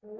Hello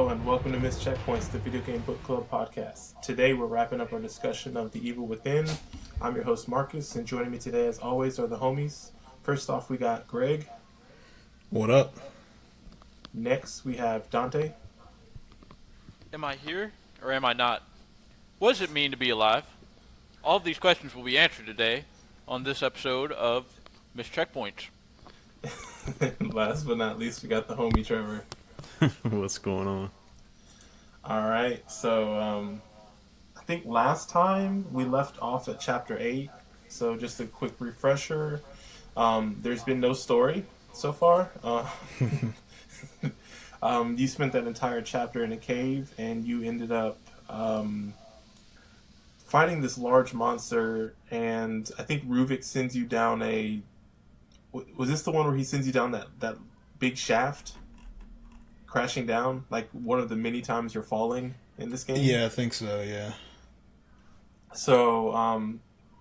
and welcome to Missed Checkpoints, the Video Game Book Club podcast. Today we're wrapping up our discussion of The Evil Within. I'm your host Marcus, and joining me today as always are the homies. First off, we got Greg. What up? Next, we have Dante. Am I here or am I not? What does it mean to be alive? All of these questions will be answered today on this episode of Missed Checkpoints. Last but not least, we got the homie Trevor. What's going on? Alright, so I think last time we left off at chapter 8, so just a quick refresher. There's been no story so far. You spent that entire chapter in a cave, and you ended up fighting this large monster, and I think Ruvik sends you down a... Was this the one where he sends you down that big shaft? Crashing down, like one of the many times you're falling in this game? Yeah, I think so, yeah. So,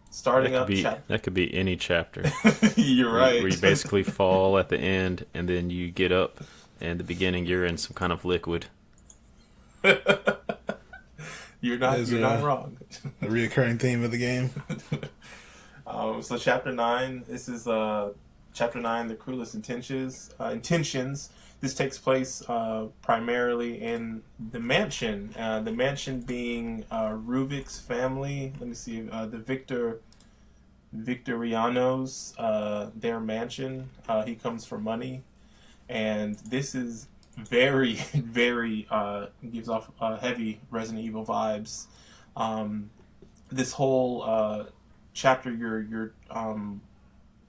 starting up... That could be any chapter. You're right. Where you basically fall at the end, and then you get up, and at the beginning you're in some kind of liquid. You're not wrong. A reoccurring theme of the game. So chapter 9, this is chapter 9, The Cruelest Intentions. This takes place primarily in the mansion. The mansion being Ruvik's family. Let me see, the Victorianos, their mansion. He comes for money, and this is very, very gives off heavy Resident Evil vibes. This whole chapter, you're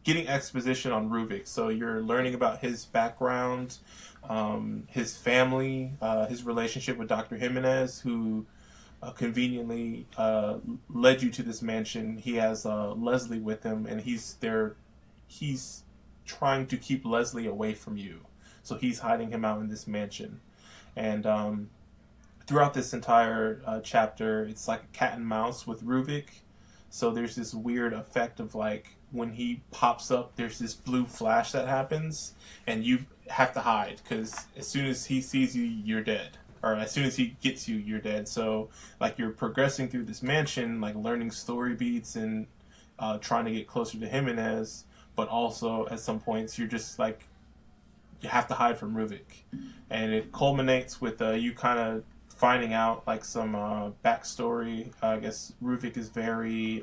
getting exposition on Ruvik, so you're learning about his background, his family, his relationship with Dr. Jimenez, who conveniently led you to this mansion. He has Leslie with him, and he's trying to keep Leslie away from you, so he's hiding him out in this mansion. And throughout this entire chapter, it's like a cat and mouse with Ruvik. So there's this weird effect of, like, when he pops up, there's this blue flash that happens, and you have to hide, because as soon as he sees you, you're dead. Or as soon as he gets you, you're dead. So, like, you're progressing through this mansion, like, learning story beats and trying to get closer to Jimenez, but also, at some points, you're just, like, you have to hide from Ruvik. And it culminates with you kind of finding out, like, some backstory. I guess Ruvik is very...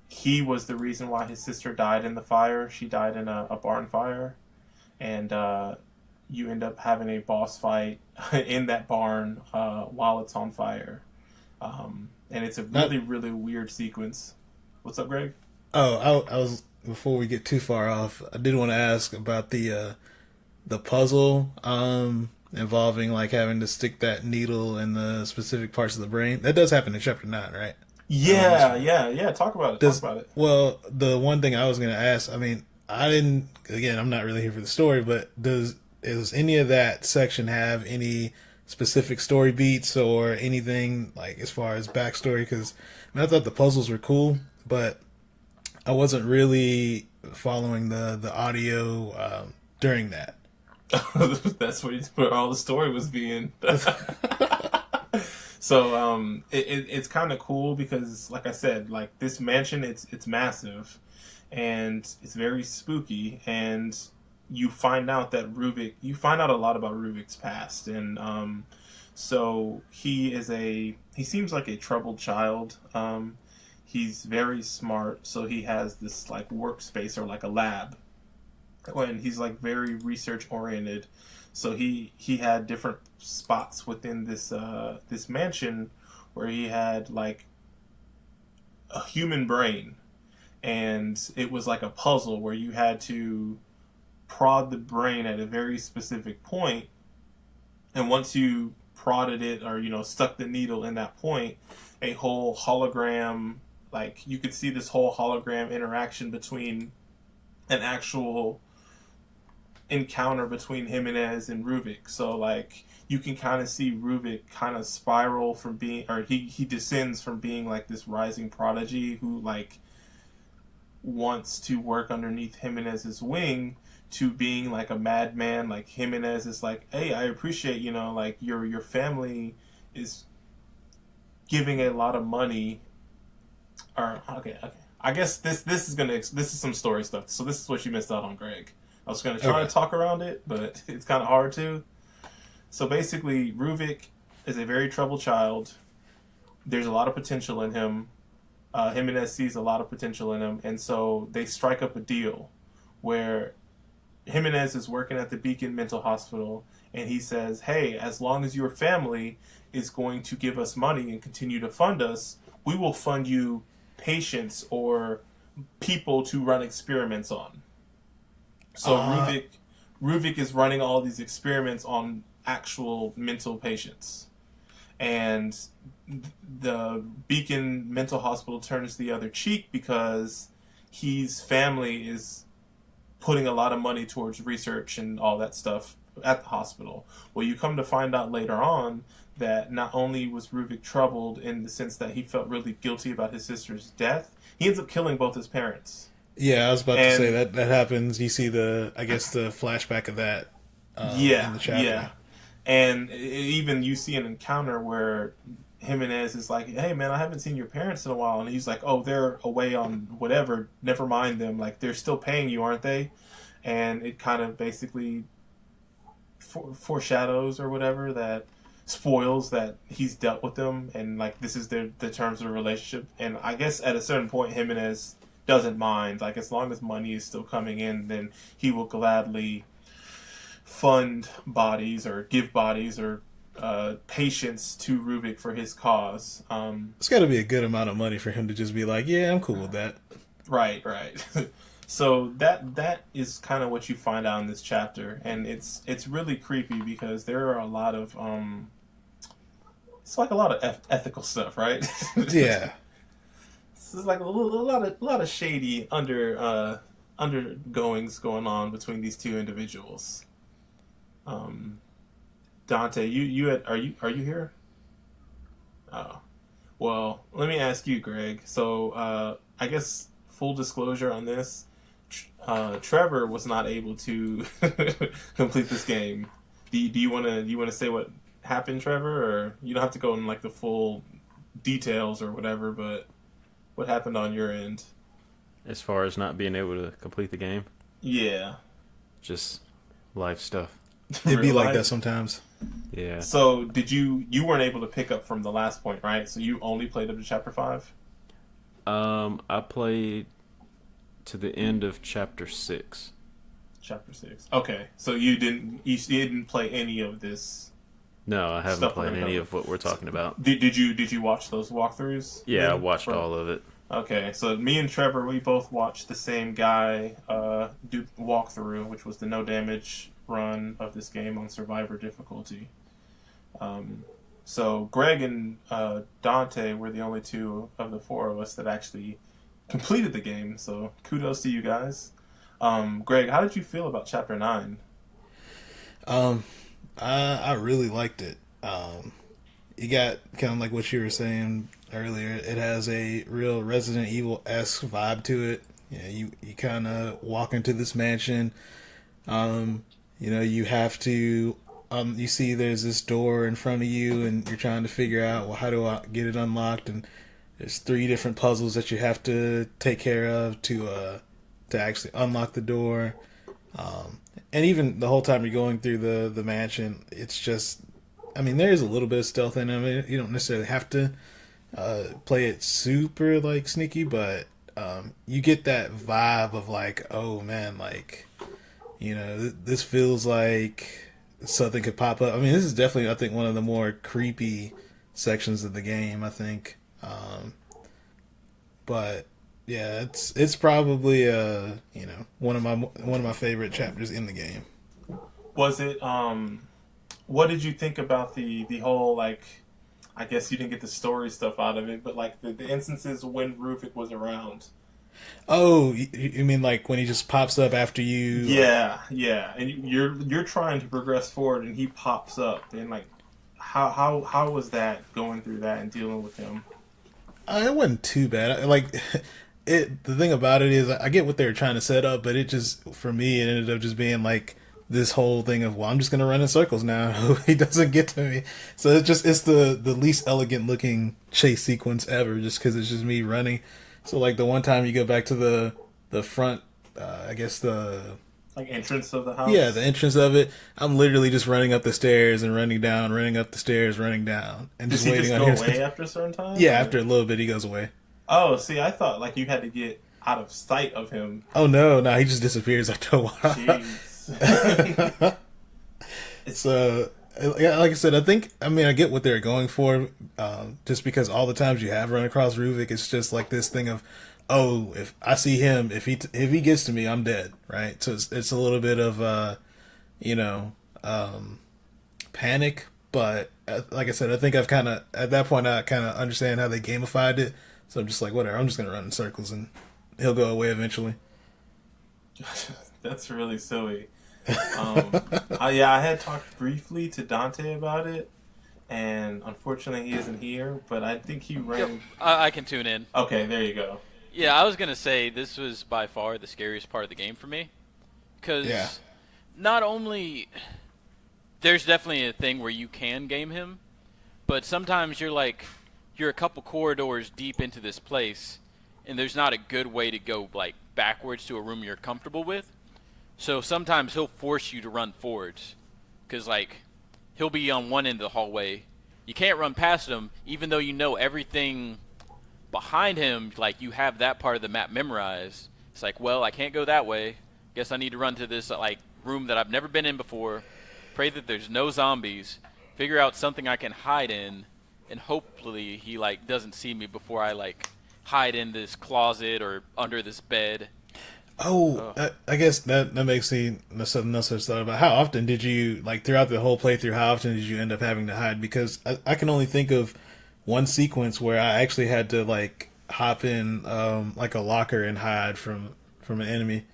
he was the reason why his sister died in the fire. She died in a barn fire. And you end up having a boss fight in that barn while it's on fire. And it's a really, really weird sequence. What's up, Greg? Oh, I was... Before we get too far off, I did want to ask about the puzzle involving, like, having to stick that needle in the specific parts of the brain. That does happen in chapter 9, right? Yeah. Talk about it. Well, the one thing I was going to ask, I mean, I'm not really here for the story, but does any of that section have any specific story beats or anything, like, as far as backstory? Because I thought the puzzles were cool, but I wasn't really following the audio during that. That's where all the story was being. So it's kind of cool because, like I said, like, this mansion, it's massive, and it's very spooky, and you find out a lot about Ruvik's past, and so he seems like a troubled child. He's very smart, so he has this, like, workspace or like a lab, and he's, like, very research oriented. So he had different spots within this mansion where he had like a human brain, and it was like a puzzle where you had to prod the brain at a very specific point, and once you prodded it or stuck the needle in that point, a whole hologram, like you could see this whole hologram interaction between an actual encounter between Jimenez and Ruvik. So like you can kind of see Ruvik kind of spiral from being, or he descends from being like this rising prodigy who like wants to work underneath Jimenez's wing, to being like a madman. Like Jimenez is like, hey, I appreciate, like your family is giving a lot of money. Or okay. I guess this is some story stuff. So this is what you missed out on, Greg. I was gonna try to talk around it, but it's kind of hard to. So basically, Ruvik is a very troubled child. There's a lot of potential in him. Jimenez sees a lot of potential in him, and so they strike up a deal where Jimenez is working at the Beacon Mental Hospital, and he says, hey, as long as your family is going to give us money and continue to fund us, we will fund you patients or people to run experiments on. So Ruvik is running all these experiments on actual mental patients. And the Beacon Mental Hospital turns the other cheek because his family is putting a lot of money towards research and all that stuff at the hospital. Well, you come to find out later on that not only was Ruvik troubled in the sense that he felt really guilty about his sister's death, he ends up killing both his parents. Yeah, I was about to say that happens. You see the flashback of that in the chapter. Yeah. And even you see an encounter where Jimenez is like, hey man, I haven't seen your parents in a while. And he's like, oh, they're away on whatever, never mind them. Like, they're still paying you, aren't they? And it kind of basically foreshadows or whatever, that spoils that he's dealt with them. And like, this is the terms of the relationship. And I guess at a certain point, Jimenez doesn't mind. Like, as long as money is still coming in, then he will gladly fund bodies or give bodies or patience to Ruvik for his cause. It's got to be a good amount of money for him to just be like, yeah, I'm cool with that. Right. So that is kind of what you find out in this chapter, and it's really creepy because there are a lot of it's like a lot of ethical stuff, right? Yeah. This is like a lot of shady undergoings going on between these two individuals. Dante, are you here? Oh, well, let me ask you, Greg. So, I guess full disclosure on this, Trevor was not able to complete this game. Do you want to say what happened, Trevor, or you don't have to go in like the full details or whatever, but what happened on your end? As far as not being able to complete the game? Yeah. Just life stuff. It'd be like that sometimes. Yeah. So did you weren't able to pick up from the last point, right? So you only played up to chapter 5? I played to the end of chapter 6. Chapter 6. Okay. So you didn't play any of this. No, I haven't played any of what we're talking about. Did you watch those walkthroughs? Yeah, I watched all of it. Okay, so me and Trevor, we both watched the same guy do walkthrough, which was the no damage run of this game on Survivor difficulty. So Greg and Dante were the only two of the four of us that actually completed the game, so kudos to you guys. Greg, how did you feel about Chapter 9? I really liked it. You got kind of like what you were saying earlier. It has a real Resident Evil-esque vibe to it. You kind of walk into this mansion. You have to. You see, there's this door in front of you, and you're trying to figure out, well, how do I get it unlocked? And there's 3 different puzzles that you have to take care of to actually unlock the door. And even the whole time you're going through the mansion, it's just, I mean, there's a little bit of stealth in it. I mean, you don't necessarily have to play it super like sneaky, but you get that vibe of like, oh man, like, this feels like something could pop up. I mean, this is definitely, I think, one of the more creepy sections of the game, I think. But yeah, it's probably one of my favorite chapters in the game. Was it what did you think about the whole, like, I guess you didn't get the story stuff out of it, but like the instances when Ruvik was around? Oh, you mean like when he just pops up after you? Yeah, yeah, and you're trying to progress forward, and he pops up, and like, how was that, going through that and dealing with him? It wasn't too bad. Like it. The thing about it is, I get what they were trying to set up, but it just, for me, it ended up just being like this whole thing of, well, I'm just gonna run in circles now. He doesn't get to me, so it's the least elegant looking chase sequence ever, just because it's just me running. So like the one time you go back to the front, I guess the Like entrance of the house? yeah, the entrance of it. I'm literally just running up the stairs and running down, running up the stairs, running down, and Does just he waiting just on go him. away after a certain time? Yeah, or? after a little bit, he goes away. Oh, see, I thought like you had to get out of sight of him. Oh no, he just disappears after a while. Jeez. So, like I said, I get what they're going for, just because all the times you have run across Ruvik, it's just like this thing of, oh, if I see him, if he gets to me, I'm dead, right? So it's a little bit of, panic, but like I said, I think I've kind of, at that point, I kind of understand how they gamified it, so I'm just like, whatever, I'm just going to run in circles, and he'll go away eventually. That's really silly. I had talked briefly to Dante about it, and unfortunately he isn't here, but I think he ran... Yep, I can tune in. Okay, there you go. Yeah, I was going to say this was by far the scariest part of the game for me. Because not only... There's definitely a thing where you can game him, but sometimes you're a couple corridors deep into this place, and there's not a good way to go like backwards to a room you're comfortable with. So sometimes he'll force you to run forwards, because like he'll be on one end of the hallway. You can't run past him, even though you know everything behind him. Like you have that part of the map memorized. It's like, well, I can't go that way. Guess I need to run to this like room that I've never been in before. Pray that there's no zombies. Figure out something I can hide in, and hopefully he like doesn't see me before I like hide in this closet or under this bed. Oh, I guess that makes me something else I thought about. How often did you, like throughout the whole playthrough, how often did you end up having to hide? Because I can only think of one sequence where I actually had to like hop in like a locker and hide from an enemy.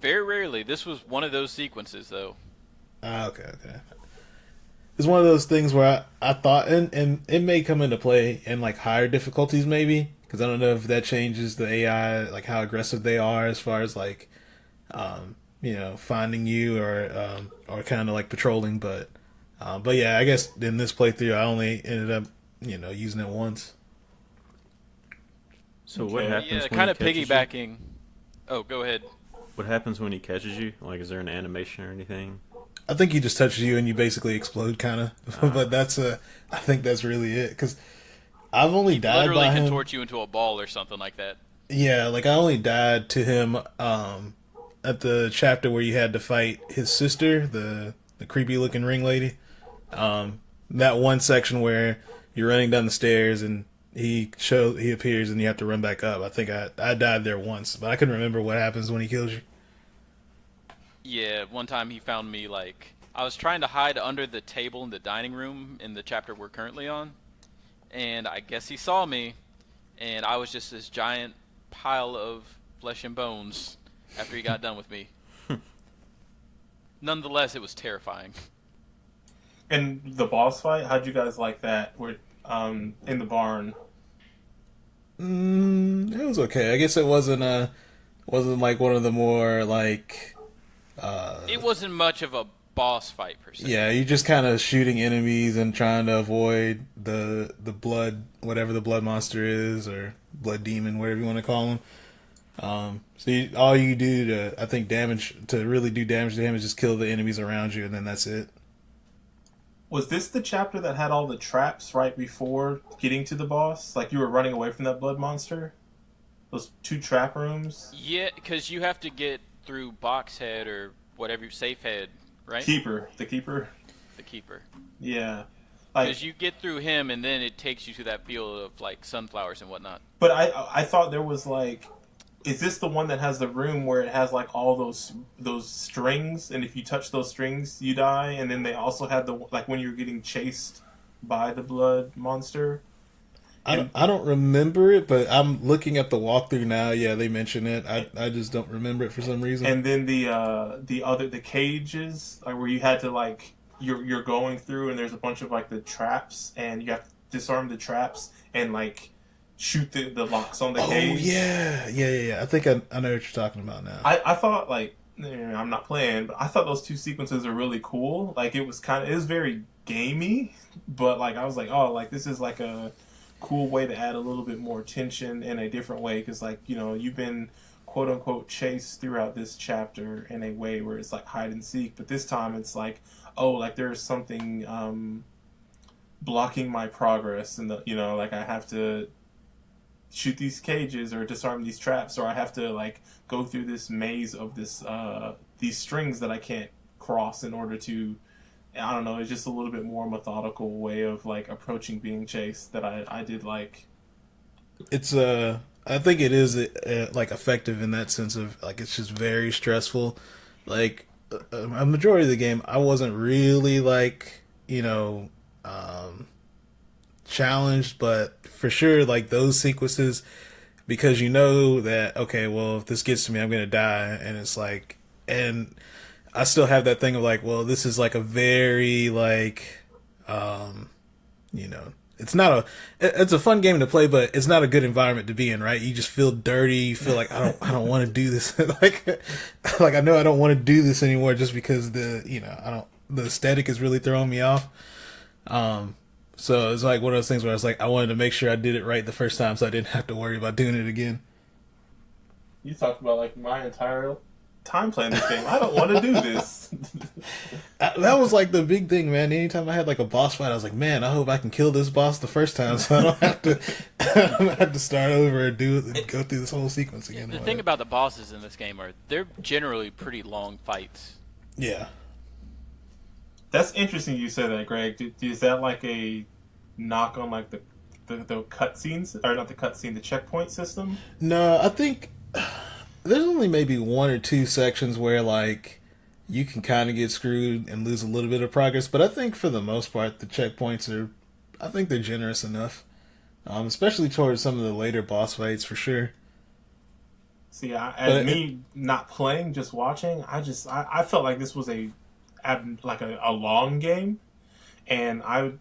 Very rarely. This was one of those sequences, though. Okay. It's one of those things where I thought, and it may come into play in like higher difficulties maybe, because I don't know if that changes the AI, like how aggressive they are as far as like, finding you or kind of like patrolling. But yeah, I guess in this playthrough I only ended up, using it once. So what happens Yeah, when kind of he catches you? piggybacking. Oh, go ahead. What happens when he catches you? Like, is there an animation or anything? I think he just touches you and you basically explode, kind of. But I think that's really it, because I've only died Literally by him. contort you into a ball or something like that. Yeah, like I only died to him at the chapter where you had to fight his sister, the creepy looking ring lady. That one section where you're running down the stairs and he appears and you have to run back up. I think I died there once, but I couldn't remember what happens when he kills you. Yeah, one time he found me I was trying to hide under the table in the dining room in the chapter we're currently on, and I guess he saw me, and I was just this giant pile of flesh and bones after he got done with me. Nonetheless, it was terrifying. And the boss fight, how'd you guys like that? Where in the barn? It was okay. I guess it wasn't like one of the more like. It wasn't much of a boss fight per se. Yeah, you're just kind of shooting enemies and trying to avoid the blood, whatever the blood monster is, or blood demon, whatever you want to call him. All you do to really do damage to him is just kill the enemies around you, and then that's it. Was this the chapter that had all the traps right before getting to the boss? Like you were running away from that blood monster? Those 2 trap rooms? Yeah, because you have to get through box head or whatever, safe head, right? The keeper. The keeper. Yeah. Because you get through him, and then it takes you to that field of like sunflowers and whatnot. But I thought there was like, is this the one that has the room where it has like all those strings, and if you touch those strings, you die? And then they also had the like when you're getting chased by the blood monster. I don't remember it, but I'm looking at the walkthrough now. Yeah, they mention it. I just don't remember it for some reason. And then the cages, like where you had to like you're going through, and there's a bunch of like the traps, and you have to disarm the traps and like shoot the locks on the cage. Yeah. I think I know what you're talking about now. I thought like, I'm not playing, but I thought those two sequences are really cool. Like it was very gamey, but like I was like, oh, like this is like a cool way to add a little bit more tension in a different way, because like you've been quote unquote chased throughout this chapter in a way where it's like hide and seek, but this time it's like, oh, like there's something blocking my progress, and like I have to shoot these cages or disarm these traps, or I have to like go through this maze of these strings that I can't cross in order to, I don't know, it's just a little bit more methodical way of like approaching being chased that I did like. It's I think it is like effective in that sense of like it's just very stressful. Like a majority of the game, I wasn't really like challenged, but for sure like those sequences, because that okay, well if this gets to me, I'm gonna die, and it's like, and I still have that thing of like, well, this is like a very like, it's a fun game to play, but it's not a good environment to be in, right? You just feel dirty. You feel like I don't want to do this. like I know I don't want to do this anymore just because the aesthetic is really throwing me off. So it's like one of those things where I was like, I wanted to make sure I did it right the first time, so I didn't have to worry about doing it again. You talked about like my entire time playing this game. I don't want to do this. That was like the big thing, man. Anytime I had like a boss fight, I was like, man, I hope I can kill this boss the first time, so I don't have to start over and go through this whole sequence again. The thing about the bosses in this game they're generally pretty long fights. Yeah. That's interesting you said that, Greg. Is that like a knock on like the cutscenes, or not the cutscene, the checkpoint system? No, I think there's only maybe one or two sections where like you can kind of get screwed and lose a little bit of progress, but I think for the most part the checkpoints I think they're generous enough, especially towards some of the later boss fights for sure. See, me not playing, just watching, I felt like this was a long game, and I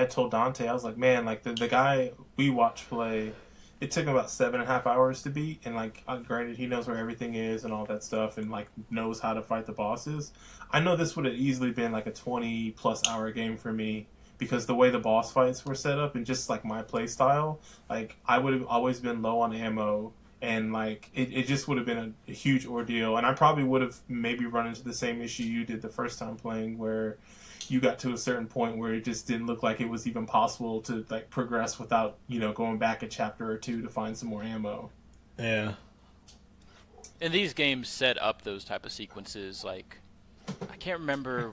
told Dante, I was like, man, like the guy we watched play, it took him about 7.5 hours to beat, and like granted he knows where everything is and all that stuff, and like knows how to fight the bosses. I know this would have easily been like a 20+ hour game for me, because the way the boss fights were set up and just like my play style, like I would have always been low on ammo. And like it just would have been a huge ordeal, and I probably would have maybe run into the same issue you did the first time playing, where you got to a certain point where it just didn't look like it was even possible to like progress without going back a chapter or two to find some more ammo. Yeah. And these games set up those type of sequences. Like, I can't remember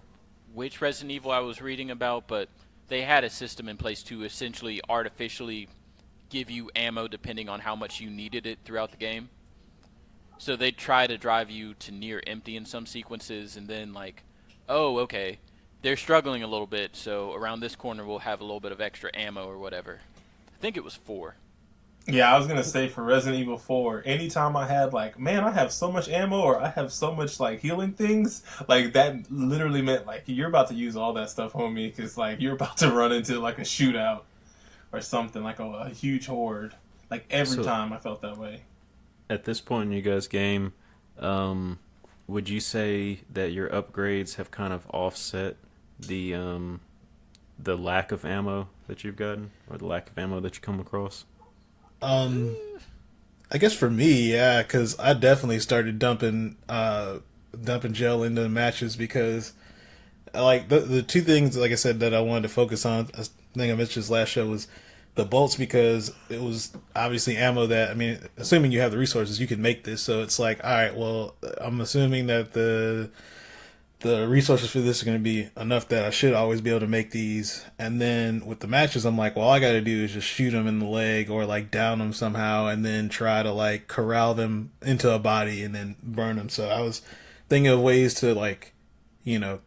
which Resident Evil I was reading about, but they had a system in place to essentially artificially give you ammo depending on how much you needed it throughout the game. So they try to drive you to near empty in some sequences, and then like, oh, okay, they're struggling a little bit, so around this corner we'll have a little bit of extra ammo or whatever. I think it was 4. Yeah, I was gonna say for Resident Evil 4, anytime I had like, man, I have so much ammo, or I have so much like healing things, like that literally meant like you're about to use all that stuff on me, because like you're about to run into like a shootout or something, like a huge horde. Like every time I felt that way. At this point in you guys' game, would you say that your upgrades have kind of offset the lack of ammo that you've gotten, or the lack of ammo that you come across? I guess for me, yeah, because I definitely started dumping gel into the matches, because like the two things, like I said, that I wanted to focus on, I think I mentioned this last show, was the bolts, because it was obviously ammo that, I mean, assuming you have the resources, you can make this. So it's like, all right, well, I'm assuming that the the resources for this are going to be enough that I should always be able to make these. And then with the matches, I'm like, well, all I got to do is just shoot them in the leg or like down them somehow, and then try to like corral them into a body and then burn them. So I was thinking of ways to like,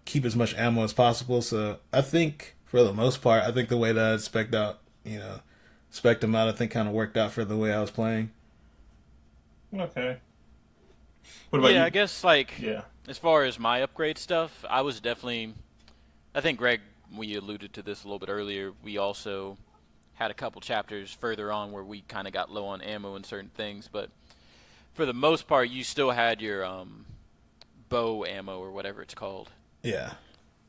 keep as much ammo as possible. So I think for the most part, I think the way that I spec them out, I think kind of worked out for the way I was playing. Okay. What about you? I guess as far as my upgrade stuff, I was definitely. I think Greg, we alluded to this a little bit earlier. We also had a couple chapters further on where we kind of got low on ammo and certain things, but for the most part, you still had your bow ammo or whatever it's called. Yeah.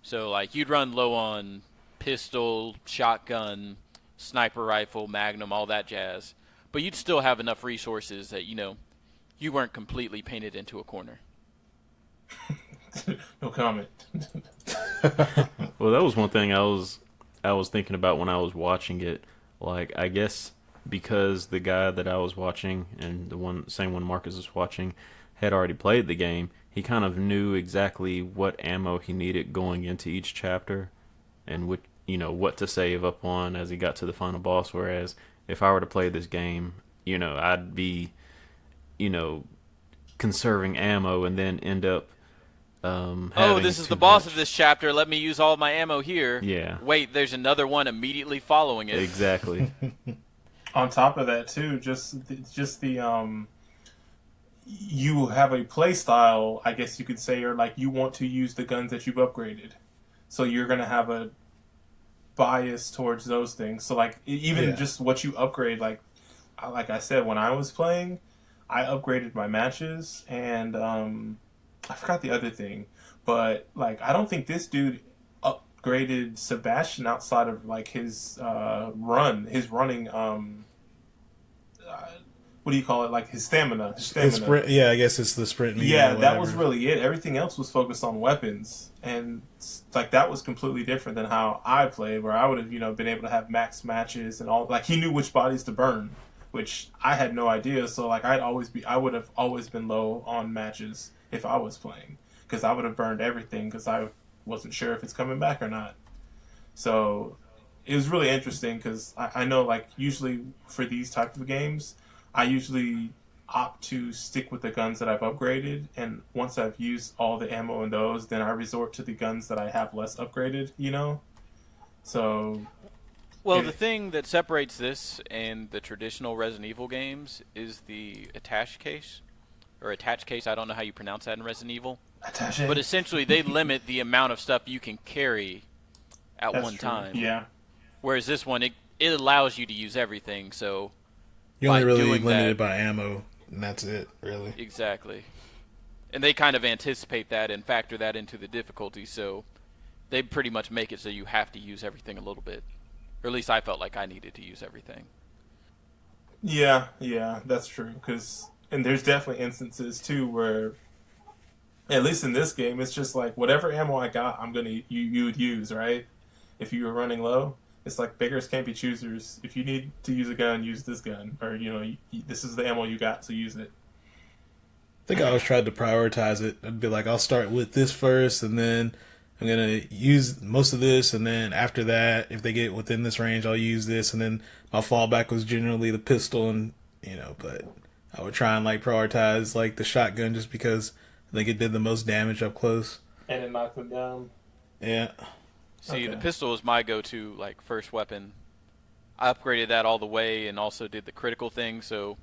So like you'd run low on pistol, shotgun, sniper rifle, magnum, all that jazz, but you'd still have enough resources that you weren't completely painted into a corner. No comment. Well, that was one thing I was thinking about when I was watching it. Like, I guess because the guy that I was watching and the same one Marcus was watching had already played the game, he kind of knew exactly what ammo he needed going into each chapter and what to save up on as he got to the final boss. Whereas if I were to play this game, I'd be conserving ammo and then end up this is the boss of this chapter. Let me use all my ammo here. Yeah. Wait, there's another one immediately following it. Exactly. On top of that, too, just the you have a play style, I guess you could say, or like you want to use the guns that you've upgraded, so you're gonna have a bias towards those things. So like even just what you upgrade, like I said, when I was playing, I upgraded my matches and I forgot the other thing, but like I don't think this dude upgraded Sebastian outside of like his running what do you call it, like his stamina. Sprint, I guess it's the sprint. Yeah, that was really it. Everything else was focused on weapons, and like that was completely different than how I played, where I would have been able to have max matches and all. Like he knew which bodies to burn, which I had no idea. So like I would have always been low on matches if I was playing, because I would have burned everything because I wasn't sure if it's coming back or not. So it was really interesting because I know like usually for these type of games, I usually opt to stick with the guns that I've upgraded, and once I've used all the ammo in those, then I resort to the guns that I have less upgraded, So... Well, the thing that separates this and the traditional Resident Evil games is the attach case, or attach case, I don't know how you pronounce that in Resident Evil. Attaché. But essentially, they limit the amount of stuff you can carry at one time. Yeah. Whereas this one, it allows you to use everything, so... You're only really limited by ammo, and that's it, really. Exactly. And they kind of anticipate that and factor that into the difficulty, so they pretty much make it so you have to use everything a little bit. Or at least I felt like I needed to use everything. Yeah, that's true. And there's definitely instances, too, where, at least in this game, it's just like, whatever ammo I got, you would use, right? If you were running low. It's like beggars can't be choosers. If you need to use a gun, use this gun. Or, this is the ammo you got, so use it. I think I always tried to prioritize it. I'd be like, I'll start with this first, and then I'm going to use most of this, and then after that, if they get within this range, I'll use this, and then my fallback was generally the pistol, and, but I would try and, like, prioritize, like, the shotgun just because I think it did the most damage up close. And it knocked them down. Yeah. See, the pistol was my go-to, like, first weapon. I upgraded that all the way and also did the critical thing, so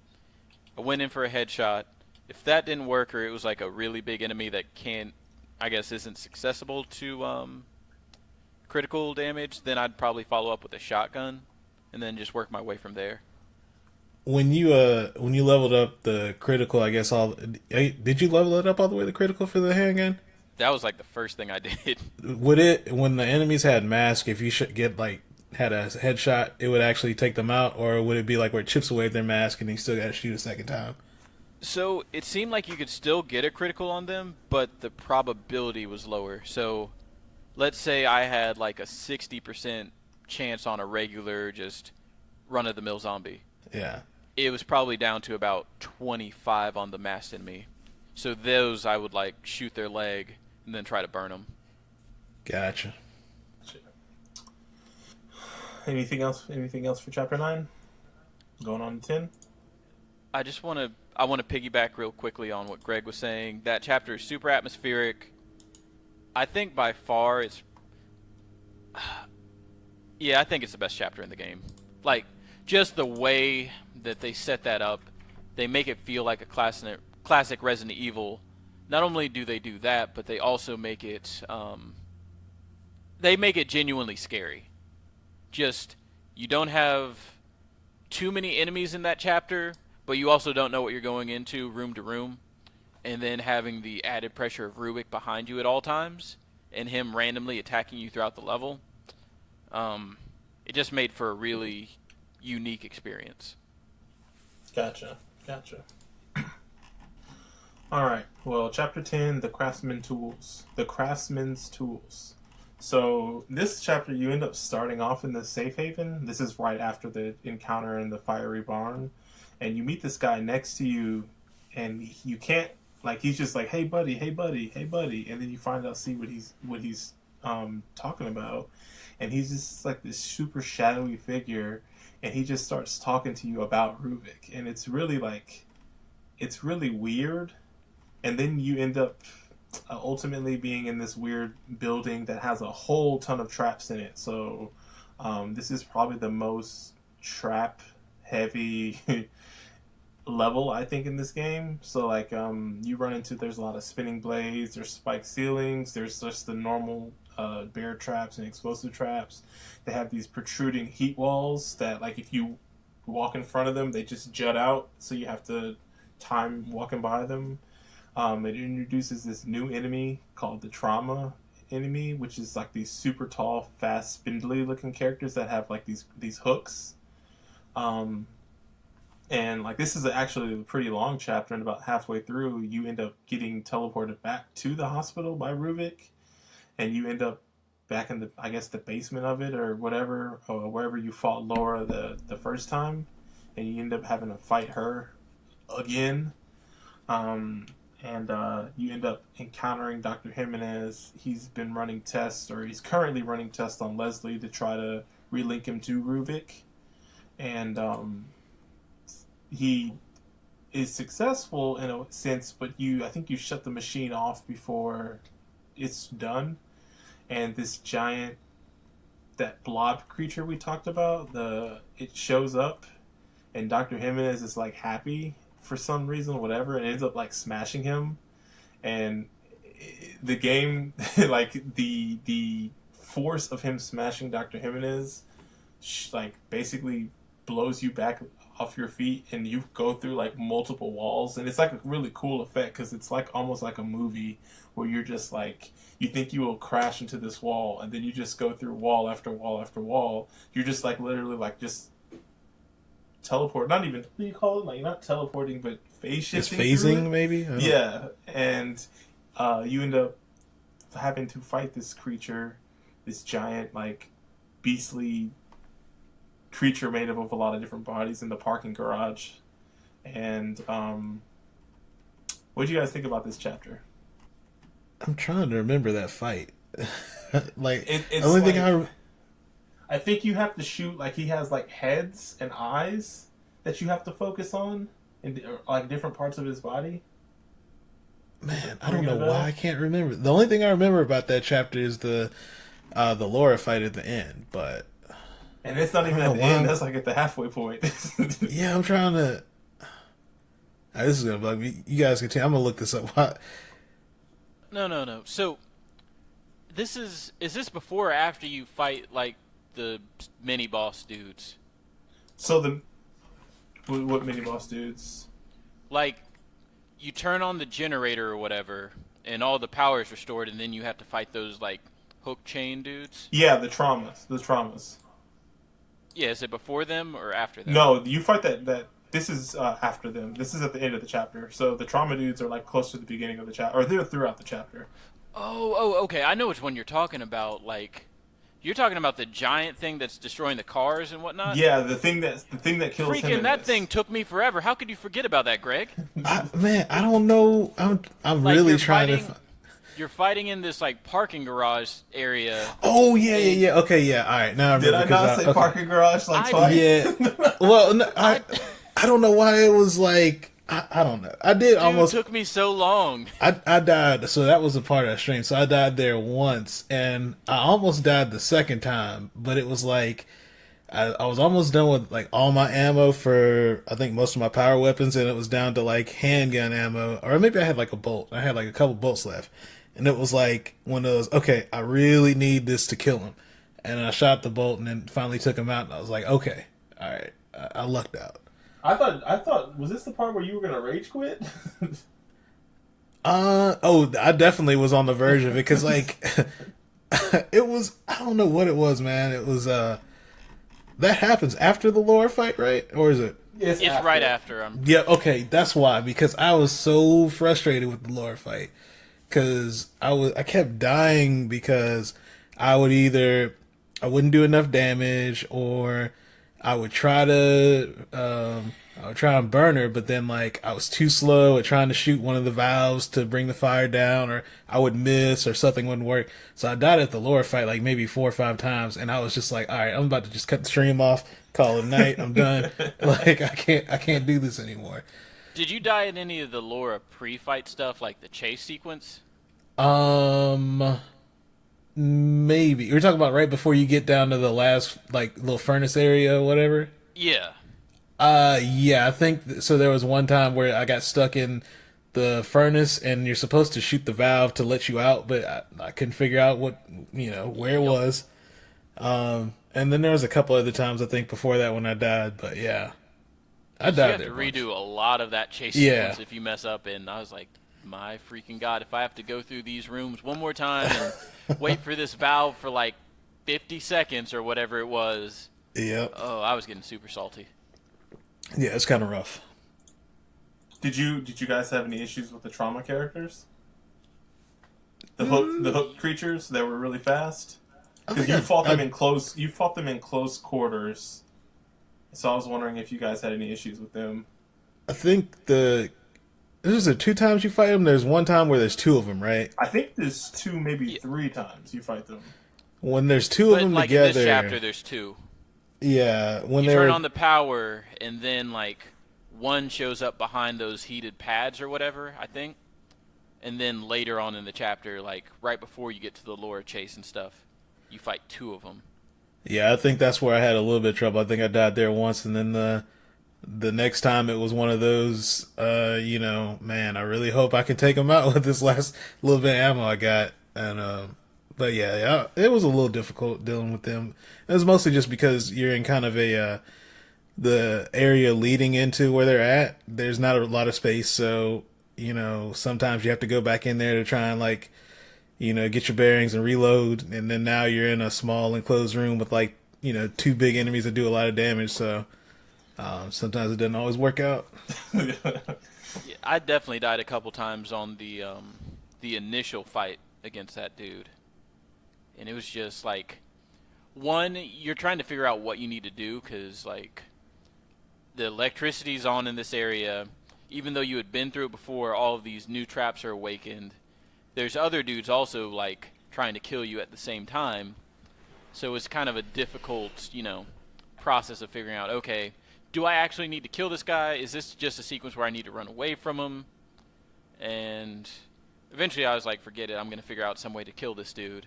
I went in for a headshot. If that didn't work, or it was, like, a really big enemy that isn't accessible to critical damage, then I'd probably follow up with a shotgun and then just work my way from there. When you leveled up the critical, I guess did you level it up all the way to critical for the handgun? That was like the first thing I did. When the enemies had mask, if you should had a headshot, it would actually take them out, or would it be like where it chips away their mask and you still got to shoot a second time? So it seemed like you could still get a critical on them, but the probability was lower. So let's say I had like a 60% chance on a regular just run-of-the-mill zombie. Yeah. It was probably down to about 25 on the masked enemy. So those I would like shoot their leg, and then try to burn them. Gotcha. Anything else? Anything else for chapter 9? Going on to 10. I want to piggyback real quickly on what Greg was saying. That chapter is super atmospheric. I think by far it's I think it's the best chapter in the game. Like, just the way that they set that up, they make it feel like a classic Resident Evil. Not only do they do that, but they also make it genuinely scary. Just, you don't have too many enemies in that chapter, but you also don't know what you're going into room to room. And then having the added pressure of Rubik behind you at all times, and him randomly attacking you throughout the level. It just made for a really unique experience. Gotcha. All right. Well, chapter 10, the craftsman's tools. So this chapter, you end up starting off in the safe haven. This is right after the encounter in the fiery barn, and you meet this guy next to you, and you can't, like, he's just like, hey buddy, and then you find out what he's talking about, and he's just like this super shadowy figure, and he just starts talking to you about Rubik, and it's really weird, and then you end up ultimately being in this weird building that has a whole ton of traps in it. So this is probably the most trap heavy level, I think, in this game. So like you run into, there's a lot of spinning blades, there's spiked ceilings, there's just the normal bear traps and explosive traps. They have these protruding heat walls that, like, if you walk in front of them, they just jut out, so you have to time walking by them. It introduces this new enemy called the Trauma enemy, which is like these super tall, fast, spindly looking characters that have like these hooks. And like, this is actually a pretty long chapter, and about halfway through you end up getting teleported back to the hospital by Rubik, and you end up back in the basement of it, or whatever, or wherever you fought Laura the first time, and you end up having to fight her again. And you end up encountering Dr. Jimenez. He's been running tests, or he's currently running tests on Leslie to try to relink him to Rubik. And he is successful in a sense, but I think you shut the machine off before it's done. And this giant, that blob creature we talked about, it shows up, and Dr. Jimenez is like happy for some reason, whatever, and ends up like smashing him. And the game, like the force of him smashing Dr. Jimenez, like basically blows you back off your feet, and you go through like multiple walls, and it's like a really cool effect, because it's like almost like a movie where you're just like, you think you will crash into this wall, and then you just go through wall after wall after wall. You're just like literally like just teleport, not even, what do you call it, like, not teleporting, but phase shifting. It's phasing, maybe? Yeah, and you end up having to fight this creature, this giant, like, beastly creature made up of a lot of different bodies in the parking garage. And what do you guys think about this chapter? I'm trying to remember that fight. Like, it's the only like, thing I think you have to shoot, like, he has like heads and eyes that you have to focus on in like different parts of his body. Man, I don't know why I can't remember. The only thing I remember about that chapter is the Laura fight at the end, but and it's not even at the end. That's like at the halfway point. Yeah, I'm trying to. This is gonna bug me. You guys continue. I'm gonna look this up. No. So is this before or after you fight like the mini boss dudes? So what mini boss dudes? Like, you turn on the generator or whatever, and all the power is restored, and then you have to fight those like hook chain dudes. Yeah, the traumas. Yeah, is it before them or after them? No, you fight that. This is after them. This is at the end of the chapter. So the trauma dudes are like close to the beginning of the chapter, or they're throughout the chapter. Oh, okay. I know which one you're talking about. Like, you're talking about the giant thing that's destroying the cars and whatnot. Yeah, the thing that kills him. Freaking that thing took me forever. How could you forget about that, Greg? Man, I don't know. I'm like, really trying to. You're fighting in this like parking garage area. Oh yeah. Okay, yeah. All right, now I remember. Did I not say okay. parking garage like twice? Yeah. Well, no, I don't know why it was like I don't know. I did almost. It took me so long. I died, so that was a part of that stream. So I died there once, and I almost died the second time, but it was like I was almost done with like all my ammo for I think most of my power weapons, and it was down to like handgun ammo, or maybe I had like a bolt. I had like a couple bolts left, and it was like one of those. Okay, I really need this to kill him, and I shot the bolt, and then finally took him out, and I was like, okay, all right, I lucked out. I thought was this the part where you were gonna rage quit? I definitely was on the verge of it because like it was I don't know what it was, man. It was that happens after the lore fight, right? Or is it? It's right after. Yeah, okay, that's why, because I was so frustrated with the lore fight because I kept dying because I wouldn't do enough damage, or I would try and burn her, but then like I was too slow at trying to shoot one of the valves to bring the fire down, or I would miss, or something wouldn't work. So I died at the lore fight like maybe 4 or 5 times, and I was just like, all right, I'm about to just cut the stream off, call it a night, I'm done. Like I can't do this anymore. Did you die in any of the Laura pre-fight stuff, like the chase sequence? Maybe you're talking about right before you get down to the last like little furnace area or whatever. Yeah. Yeah, I think so. There was one time where I got stuck in the furnace, and you're supposed to shoot the valve to let you out, but I couldn't figure out where it was. And then there was a couple other times I think before that when I died, but yeah, I died. You have to redo a lot of that chase sequence if you mess up, and I was like, my freaking god, if I have to go through these rooms one more time and wait for this valve for like 50 seconds or whatever it was. Yep. Oh, I was getting super salty. Yeah, it's kind of rough. Did you guys have any issues with the trauma characters? The hook creatures that were really fast? Because you fought them in close quarters. So I was wondering if you guys had any issues with them. I think there's 2 times you fight them. There's one time where there's 2 of them, right? I think there's 2, maybe 3 times you fight them. When there's 2 of them like together, in this chapter, there's 2. Yeah, when you turn on the power, and then like one shows up behind those heated pads or whatever, I think. And then later on in the chapter, like right before you get to the Laura chase and stuff, you fight 2 of them. Yeah, I think that's where I had a little bit of trouble. I think I died there once, and then the next time it was one of those, man, I really hope I can take them out with this last little bit of ammo I got. And but yeah, it was a little difficult dealing with them. It was mostly just because you're in kind of the area leading into where they're at. There's not a lot of space, so sometimes you have to go back in there to try and like, get your bearings and reload. And then now you're in a small enclosed room with like 2 big enemies that do a lot of damage. So sometimes it doesn't always work out. Yeah, I definitely died a couple times on the initial fight against that dude. And it was just like, one, you're trying to figure out what you need to do because, like, the electricity's on in this area. Even though you had been through it before, all of these new traps are awakened. There's other dudes also, like, trying to kill you at the same time. So it's kind of a difficult, process of figuring out, okay, do I actually need to kill this guy? Is this just a sequence where I need to run away from him? And eventually I was like, forget it. I'm going to figure out some way to kill this dude.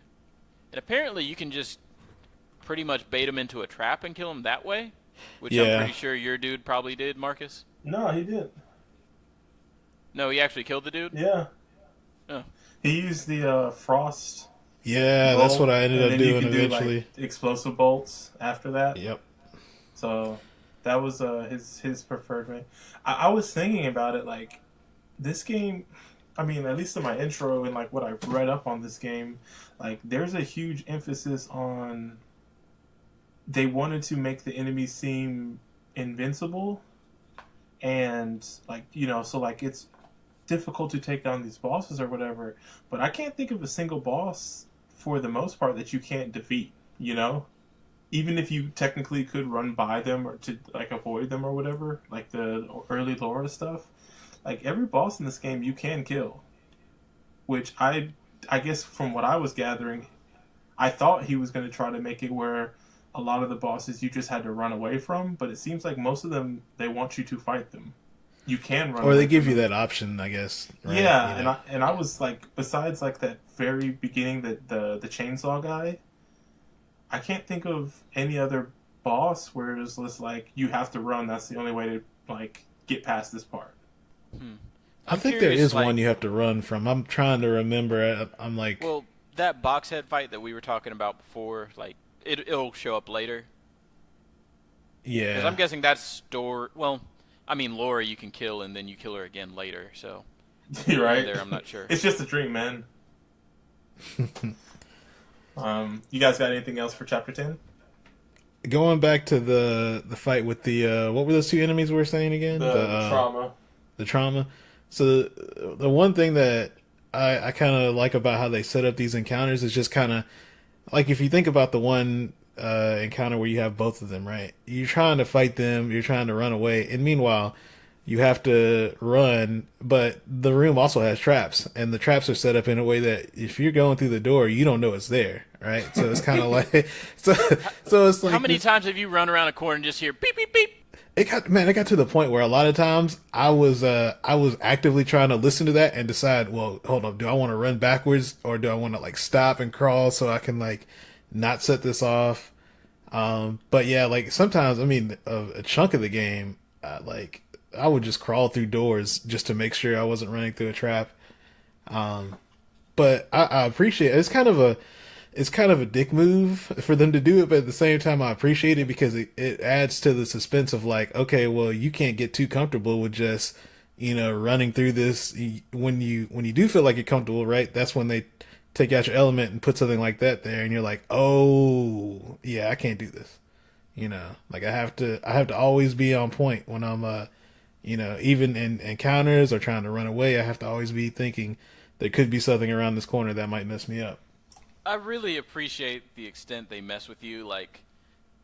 And apparently you can just pretty much bait him into a trap and kill him that way, which I'm pretty sure your dude probably did, Marcus. No, he didn't. No, he actually killed the dude? Yeah. Oh. He used the frost. Yeah, bolt, that's what I ended up doing eventually. Like, explosive bolts after that. Yep. So that was his preferred way. I was thinking about it, like, this game, I mean, at least in my intro and like what I've read up on this game, like there's a huge emphasis on they wanted to make the enemy seem invincible, and like so like it's difficult to take down these bosses or whatever, but I can't think of a single boss for the most part that you can't defeat, even if you technically could run by them or to like avoid them or whatever, like the early Laura stuff. Like every boss in this game you can kill, which I I guess from what I was gathering, I thought he was going to try to make it where a lot of the bosses you just had to run away from, but it seems like most of them, they want you to fight them. You can run or away they give from you them. that option, I guess. Right? Yeah, You know? and I was like, besides like that very beginning, the chainsaw guy, I can't think of any other boss where it's just like you have to run. That's the only way to like get past this part. I think curious, there is like, one you have to run from. I'm trying to remember. I'm like, well, that box head fight that we were talking about before, like it'll show up later. yeah. Because I'm guessing that's Well, I mean, Laura you can kill and then you kill her again later. So You're right. there, I'm not sure. It's just a dream, man. You guys got anything else for chapter 10? Going back to the fight with the what were those two enemies we were saying again? The trauma. The trauma. So the one thing that I kind of like about how they set up these encounters is just kind of like if you think about the one encounter where you have both of them, right? You're trying to fight them, you're trying to run away, and meanwhile you have to run, but the room also has traps, and the traps are set up in a way that if you're going through the door, you don't know it's there, right? So it's kind of like, so it's like How many times have you run around a corner and just hear beep beep beep? it got to the point where a lot of times I was actively trying to listen to that and decide, well, hold up, do I want to run backwards or do I want to like stop and crawl so I can like not set this off? But yeah, like sometimes, I mean, a chunk of the game, like I would just crawl through doors just to make sure I wasn't running through a trap. But I appreciate it. It's kind of a dick move for them to do it, but at the same time, I appreciate it because it adds to the suspense of like, okay, well, you can't get too comfortable with just, running through this. When you do feel like you're comfortable, right? That's when they take out your element and put something like that there, and you're like, oh, yeah, I can't do this. Like I have to always be on point when I'm, even in encounters or trying to run away. I have to always be thinking there could be something around this corner that might mess me up. I really appreciate the extent they mess with you. Like,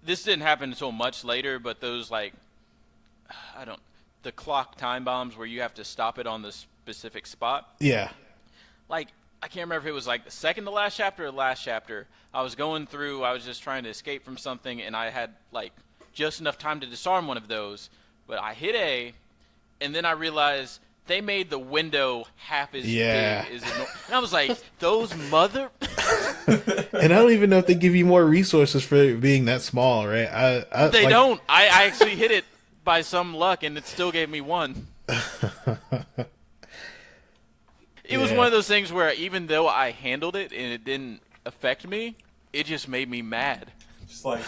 this didn't happen until much later, but those, like, the clock time bombs where you have to stop it on the specific spot. Yeah. Like, I can't remember if it was, like, the second to last chapter or last chapter. I was just trying to escape from something, and I had, like, just enough time to disarm one of those. But I hit A, and then I realized they made the window half as big as it. And I was like, those mother... And I don't even know if they give you more resources for it being that small, right? They don't. I actually hit it by some luck, and it still gave me one. It was one of those things where even though I handled it and it didn't affect me, it just made me mad. Just like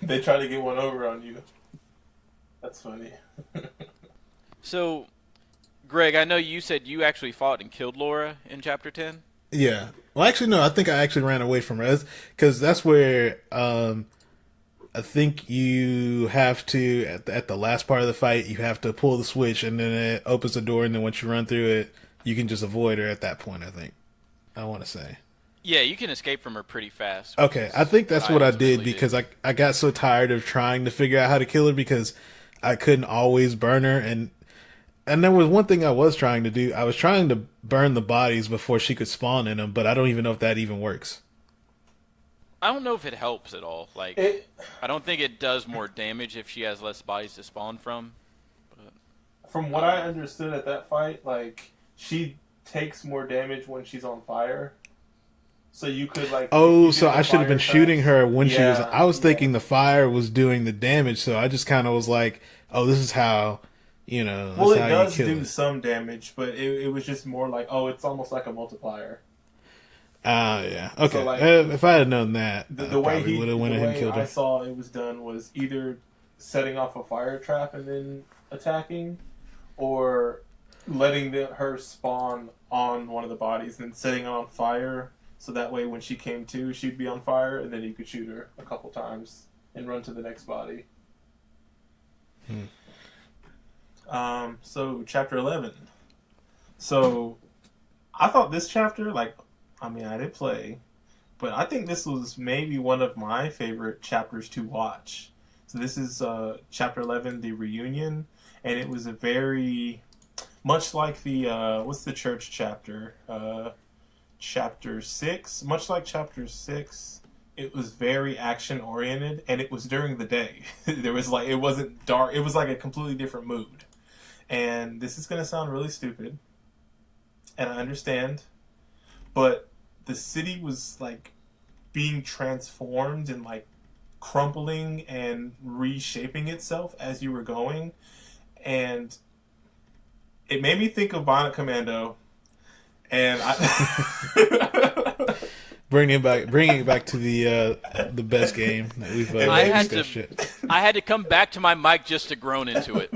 they try to get one over on you. That's funny. So, Greg, I know you said you actually fought and killed Laura in Chapter 10. Yeah. Well, actually, no. I think I actually ran away from her because that's where I think you have to at the last part of the fight you have to pull the switch and then it opens the door and then once you run through it you can just avoid her at that point. I think I want to say. Yeah, you can escape from her pretty fast. Okay, I think that's what I did because I got so tired of trying to figure out how to kill her because I couldn't always burn her and there was one thing I was trying to do. I was trying to burn the bodies before she could spawn in them, but I don't even know if that even works. I don't know if it helps at all. Like, I don't think it does more damage if she has less bodies to spawn from. But, from what I understood at that fight, like, she takes more damage when she's on fire. So you could, like... Oh, so I should have been shooting her when she was... I was thinking the fire was doing the damage, so I just kind of was like, oh, this is how... well, it does do some damage, but it was just more like, oh, it's almost like a multiplier. Yeah. Okay. So, like, if I had known that, the way would have went ahead and killed her. I saw it was done was either setting off a fire trap and then attacking, or letting her spawn on one of the bodies and then setting it on fire, so that way when she came to, she'd be on fire, and then you could shoot her a couple times and run to the next body. So chapter 11. So I thought this chapter, like, I mean, I did play, but I think this was maybe one of my favorite chapters to watch. So this is chapter 11, the reunion, and it was a very much like the what's the church chapter? chapter 6. Much like chapter 6, it was very action oriented, and it was during the day. There was like, it wasn't dark. It was like a completely different mood. And this is going to sound really stupid, and I understand, but the city was like being transformed and like crumpling and reshaping itself as you were going, and it made me think of Bionic Commando, and I bringing it back to the best game that we've I had to come back to my mic just to groan into it.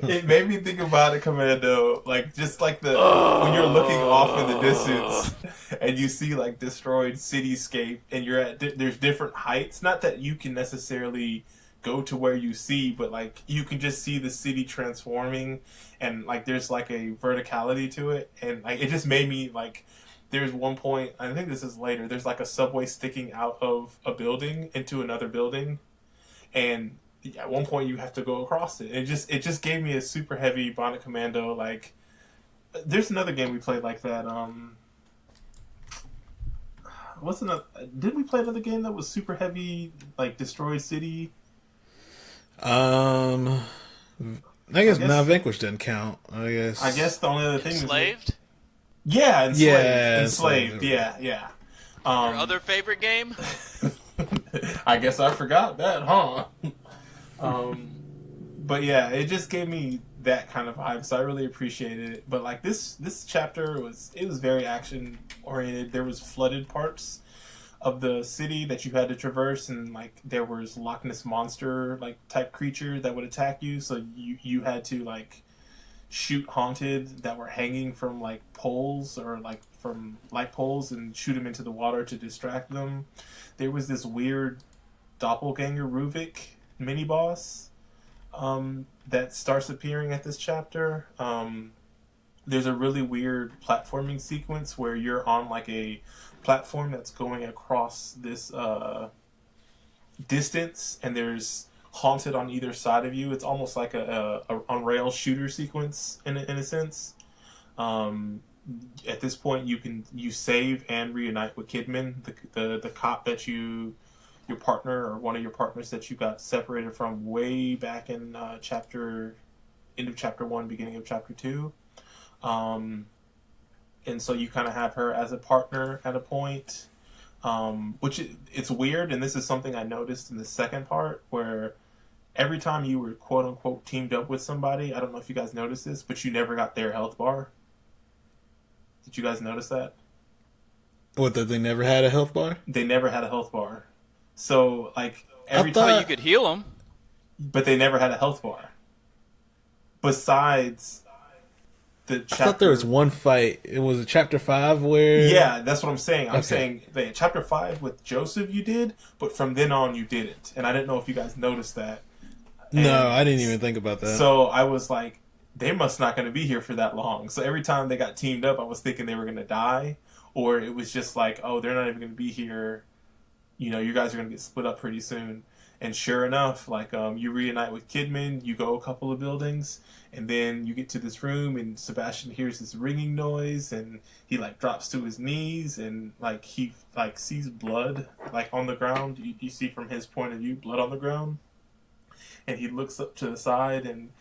It made me think about Bionic Commando, like just like the when you're looking off in the distance and you see like destroyed cityscape, and you're at there's different heights. Not that you can necessarily go to where you see, but like you can just see the city transforming, and like there's like a verticality to it, and like it just made me like. There's one point, I think this is later, there's like a subway sticking out of a building into another building, and at one point you have to go across it. It just gave me a super heavy Bionic Commando. Like, there's another game we played like that. Didn't we play another game that was super heavy, like Destroyed City? I guess now Vanquish doesn't count. I guess the only other thing Enslaved? Yeah, Enslaved. Yeah, Enslaved. Yeah. Your other favorite game? I guess I forgot that, huh? But yeah, it just gave me that kind of vibe, so I really appreciated it. But like this chapter was very action oriented. There was flooded parts of the city that you had to traverse, and like there was Loch Ness monster like type creature that would attack you, so you had to like shoot haunted that were hanging from like poles or like from light poles and shoot them into the water to distract them. There was this weird doppelganger Ruvik mini boss that starts appearing at this chapter. There's a really weird platforming sequence where you're on like a platform that's going across this distance, and there's haunted on either side of you. It's almost like a on rail shooter sequence in a sense. At this point, you save and reunite with Kidman, the cop that your partner or one of your partners that you got separated from way back in end of chapter 1, beginning of chapter 2. And so you kind of have her as a partner at a point, which it's weird, and this is something I noticed in the second part, where every time you were quote-unquote teamed up with somebody, I don't know if you guys noticed this, but you never got their health bar. Did you guys notice that? What, that they never had a health bar? They never had a health bar. So, like, every time you could heal them. But they never had a health bar. Besides the chapter... I thought there was one fight. It was chapter 5 where... Yeah, that's what I'm saying. I'm saying that chapter 5 with Joseph you did, but from then on you didn't. And I didn't know if you guys noticed that. And no, I didn't even think about that. So I was like, they must not going to be here for that long. So every time they got teamed up, I was thinking they were going to die. Or it was just like, oh, they're not even going to be here. You know, you guys are going to get split up pretty soon. And sure enough, like, you reunite with Kidman, you go a couple of buildings, and then you get to this room, and Sebastian hears this ringing noise, and he, like, drops to his knees, and, like, he, like, sees blood, like, on the ground. You see from his point of view, blood on the ground. And he looks up to the side, and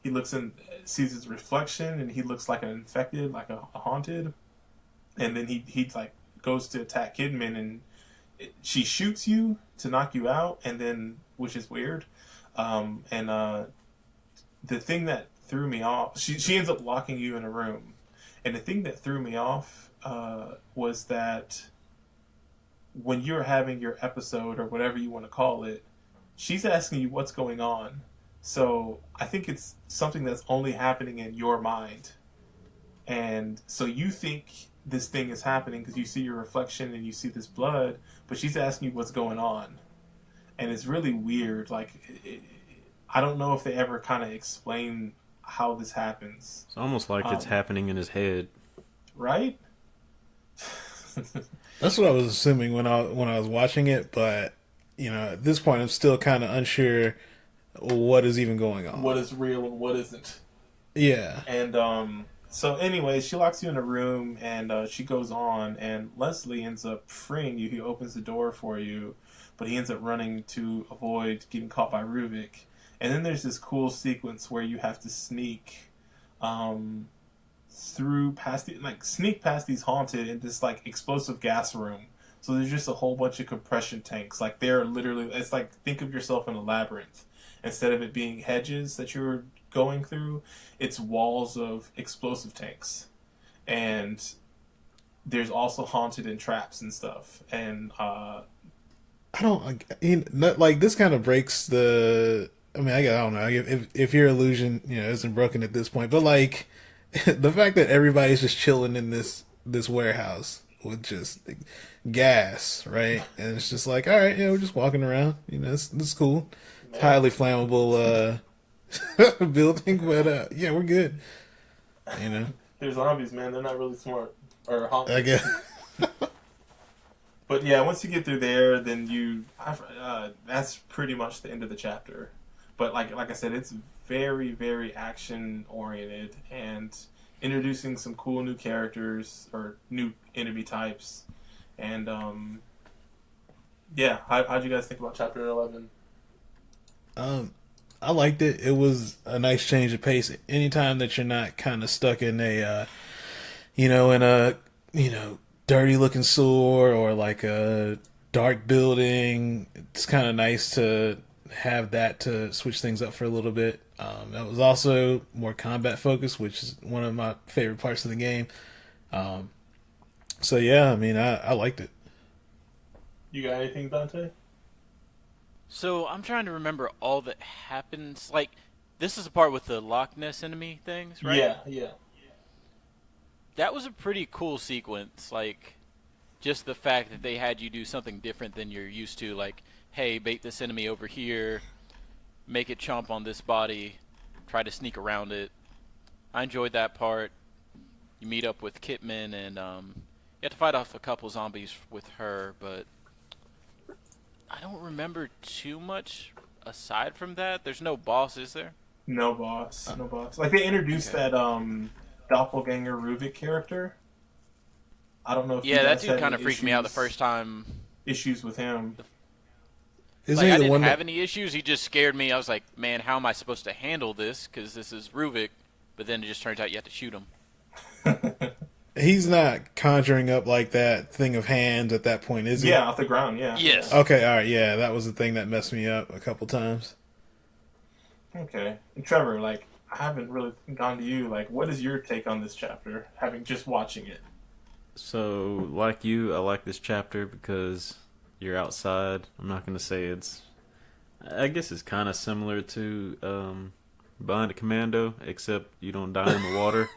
he looks and sees his reflection, and he looks like an infected, like a haunted. And then he like, goes to attack Kidman, and she shoots you to knock you out, and then, which is weird. The thing that threw me off, she ends up locking you in a room. And the thing that threw me off was that when you're having your episode, or whatever you want to call it, she's asking you what's going on. So I think it's something that's only happening in your mind. And so you think this thing is happening because you see your reflection and you see this blood, but she's asking you what's going on. And it's really weird. Like, I don't know if they ever kind of explain how this happens. It's almost like it's happening in his head. Right? That's what I was assuming when I was watching it, but, you know, at this point I'm still kind of unsure what is even going on. What is real and what isn't. Yeah. And So anyway, she locks you in a room, and she goes on, and Leslie ends up freeing you. He opens the door for you, but he ends up running to avoid getting caught by Ruvik. And then there's this cool sequence where you have to um, sneak past these haunted in this like explosive gas room. So there's just a whole bunch of compression tanks. Like they're literally, it's like think of yourself in a labyrinth. Instead of it being hedges that you're going through, it's walls of explosive tanks. And there's also haunted and traps and stuff. And I don't like this kind of breaks the. I mean, I don't know if your illusion isn't broken at this point, but like the fact that everybody's just chilling in this warehouse with just gas, right? And it's just like, all right, we're just walking around. This is cool. It's highly flammable building, but yeah, we're good. They're zombies, man. They're not really smart or I guess. But yeah, once you get through there, then that's pretty much the end of the chapter. But like I said, it's very, very action oriented and introducing some cool new characters or new enemy types. And yeah, how'd you guys think about chapter 11? I liked it. It was a nice change of pace. Anytime that you're not kind of stuck in a dirty looking sewer or like a dark building, it's kind of nice to have that to switch things up for a little bit. That was also more combat focused, which is one of my favorite parts of the game. So yeah, I mean, I liked it. You got anything, Dante? So I'm trying to remember all that happens. Like, this is the part with the Loch Ness enemy things, right? Yeah. That was a pretty cool sequence. Like, just the fact that they had you do something different than you're used to. Like, hey, bait this enemy over here, make it chomp on this body, try to sneak around it. I enjoyed that part. You meet up with Kitman, and you have to fight off a couple zombies with her, but I don't remember too much aside from that. There's no boss, is there? No boss. Like, they introduced that doppelganger Ruvik character. I don't know if that dude kind of freaked me out the first time. Issues with him. I didn't have any issues. He just scared me. I was like, man, how am I supposed to handle this? Because this is Ruvik. But then it just turns out you have to shoot him. He's not conjuring up like that thing of hands at that point, is he? Yeah, off the ground, yeah. Yes. Okay, all right, yeah, that was the thing that messed me up a couple times. Okay. And Trevor, like, I haven't really gone to you. Like, what is your take on this chapter, having just watching it? So, like you, I like this chapter because you're outside. I'm not going to say I guess it's kind of similar to Bind a Commando, except you don't die in the water.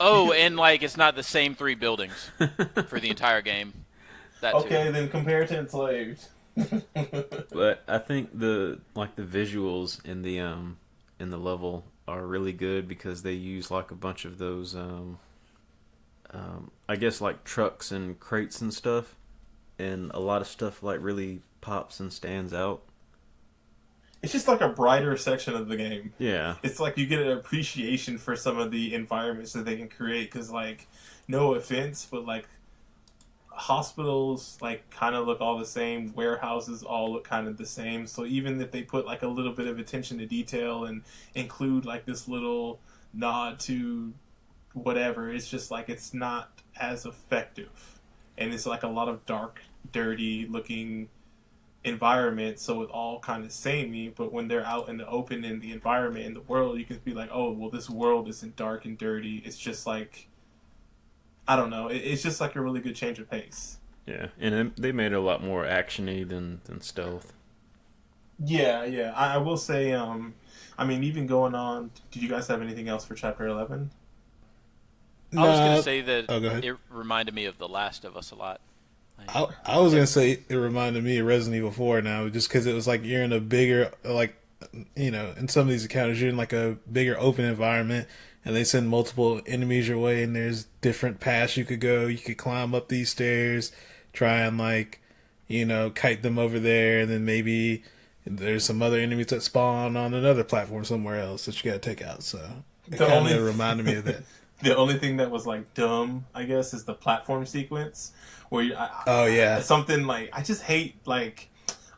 Oh, and like it's not the same 3 buildings for the entire game. That okay, too. then compare it to Enslaved. But I think the visuals in the level are really good because they use like a bunch of those I guess like trucks and crates and stuff, and a lot of stuff like really pops and stands out. It's just like a brighter section of the game. Yeah. It's like you get an appreciation for some of the environments that they can create. Because, like, no offense, but, like, hospitals, like, kind of look all the same. Warehouses all look kind of the same. So even if they put, like, a little bit of attention to detail and include, like, this little nod to whatever, it's just, like, it's not as effective. And it's, like, a lot of dark, dirty looking environment, so it all kind of samey, but when they're out in the open in the environment in the world, you can be like, oh well, this world isn't dark and dirty. It's just like, I don't know, it's just like a really good change of pace. Yeah, and they made it a lot more actiony than stealth. Yeah, I will say, I mean, even going on, did you guys have anything else for chapter 11? I was going to say that go ahead. It reminded me of The Last of Us a lot. I was gonna say it reminded me of Resident Evil 4 now, just because it was like you're in a bigger, like, in some of these encounters you're in like a bigger open environment, and they send multiple enemies your way, and there's different paths you could go. You could climb up these stairs, try and like, kite them over there, and then maybe there's some other enemies that spawn on another platform somewhere else that you gotta take out. So It kind of reminded me of that. The only thing that was like dumb, I guess, is the platform sequence where something like I just hate like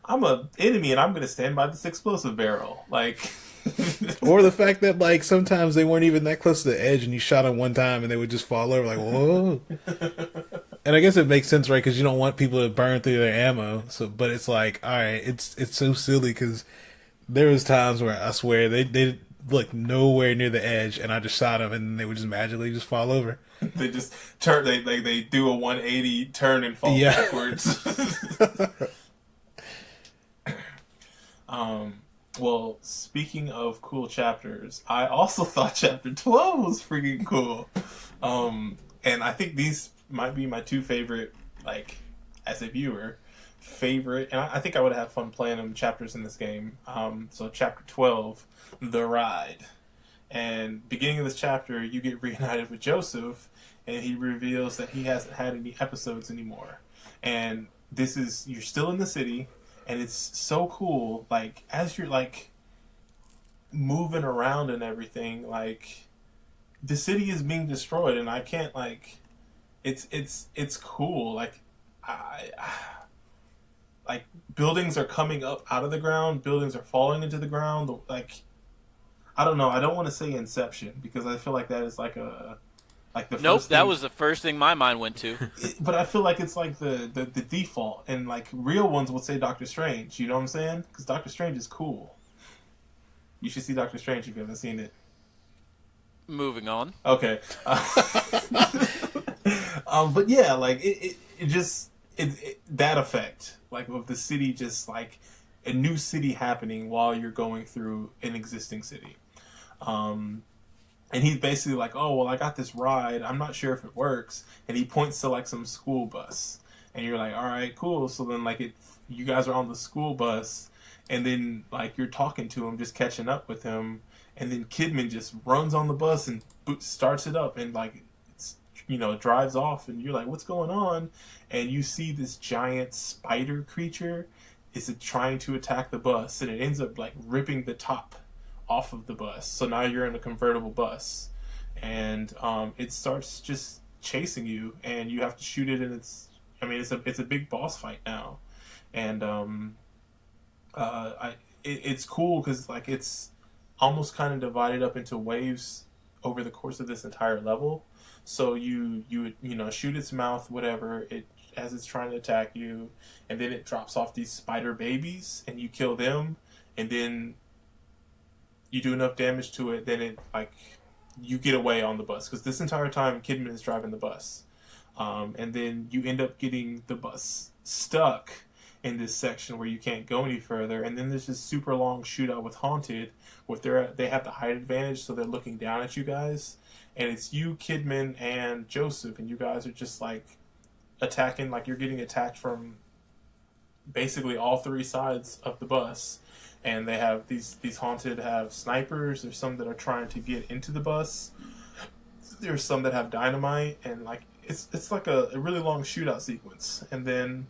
I'm a enemy and I'm gonna stand by this explosive barrel like. Or the fact that like sometimes they weren't even that close to the edge and you shot them one time and they would just fall over like whoa. And I guess it makes sense, right? Because you don't want people to burn through their ammo. So, but it's like, all right, it's so silly because there was times where I swear they looked nowhere near the edge, and I just shot them, and they would just magically just fall over. They just turn. They do a 180 turn and fall backwards. Well, speaking of cool chapters, I also thought chapter 12 was freaking cool. And I think these might be my two favorite, like, as a viewer, favorite. And I think I would have fun playing them chapters in this game. So chapter 12, The Ride. And beginning of this chapter, you get reunited with Joseph, and he reveals that he hasn't had any episodes anymore. And you're still in the city, and it's so cool, like, as you're, like, moving around and everything, like, the city is being destroyed, and I can't, like, it's cool, like, like, buildings are coming up out of the ground, buildings are falling into the ground, like, I don't know, I don't want to say Inception, because I feel like that is, like, Nope, that was the first thing my mind went to. But I feel like it's like the default, and like real ones would say Doctor Strange. You know what I'm saying? Because Doctor Strange is cool. You should see Doctor Strange if you haven't seen it. Moving on. Okay. But yeah, like it that effect, like of the city, just like a new city happening while you're going through an existing city. And he's basically like, oh, well, I got this ride. I'm not sure if it works. And he points to, like, some school bus. And you're like, all right, cool. So then, like, you guys are on the school bus. And then, like, you're talking to him, just catching up with him. And then Kidman just runs on the bus and starts it up. And, like, drives off. And you're like, what's going on? And you see this giant spider creature is trying to attack the bus. And it ends up, like, ripping the top off of the bus. So now you're in a convertible bus, and it starts just chasing you, and you have to shoot it. And it's a big boss fight now, and it's cool because like it's almost kind of divided up into waves over the course of this entire level. So you shoot its mouth, whatever it as it's trying to attack you, and then it drops off these spider babies, and you kill them, and then you do enough damage to it, then you get away on the bus. Because this entire time, Kidman is driving the bus. And then you end up getting the bus stuck in this section where you can't go any further. And then there's this super long shootout with Haunted, where they have the height advantage, so they're looking down at you guys. And it's you, Kidman, and Joseph, and you guys are just, like, attacking, like, you're getting attacked from basically all three sides of the bus. And they have these Haunted have snipers. There's some that are trying to get into the bus. There's some that have dynamite, and like it's like a really long shootout sequence. And then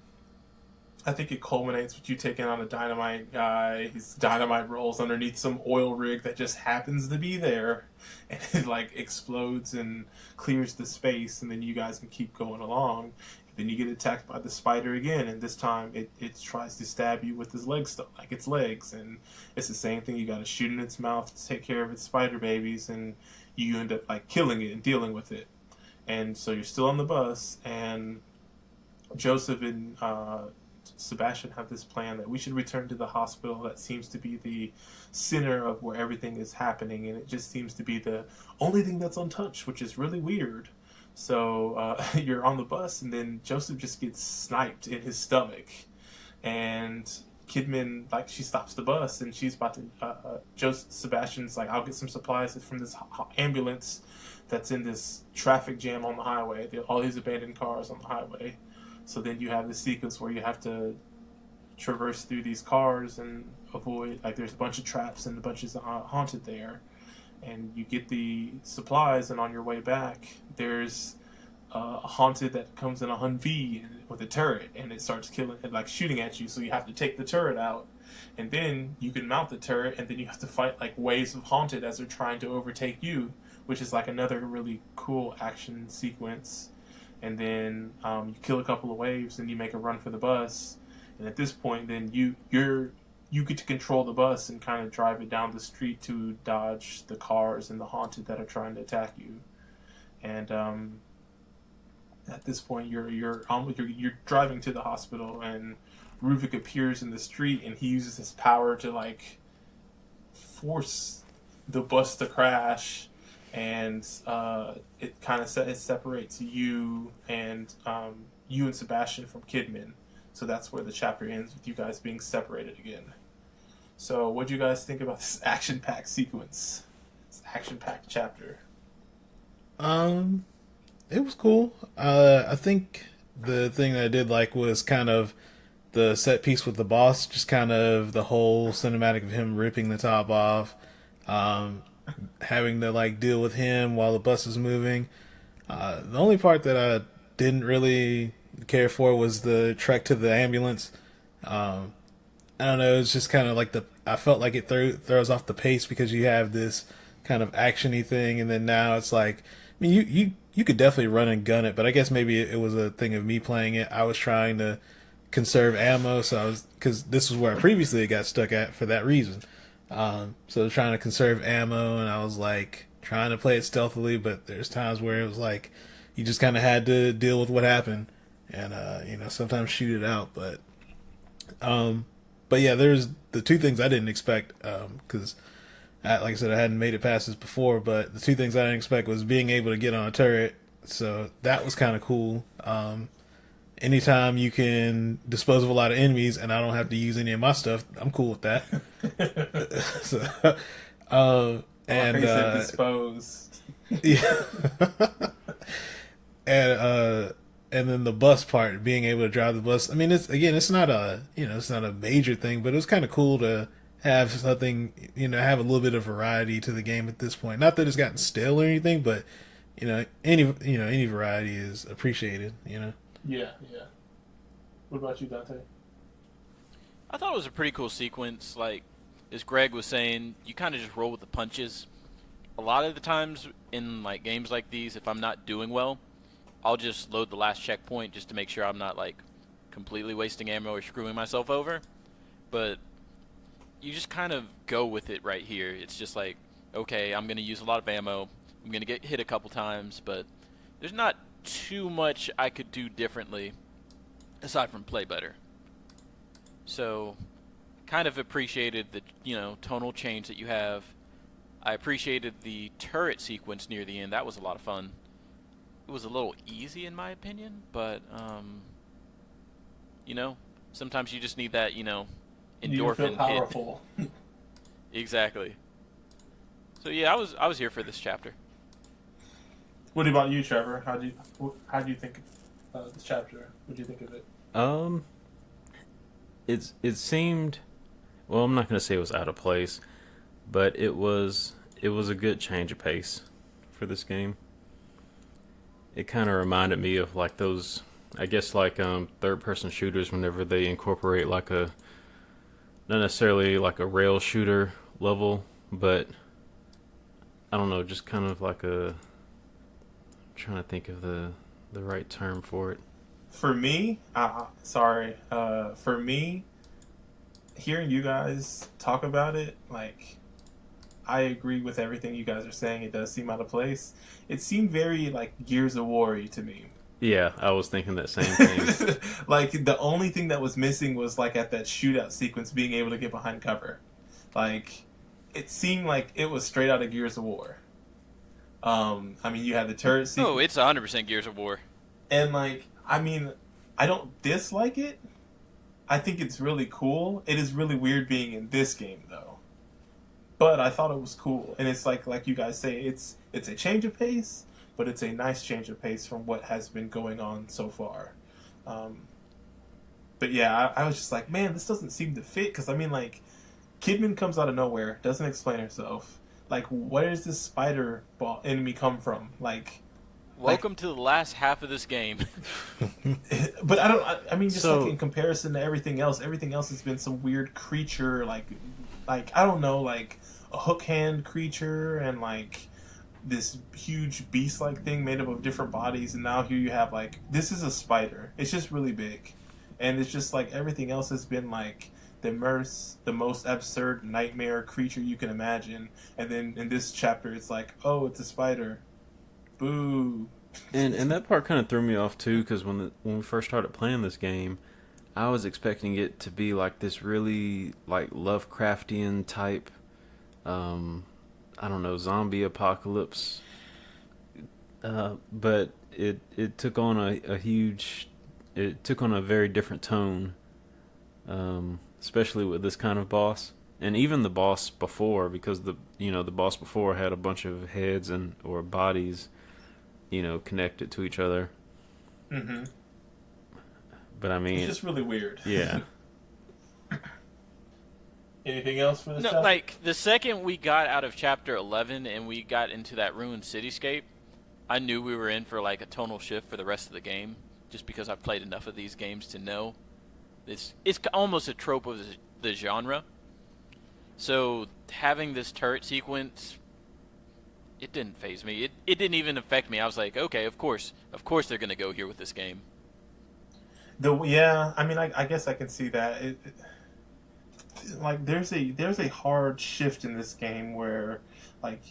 I think it culminates with you taking on a dynamite guy. His dynamite rolls underneath some oil rig that just happens to be there, and it like explodes and clears the space. And then you guys can keep going along. Then you get attacked by the spider again, and this time it tries to stab you with its legs, its legs, and it's the same thing. You got to shoot in its mouth to take care of its spider babies, and you end up like killing it and dealing with it. And so you're still on the bus, and Joseph and Sebastian have this plan that we should return to the hospital that seems to be the center of where everything is happening, and it just seems to be the only thing that's untouched, which is really weird. So you're on the bus, and then Joseph just gets sniped in his stomach, and Kidman, like, she stops the bus, and she's about to Sebastian's like, I'll get some supplies from this ambulance that's in this traffic jam on the highway, all these abandoned cars on the highway. So then you have this sequence where you have to traverse through these cars and avoid, like, there's a bunch of traps and a bunch of Haunted there. And you get the supplies, and on your way back, there's a Haunted that comes in a Humvee with a turret, and it starts killing, like shooting at you. So you have to take the turret out, And then you can mount the turret, and then you have to fight like waves of haunted as they're trying to overtake you, which is like another really cool action sequence. And then you kill a couple of waves, and you make a run for the bus. And at this point, then you get to control the bus and kind of drive it down the street to dodge the cars and the haunted that are trying to attack you. And at this point, you're driving to the hospital, and Ruvik appears in the street, and he uses his power to like force the bus to crash, and it kind of it separates you and Sebastian from Kidman. So that's where the chapter ends, with you guys being separated again. So what do you guys think about this action-packed sequence? This action-packed chapter? It was cool. I think the thing that I did like was kind of the set piece with the boss, just kind of the whole cinematic of him ripping the top off, having to like deal with him while the bus is moving. The only part that I didn't really care for was the trek to the ambulance. I don't know, it's just kind of like I felt like it throws off the pace, because you have this kind of actiony thing, and then now it's like, I mean, you could definitely run and gun it, but I guess maybe it was a thing of me playing it. I was trying to conserve ammo, because this was where I previously got stuck at for that reason. So I was trying to conserve ammo, and I was like trying to play it stealthily, but there's times where it was like you just kind of had to deal with what happened, and sometimes shoot it out. But yeah, there's the two things I didn't expect, because like I said, I hadn't made it past this before, but the two things I didn't expect was being able to get on a turret. So that was kind of cool. Anytime you can dispose of a lot of enemies and I don't have to use any of my stuff, I'm cool with that. And dispose. Yeah. And then the bus part, being able to drive the bus. I mean, it's not a major thing, but it was kind of cool to have something, have a little bit of variety to the game at this point. Not that it's gotten stale or anything, but any variety is appreciated. Yeah. What about you, Dante? I thought it was a pretty cool sequence. Like, as Greg was saying, you kind of just roll with the punches. A lot of the times in like games like these, if I'm not doing well, I'll just load the last checkpoint just to make sure I'm not like completely wasting ammo or screwing myself over. But you just kind of go with it right here. It's just like, okay, I'm going to use a lot of ammo. I'm going to get hit a couple times, but there's not too much I could do differently aside from play better. So kind of appreciated the, tonal change that you have. I appreciated the turret sequence near the end. That was a lot of fun. It was a little easy in my opinion, but sometimes you just need that, endorphin you feel powerful. hit. Exactly. So yeah, I was here for this chapter. What about you, Trevor? How do you think of this chapter? What do you think of it? It seemed, well, I'm not going to say it was out of place, but it was a good change of pace for this game. It kind of reminded me of like those, I guess, like third-person shooters whenever they incorporate like not necessarily like a rail shooter level, but I don't know, just kind of like I'm trying to think of the right term for it. For me, hearing you guys talk about it, like, I agree with everything you guys are saying. It does seem out of place. It seemed very like Gears of War-y to me. Yeah, I was thinking that same thing. Like, the only thing that was missing was like at that shootout sequence, being able to get behind cover. Like, it seemed like it was straight out of Gears of War. I mean, you had the turret sequence. Oh, it's 100% Gears of War. And like, I mean, I don't dislike it. I think it's really cool. It is really weird being in this game, though. But I thought it was cool, and it's like you guys say, it's a change of pace, but it's a nice change of pace from what has been going on so far. But yeah, I was just like, man, this doesn't seem to fit, because I mean, like, Kidman comes out of nowhere, doesn't explain herself. Like, where does this spider ball enemy come from? Like, Welcome to the last half of this game. But I mean, just like in comparison to everything else has been some weird creature, like I don't know, like a hook hand creature and like this huge beast-like thing made up of different bodies, and now here you have like this is a spider. It's just really big, and it's just like everything else has been like the most absurd nightmare creature you can imagine, and then in this chapter it's like, oh, it's a spider. Boo. And that part kind of threw me off too, because when we first started playing this game, I was expecting it to be like this really like Lovecraftian type, I don't know, zombie apocalypse. But it took on it took on a very different tone, especially with this kind of boss. And even the boss before, because the boss before had a bunch of heads or bodies, connected to each other. Mm-hmm. But I mean, it's just really weird. Yeah. Anything else for this? No, like the second we got out of chapter 11 and we got into that ruined cityscape, I knew we were in for like a tonal shift for the rest of the game, just because I've played enough of these games to know it's almost a trope of the genre. So having this turret sequence, it didn't faze me. It didn't even affect me. I was like, okay, of course they're gonna go here with this game. I mean, I guess I can see that. Like there's a hard shift in this game where, like,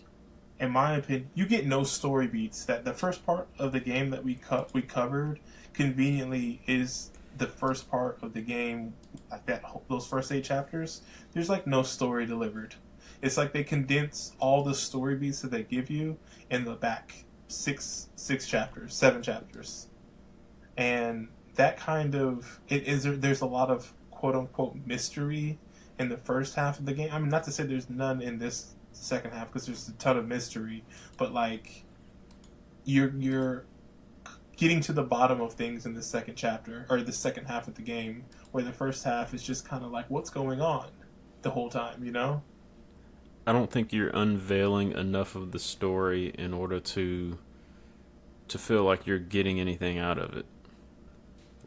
in my opinion, you get no story beats. That the first part of the game that we covered conveniently is the first part of the game, like those first 8 chapters. There's like no story delivered. It's like they condense all the story beats that they give you in the back 7 chapters, and that kind of there's a lot of quote unquote mystery in the first half of the game. I mean, not to say there's none in this second half, because there's a ton of mystery, but like you're getting to the bottom of things in the second chapter or the second half of the game, where the first half is just kind of like what's going on the whole time, I don't think you're unveiling enough of the story in order to feel like you're getting anything out of it.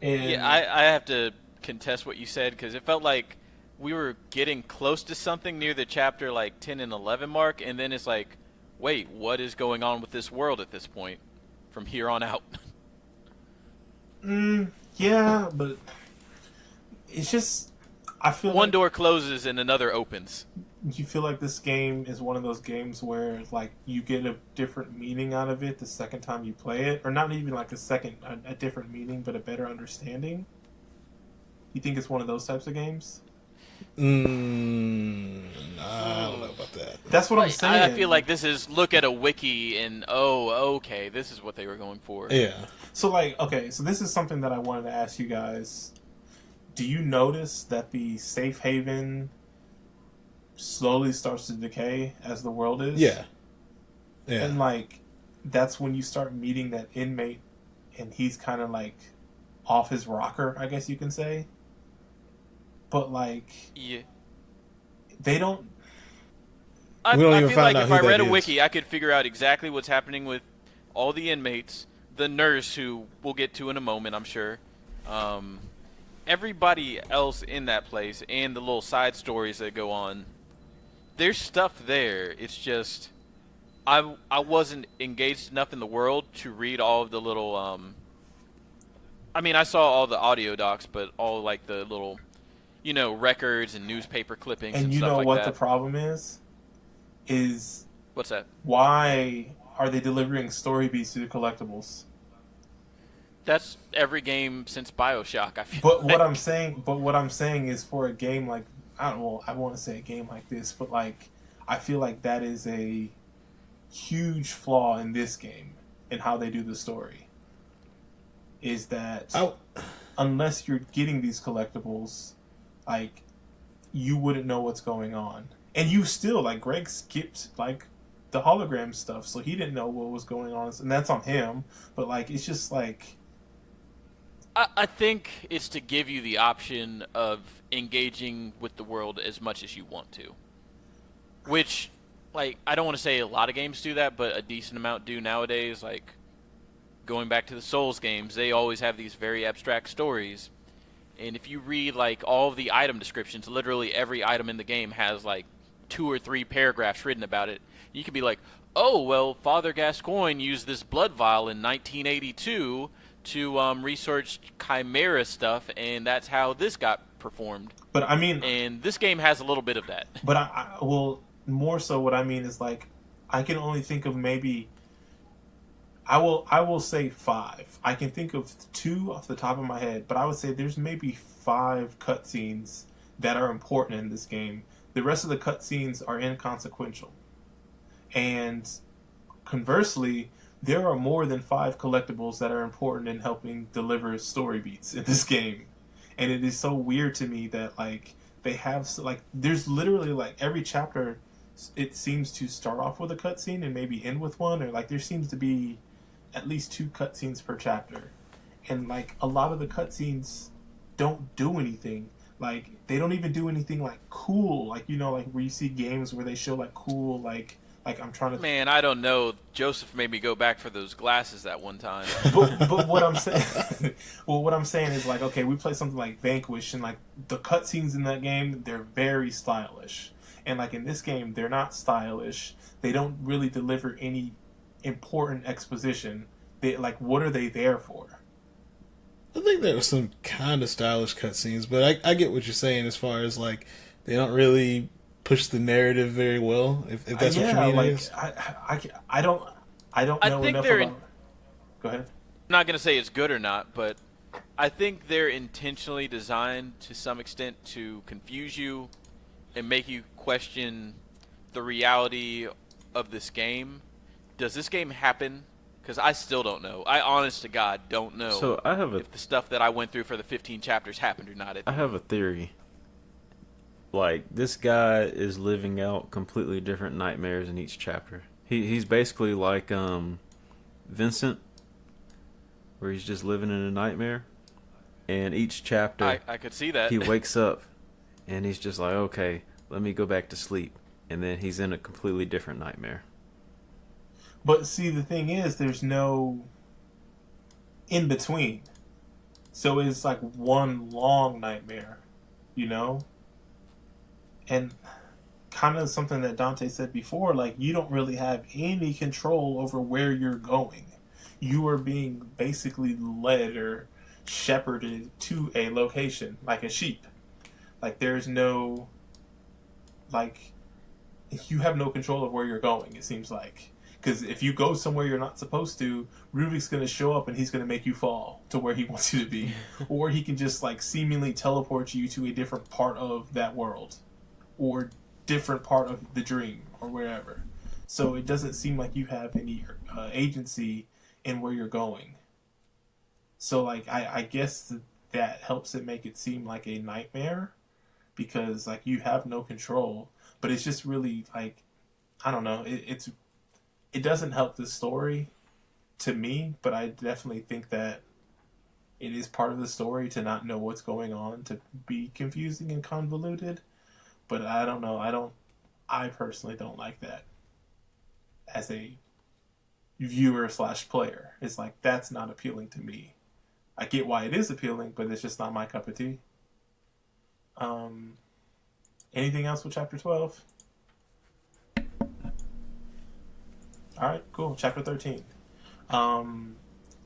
And yeah, I have to contest what you said, because it felt like we were getting close to something near the chapter like 10 and 11 mark, and then it's like, wait, what is going on with this world at this point from here on out? Yeah, but it's just, I feel one like door closes and another opens. you feel like this game is one of those games where like you get a different meaning out of it the second time you play it, or not even like a different meaning, but a better understanding. You think it's one of those types of games? I don't know about that. That's what I'm saying. I feel like this is look at a wiki and okay, this is what they were going for. Yeah. So this is something that I wanted to ask you guys. Do you notice that the safe haven slowly starts to decay as the world is? Yeah. Yeah. And like that's when you start meeting that inmate, and he's kind of like off his rocker, I guess you can say. But like, Yeah. they don't. I We don't even feel find like out if who I that read a is. wiki, I could figure out exactly what's happening with all the inmates, the nurse, who we'll get to in a moment, I'm sure, everybody else in that place, and the little side stories that go on. There's stuff there. It's just I wasn't engaged enough in the world to read all of the little. I mean, I saw all the audio docs, but all like the little, records and newspaper clippings and And you stuff know like what that. the problem is? Is What's that? why are they delivering story beats to the collectibles? That's every game since BioShock. I feel. But like. what I'm saying is, for a game like I want to say a game like this, but like I feel like that is a huge flaw in this game in how they do the story. Is that unless you're getting these collectibles, like you wouldn't know what's going on, and you still like Greg skipped like the hologram stuff, so he didn't know what was going on, and that's on him. But like it's just like. I think it's to give you the option of engaging with the world as much as you want to. Which, like, I don't want to say a lot of games do that, but a decent amount do nowadays. Like, going back to the Souls games, they always have these very abstract stories. And if you read like all of the item descriptions, literally every item in the game has like 2 or 3 paragraphs written about it. You could be like, "Oh, well, Father Gascoigne used this blood vial in 1982 to research chimera stuff, and that's how this got performed." But I mean, and this game has a little bit of that. But well, more so, what I mean is like, I can only think of maybe. I will say 5. I can think of 2 off the top of my head, but I would say there's maybe 5 cutscenes that are important in this game. The rest of the cutscenes are inconsequential. And conversely, there are more than 5 collectibles that are important in helping deliver story beats in this game. And it is so weird to me that like they have like there's literally like every chapter, it seems to start off with a cutscene and maybe end with one, or like there seems to be at least 2 cutscenes per chapter, and like a lot of the cutscenes don't do anything. Like they don't even do anything like cool, like like where you see games where they show like cool like I'm trying to. Man, I don't know. Joseph made me go back for those glasses that one time. but what I'm saying, well, what I'm saying is like, okay, we play something like Vanquish, and like the cutscenes in that game, they're very stylish, and like in this game, they're not stylish. They don't really deliver any important exposition. They like, what are they there for? I think there were some kind of stylish cutscenes, but I get what you're saying as far as like they don't really push the narrative very well. If that's what you mean, like is. I don't know enough about. Go ahead. I'm not gonna say it's good or not, but I think they're intentionally designed to some extent to confuse you and make you question the reality of this game. Does this game happen? Because I still don't know. I, honest to God, don't know. So I have if the stuff that I went through for the 15 chapters happened or not. I have a theory. Like, this guy is living out completely different nightmares in each chapter. He's basically like Vincent, where he's just living in a nightmare. And each chapter, I could see that. He wakes up, and he's just like, okay, let me go back to sleep. And then he's in a completely different nightmare. But see, the thing is, there's no in between. So it's like one long nightmare, And kind of something that Dante said before, like, you don't really have any control over where you're going. You are being basically led or shepherded to a location, like a sheep. Like, there's no, like, you have no control of where you're going, it seems like. Because if you go somewhere you're not supposed to, Ruvik's going to show up and he's going to make you fall to where he wants you to be. Or he can just, like, seemingly teleport you to a different part of that world. Or different part of the dream, or wherever. So it doesn't seem like you have any agency in where you're going. So, like, I guess that helps it make it seem like a nightmare. Because, like, you have no control. But it's just really, like, I don't know, it doesn't help the story to me, but I definitely think that it is part of the story to not know what's going on, to be confusing and convoluted. But I don't know, I personally don't like that as a viewer / player. It's like, that's not appealing to me. I get why it is appealing, but it's just not my cup of tea. Anything else with chapter 12? Alright, cool. Chapter 13.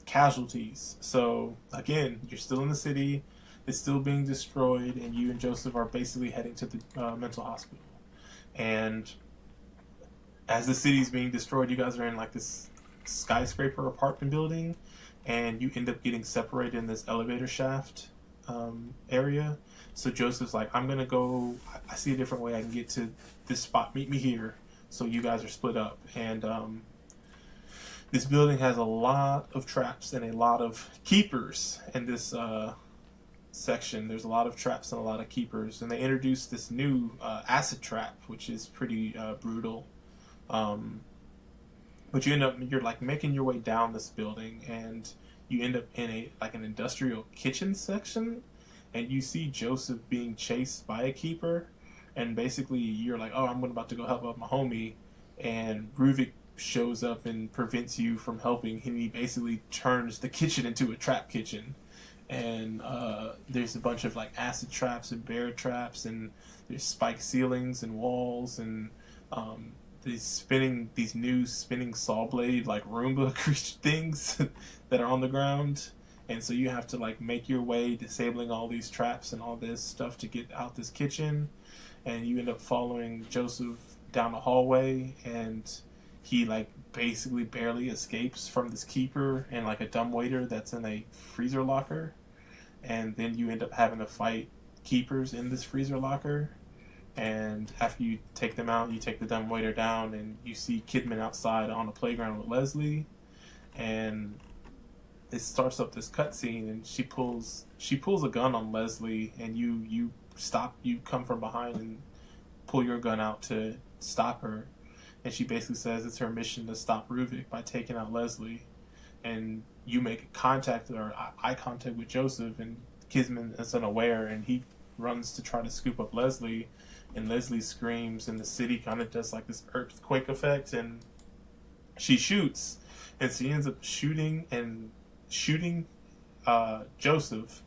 Casualties. So, again, you're still in the city. It's still being destroyed, and you and Joseph are basically heading to the mental hospital. And as the city's being destroyed, you guys are in, like, this skyscraper apartment building, and you end up getting separated in this elevator shaft area. So Joseph's like, I'm going to go... I see a different way I can get to this spot. Meet me here. So you guys are split up, and this building has a lot of traps and a lot of keepers in this section. There's a lot of traps and a lot of keepers, and they introduced this new acid trap, which is pretty brutal. But you're like making your way down this building, and you end up in an industrial kitchen section, and you see Joseph being chased by a keeper. And basically, you're like, oh, I'm about to go help out my homie. And Ruvik shows up and prevents you from helping. And he basically turns the kitchen into a trap kitchen. And there's a bunch of like acid traps and bear traps, and there's spike ceilings and walls, and these new spinning saw blade like Roomba creature things that are on the ground. And so you have to like make your way disabling all these traps and all this stuff to get out this kitchen. And you end up following Joseph down a hallway, and he like basically barely escapes from this keeper and like a dumbwaiter that's in a freezer locker. And then you end up having to fight keepers in this freezer locker. And after you take them out, you take the dumbwaiter down, and you see Kidman outside on a playground with Leslie. And it starts up this cutscene, and she pulls a gun on Leslie, and you come from behind and pull your gun out to stop her. And she basically says it's her mission to stop Ruvik by taking out Leslie. And you make contact or eye contact with Joseph, and Kidman is unaware, and he runs to try to scoop up Leslie, and Leslie screams, and the city kind of does like this earthquake effect, and she shoots, and she ends up shooting Joseph,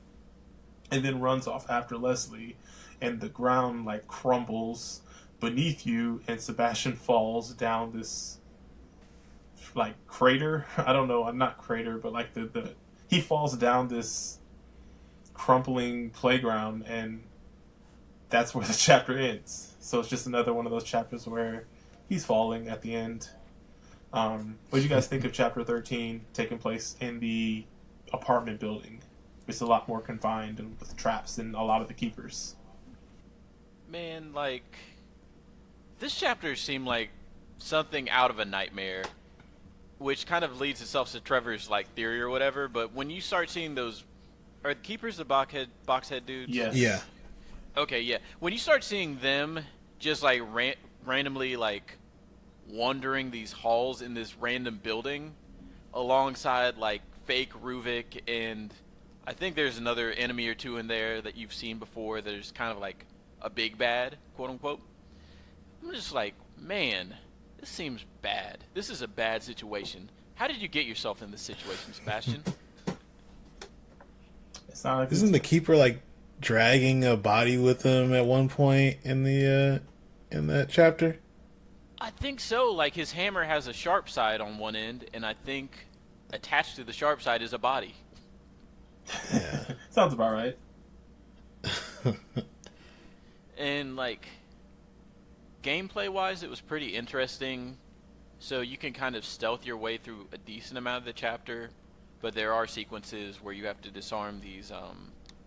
and then runs off after Leslie, and the ground like crumbles beneath you, and Sebastian falls down this like crater. I don't know, not crater, but like he falls down this crumpling playground, and that's where the chapter ends. So it's just another one of those chapters where he's falling at the end. What do you guys think of chapter 13 taking place in the apartment building? It's a lot more confined and with traps and a lot of the keepers. Man, like, this chapter seemed like something out of a nightmare, which kind of leads itself to Trevor's like theory or whatever. But when you start seeing those, are the keepers the box head dudes? Yes. Yeah. Okay, yeah. When you start seeing them just like randomly like wandering these halls in this random building alongside like fake Ruvik, and I think there's another enemy or two in there that you've seen before. There's kind of like a big bad, quote unquote. I'm just like, man, this seems bad. This is a bad situation. How did you get yourself in this situation, Sebastian? It's not like Isn't the keeper like dragging a body with him at one point in the in that chapter? I think so. Like, his hammer has a sharp side on one end, and I think attached to the sharp side is a body. Yeah. Sounds about right. And like, gameplay wise, it was pretty interesting. So you can kind of stealth your way through a decent amount of the chapter, but there are sequences where you have to disarm these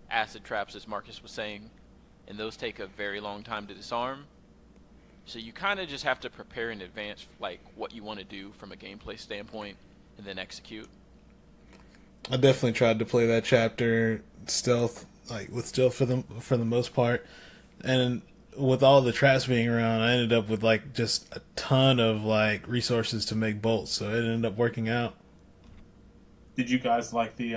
acid traps, as Marcus was saying, and those take a very long time to disarm. So you kind of just have to prepare in advance, like what you want to do from a gameplay standpoint, and then execute. I definitely tried to play that chapter stealth, like with stealth for the most part, and with all the traps being around, I ended up with like just a ton of like resources to make bolts, so it ended up working out. Did you guys like the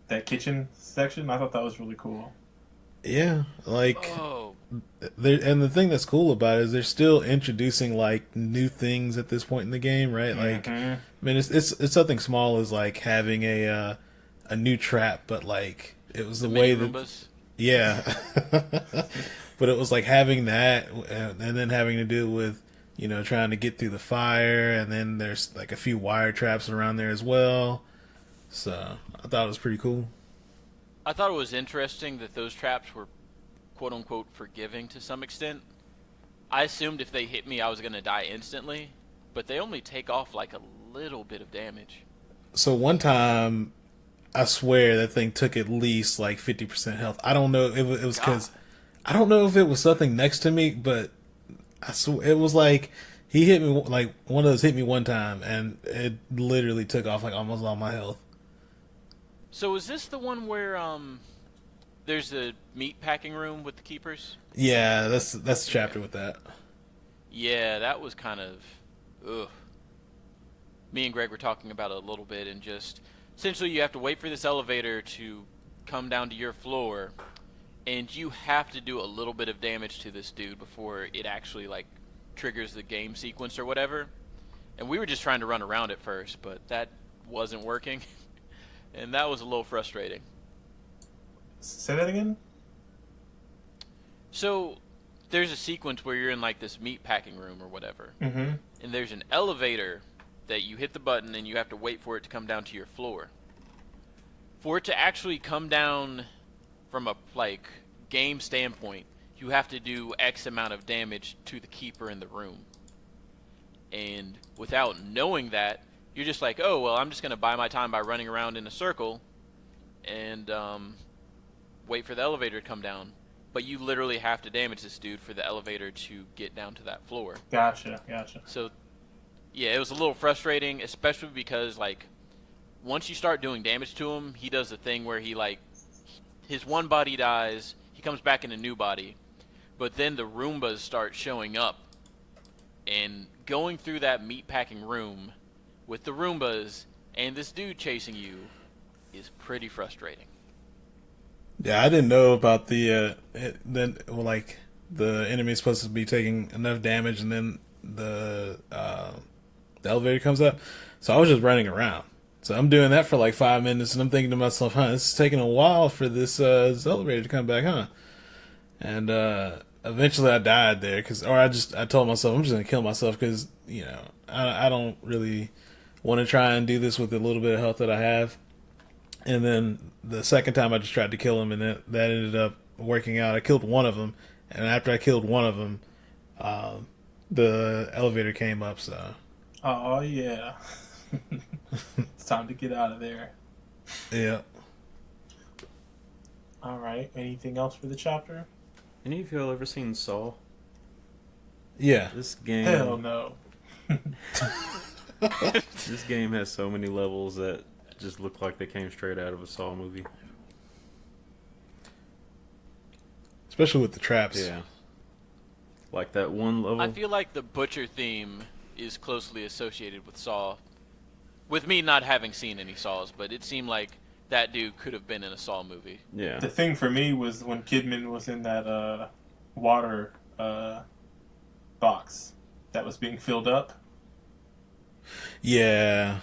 that kitchen section? I thought that was really cool. Yeah, like Oh, and the thing that's cool about it is they're still introducing like new things at this point in the game, right? Like, I mean, it's something small as like having a new trap, but like it was the way that Roombas. yeah, but it was like having that and then having to do with trying to get through the fire, and then there's like a few wire traps around there as well. So I thought it was pretty cool. I thought it was interesting that those traps were quote-unquote forgiving to some extent. I assumed if they hit me, I was going to die instantly, but they only take off like a little bit of damage. So one time, I swear that thing took at least like 50% health. I don't know if it was because I don't know if it was something next to me, but I swear it was like he hit me, like one of those hit me one time, and it literally took off like almost all my health. So is this the one where there's a meat packing room with the keepers? Yeah, that's the chapter with that. Yeah, that was kind of ugh. Me and Greg were talking about it a little bit, and just essentially you have to wait for this elevator to come down to your floor, and you have to do a little bit of damage to this dude before it actually like triggers the game sequence or whatever. And we were just trying to run around at first, but that wasn't working. And that was a little frustrating. Say that again? So, there's a sequence where you're in like this meat packing room or whatever. Mm-hmm. And there's an elevator that you hit the button and you have to wait for it to come down to your floor. For it to actually come down from a like game standpoint, you have to do X amount of damage to the keeper in the room. And without knowing that, you're just like, oh, well, I'm just going to buy my time by running around in a circle and wait for the elevator to come down. But you literally have to damage this dude for the elevator to get down to that floor. Gotcha. So, yeah, it was a little frustrating, especially because, like, once you start doing damage to him, he does the thing where he, like, his one body dies, he comes back in a new body, but then the Roombas start showing up. And going through that meatpacking room with the Roombas and this dude chasing you is pretty frustrating. Yeah, I didn't know about the enemy is supposed to be taking enough damage, and then the elevator comes up. So I was just running around. So I'm doing that for like 5 minutes, and I'm thinking to myself, this is taking a while for this elevator to come back, huh? And eventually I died there, I told myself I'm just gonna kill myself because I don't really want to try and do this with the little bit of health that I have. And then the second time I just tried to kill him, and that ended up working out. I killed one of them, and after I killed one of them, the elevator came up. So, oh yeah, it's time to get out of there. Yeah. All right. Anything else for the chapter? Any of y'all ever seen Saw? Yeah. This game. Hell no. This game has so many levels that just look like they came straight out of a Saw movie. Especially with the traps. Yeah. Like that one level. I feel like the Butcher theme is closely associated with Saw. With me not having seen any Saws, but it seemed like that dude could have been in a Saw movie. Yeah. The thing for me was when Kidman was in that water box that was being filled up. Yeah.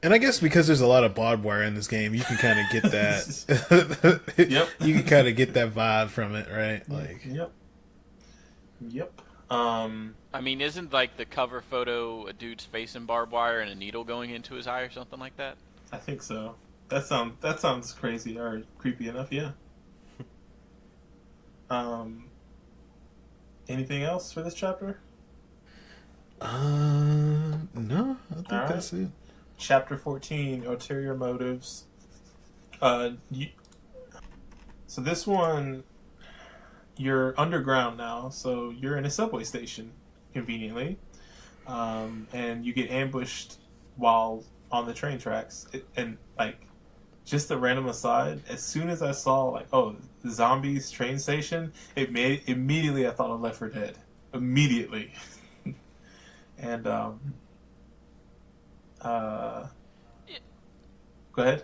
And I guess because there's a lot of barbed wire in this game, you can kind of get that. Yep. You can kind of get that vibe from it, right? Like. Yep. I mean, isn't like the cover photo a dude's face in barbed wire and a needle going into his eye or something like that? I think so. That sounds crazy or creepy enough. Yeah. Anything else for this chapter? No. I think that's it. Chapter 14, Ulterior Motives. So this one, you're underground now, so you're in a subway station, conveniently, and you get ambushed while on the train tracks. And just a random aside, as soon as I saw zombies train station, immediately I thought of Left 4 Dead. Immediately. And go ahead.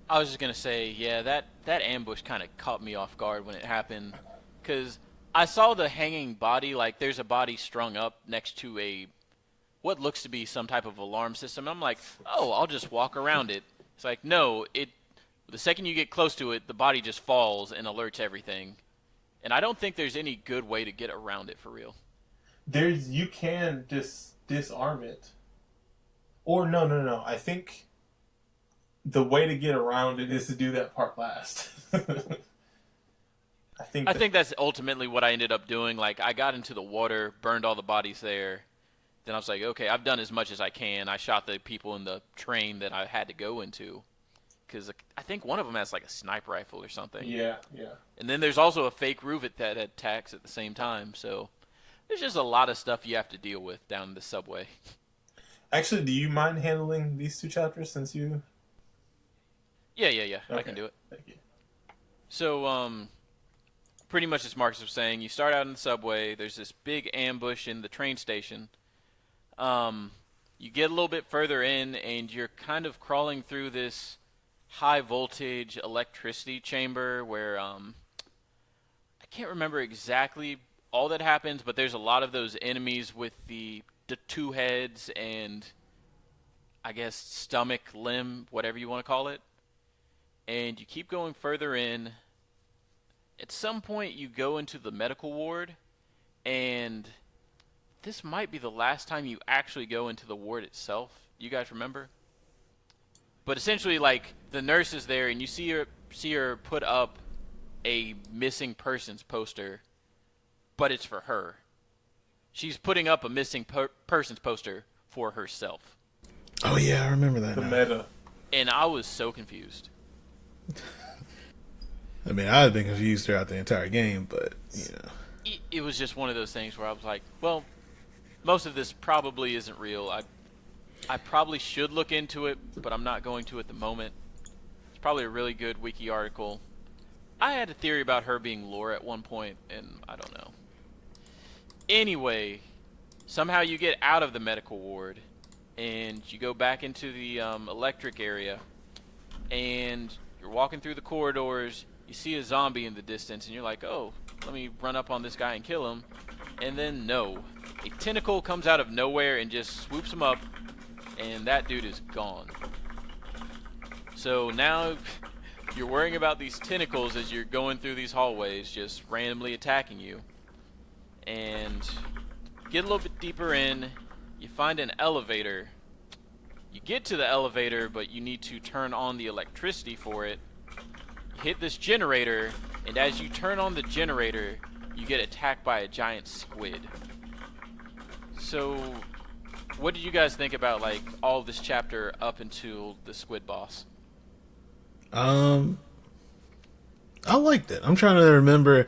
I was just gonna say, yeah, that ambush kind of caught me off guard when it happened, because I saw the hanging body, like there's a body strung up next to what looks to be some type of alarm system. I'm like, oh, I'll just walk around it. It's like, no, the second you get close to it, the body just falls and alerts everything. And I don't think there's any good way to get around it for real. You can disarm it. Or no. I think the way to get around it is to do that part last. I think that's ultimately what I ended up doing. Like, I got into the water, burned all the bodies there. Then I was like, okay, I've done as much as I can. I shot the people in the train that I had to go into. Because I think one of them has like a sniper rifle or something. Yeah. And then there's also a fake Ruvit that attacks at the same time. So there's just a lot of stuff you have to deal with down in the subway. Actually, do you mind handling these two chapters since you... Yeah. Okay. I can do it. Thank you. So, pretty much as Marcus was saying, you start out in the subway. There's this big ambush in the train station. You get a little bit further in, and you're kind of crawling through this high-voltage electricity chamber where, I can't remember exactly all that happens, but there's a lot of those enemies with the two heads and I guess stomach, limb, whatever you want to call it. And you keep going further in. At some point, you go into the medical ward, and this might be the last time you actually go into the ward itself. You guys remember? But essentially, like, the nurse is there, and you see her put up a missing persons poster, but it's for her. She's putting up a missing persons poster for herself. Oh yeah, I remember that. The meta. And I was so confused. I mean, I've been confused throughout the entire game, but, you know. It was just one of those things where I was like, well, most of this probably isn't real. I probably should look into it, but I'm not going to at the moment. It's probably a really good wiki article. I had a theory about her being lore at one point, and I don't know. Anyway, somehow you get out of the medical ward, and you go back into the electric area, and you're walking through the corridors. You see a zombie in the distance, and you're like, oh, let me run up on this guy and kill him. And then, no. A tentacle comes out of nowhere and just swoops him up, and that dude is gone. So now you're worrying about these tentacles as you're going through these hallways, just randomly attacking you. And get a little bit deeper in, you find an elevator. You get to the elevator, but you need to turn on the electricity for it. Hit this generator, and as you turn on the generator, you get attacked by a giant squid. So, what did you guys think about, like, all of this chapter up until the squid boss? I liked it. I'm trying to remember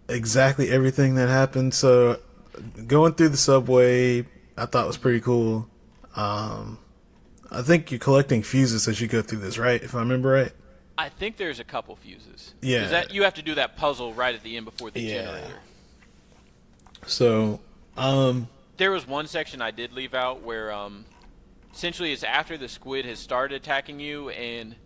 exactly everything that happened. So, going through the subway, I thought was pretty cool. I think you're collecting fuses as you go through this, right? If I remember right. I think there's a couple fuses. Yeah. That you have to do that puzzle right at the end before the generator. So, there was one section I did leave out where, essentially it's after the squid has started attacking you, and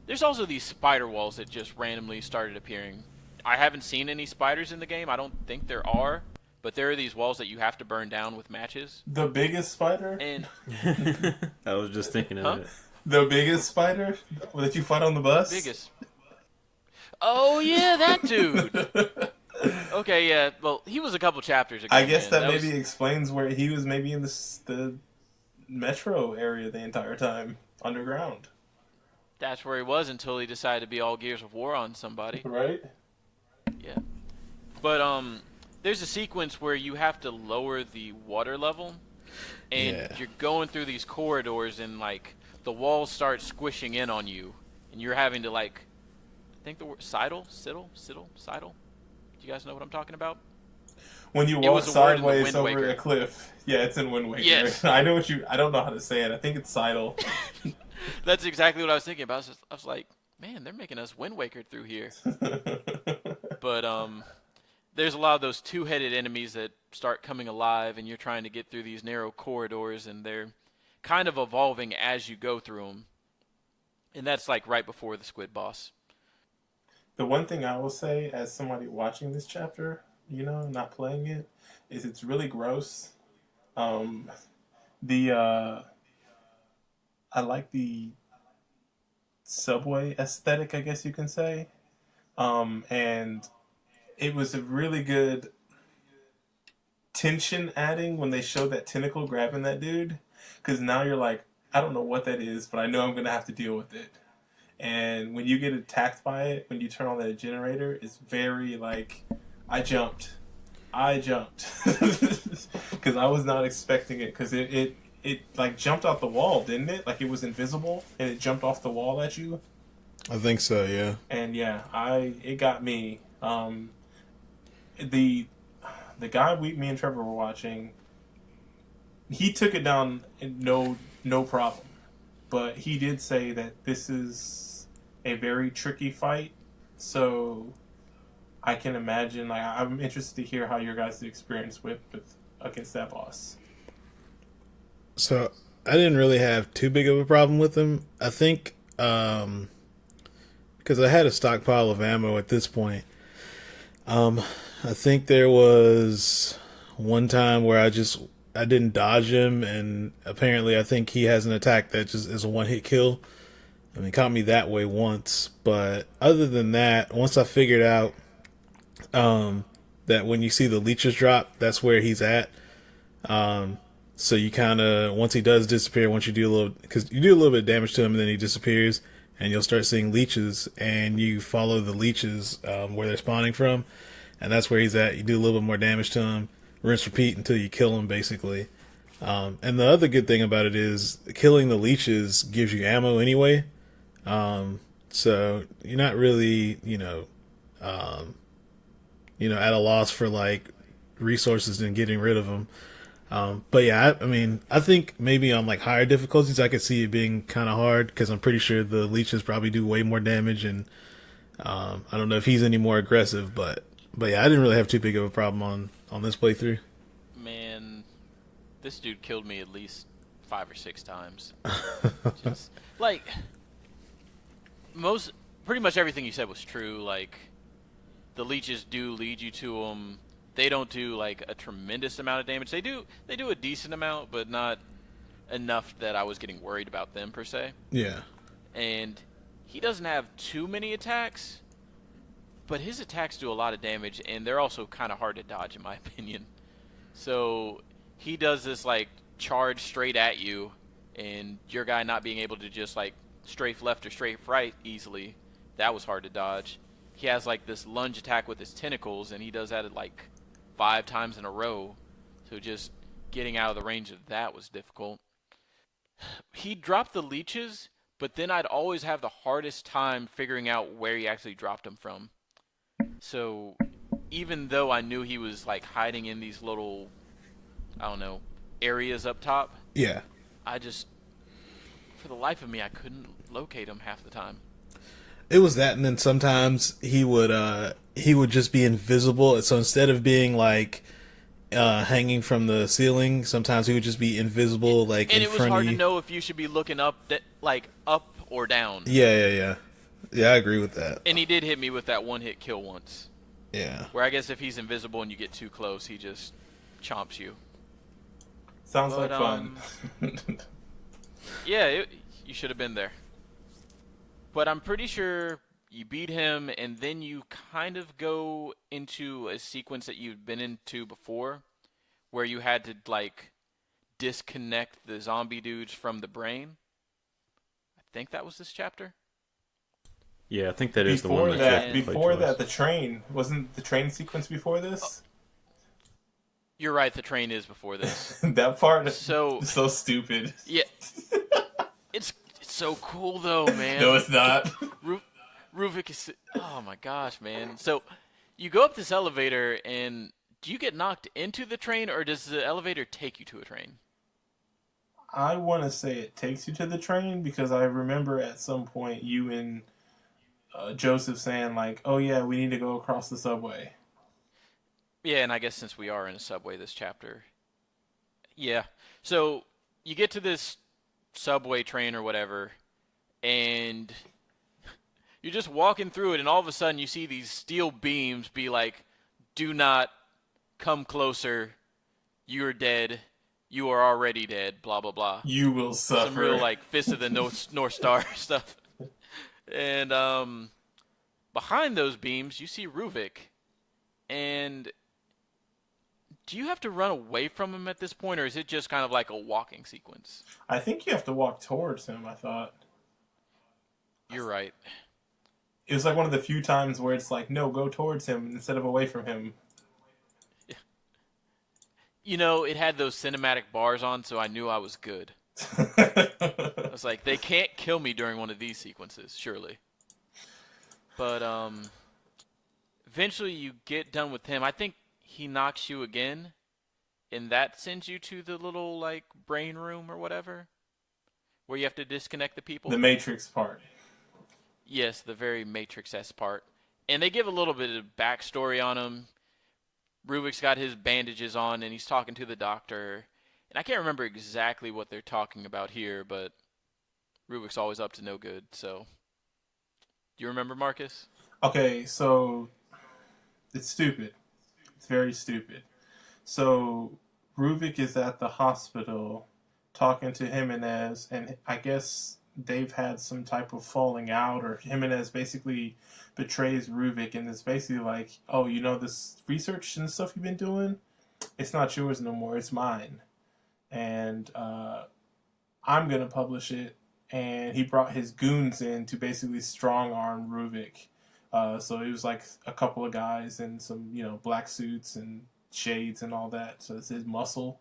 there's also these spider walls that just randomly started appearing. I haven't seen any spiders in the game. I don't think there are, but there are these walls that you have to burn down with matches. The biggest spider? And I was just thinking of it. The biggest spider that you fight on the bus? Biggest. Oh, yeah, that dude. Okay, yeah. Well, he was a couple chapters ago. I guess that maybe explains where he was maybe in the metro area the entire time, underground. That's where he was until he decided to be all Gears of War on somebody. Right? Yeah. But, there's a sequence where you have to lower the water level, and you're going through these corridors, and, like, the walls start squishing in on you, and you're having to, like, I think the word sidle? Do you guys know what I'm talking about? When you walk sideways over a cliff. Yeah, it's in Wind Waker. Yes. I don't know how to say it. I think it's sidle. That's exactly what I was thinking about. I was like, man, they're making us Wind Waker through here. But, there's a lot of those two-headed enemies that start coming alive, and you're trying to get through these narrow corridors, and they're kind of evolving as you go through them. And that's like right before the squid boss. The one thing I will say as somebody watching this chapter, not playing it, is it's really gross. I like the subway aesthetic, I guess you can say. And it was a really good tension adding when they showed that tentacle grabbing that dude. Because now you're like, I don't know what that is, but I know I'm going to have to deal with it. And when you get attacked by it, when you turn on that generator, it's very like, I jumped. Because I was not expecting it. Because it like jumped off the wall, didn't it? Like it was invisible and it jumped off the wall at you. I think so, yeah. And yeah, it got me. The guy me and Trevor were watching, he took it down no problem. But he did say that this is a very tricky fight. So I can imagine, like, I'm interested to hear how your guys' experience with against that boss. So I didn't really have too big of a problem with him. I think because I had a stockpile of ammo at this point. I think there was one time where I didn't dodge him, and apparently I think he has an attack that just is a one hit kill. I mean, caught me that way once, but other than that, once I figured out that when you see the leeches drop, that's where he's at. So you kind of, once he does disappear, once you do a little, because you do a little bit of damage to him, and then he disappears, and you'll start seeing leeches, and you follow the leeches where they're spawning from, and that's where he's at. You do a little bit more damage to him, rinse, repeat until you kill him, basically. And the other good thing about it is killing the leeches gives you ammo anyway. So you're not really, at a loss for like resources and getting rid of them. But yeah, I mean, I think maybe on like higher difficulties, I could see it being kind of hard because I'm pretty sure the leeches probably do way more damage, and I don't know if he's any more aggressive, but yeah, I didn't really have too big of a problem on this playthrough. Man, this dude killed me at least 5 or 6 times. Just, like, pretty much everything you said was true. Like, the leeches do lead you to them. They don't do like a tremendous amount of damage. They do a decent amount, but not enough that I was getting worried about them per se. Yeah. And he doesn't have too many attacks, but his attacks do a lot of damage, and they're also kind of hard to dodge in my opinion. So he does this like charge straight at you, and your guy not being able to just like strafe left or strafe right easily. That was hard to dodge. He has like this lunge attack with his tentacles, and he does that at like 5 times in a row. So just getting out of the range of that was difficult. He dropped the leeches, but then I'd always have the hardest time figuring out where he actually dropped them from. So even though I knew he was like hiding in these little, I don't know, areas up top. Yeah. I just, for the life of me, I couldn't locate him half the time. It was that, and then sometimes he would just be invisible. So instead of being like hanging from the ceiling, sometimes he would just be invisible, like and in front of you. And it was hard to know if you should be looking up, like up or down. Yeah. I agree with that. And he did hit me with that one-hit kill once. Yeah. Where I guess if he's invisible and you get too close, he just chomps you. Sounds like fun. Yeah, you should have been there. But I'm pretty sure you beat him, and then you kind of go into a sequence that you've been into before, where you had to, like, disconnect the zombie dudes from the brain. I think that was this chapter. Yeah, I think that is before the one. Before that, the train. Wasn't the train sequence before this? You're right, the train is before this. That part is so stupid. Yeah. It's so cool, though, man. No, it's not. Ruvik is... Oh, my gosh, man. So, you go up this elevator, and do you get knocked into the train, or does the elevator take you to a train? I want to say it takes you to the train, because I remember at some point you and Joseph saying, like, oh, yeah, we need to go across the subway. Yeah, and I guess since we are in a subway this chapter. Yeah. So, you get to this subway train or whatever, and you're just walking through it, and all of a sudden you see these steel beams be like, do not come closer, you're dead, you are already dead, blah blah blah. You will suffer. Some real like Fist of the North Star stuff. And behind those beams you see Ruvik, and do you have to run away from him at this point, or is it just kind of like a walking sequence? I think you have to walk towards him, I thought. You're right. It was like one of the few times where it's like, no, go towards him instead of away from him. You know, it had those cinematic bars on, so I knew I was good. I was like, they can't kill me during one of these sequences, surely. But eventually you get done with him. I think he knocks you again, and that sends you to the little, like, brain room or whatever, where you have to disconnect the people. The Matrix part. Yes, the very Matrix-esque part. And they give a little bit of backstory on him. Ruvik's got his bandages on, and he's talking to the doctor. And I can't remember exactly what they're talking about here, but Ruvik's always up to no good, so. Do you remember, Marcus? Okay, so it's stupid. It's very stupid. So Ruvik is at the hospital talking to Jimenez, and I guess they've had some type of falling out, or Jimenez basically betrays Ruvik, and it's basically like, oh, you know, this research and stuff you've been doing, it's not yours no more, it's mine. And I'm going to publish it. And he brought his goons in to basically strong arm Ruvik. So it was like a couple of guys in some, black suits and shades and all that. So it's his muscle.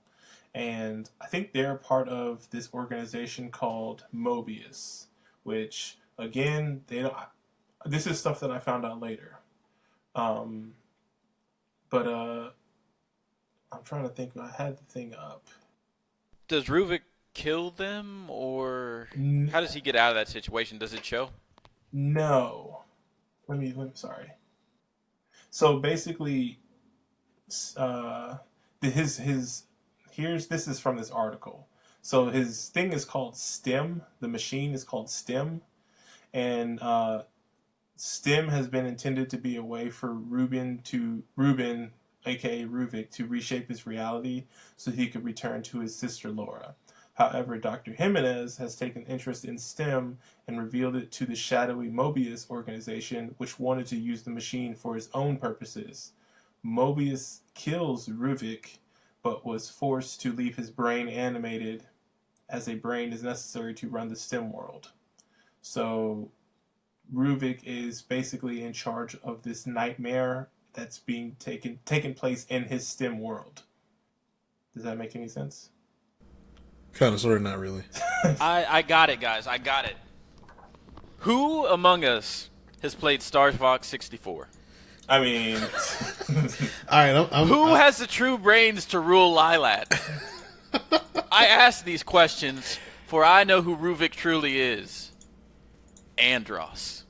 And I think they're part of this organization called Mobius, which, again, they don't. This is stuff that I found out later. But I'm trying to think. I had the thing up. Does Ruvik kill them, or how does he get out of that situation? Does it show? No. Let me sorry. So basically, this is from this article. So his thing is called STEM. The machine is called STEM, and STEM has been intended to be a way for Ruben, aka Ruvik, to reshape his reality so he could return to his sister Laura. However, Dr. Jimenez has taken interest in STEM and revealed it to the shadowy Mobius organization, which wanted to use the machine for its own purposes. Mobius kills Ruvik, but was forced to leave his brain animated, as a brain is necessary to run the STEM world. So Ruvik is basically in charge of this nightmare that's being taken place in his STEM world. Does that make any sense? Kind of, sort of, not really. I got it, guys. I got it. Who among us has played Star Fox 64? I mean... All right, Who has the true brains to rule Lilat? I ask these questions, for I know who Ruvik truly is. Andros.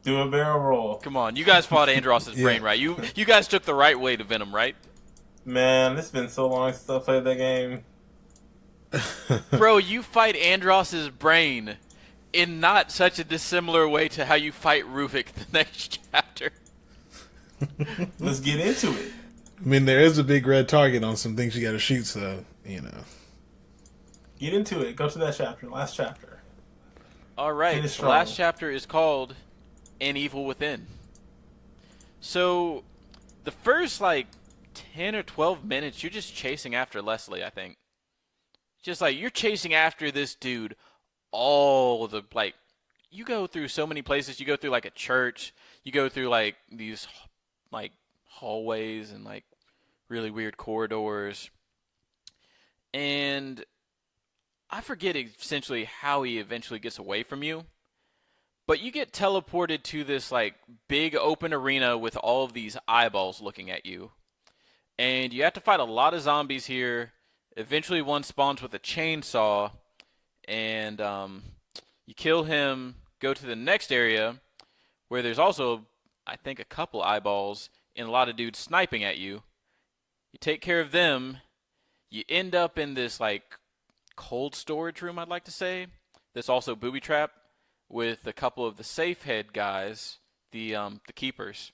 Do a barrel roll. Come on, you guys fought Andros' brain, right? You guys took the right way to Venom, right? Man, it's been so long since I played that game. Bro, you fight Andros' brain in not such a dissimilar way to how you fight Ruvik the next chapter. Let's get into it. I mean, there is a big red target on some things you gotta shoot, so, Get into it. Go to that chapter. Last chapter. Alright, the last chapter is called An Evil Within. So, the first, 10 or 12 minutes, you're just chasing after Leslie, I think. Just you're chasing after this dude all the, you go through so many places. You go through, a church. You go through, these, hallways and, really weird corridors. And I forget essentially how he eventually gets away from you. But you get teleported to this, big open arena with all of these eyeballs looking at you. And you have to fight a lot of zombies here. Eventually one spawns with a chainsaw, and you kill him, go to the next area, where there's also, I think, a couple eyeballs and a lot of dudes sniping at you. You take care of them. You end up in this, cold storage room, I'd like to say, that's also booby-trapped, with a couple of the safe head guys, the keepers,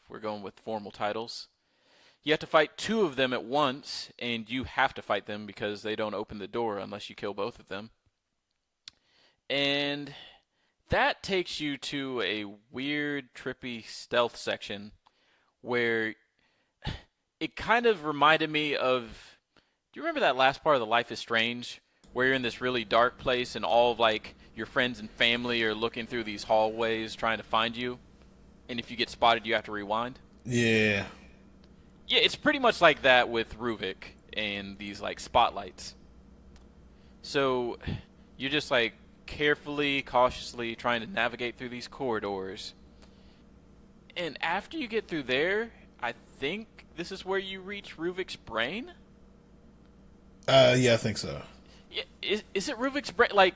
if we're going with formal titles. You have to fight two of them at once, and you have to fight them because they don't open the door unless you kill both of them. And that takes you to a weird, trippy stealth section where it kind of reminded me of... Do you remember that last part of The Life is Strange, where you're in this really dark place and all of, your friends and family are looking through these hallways trying to find you, and if you get spotted, you have to rewind? Yeah. Yeah, it's pretty much like that with Ruvik and these, spotlights. So, you're just, carefully, cautiously trying to navigate through these corridors. And after you get through there, I think this is where you reach Ruvik's brain? Yeah, I think so. Yeah, is it Ruvik's brain?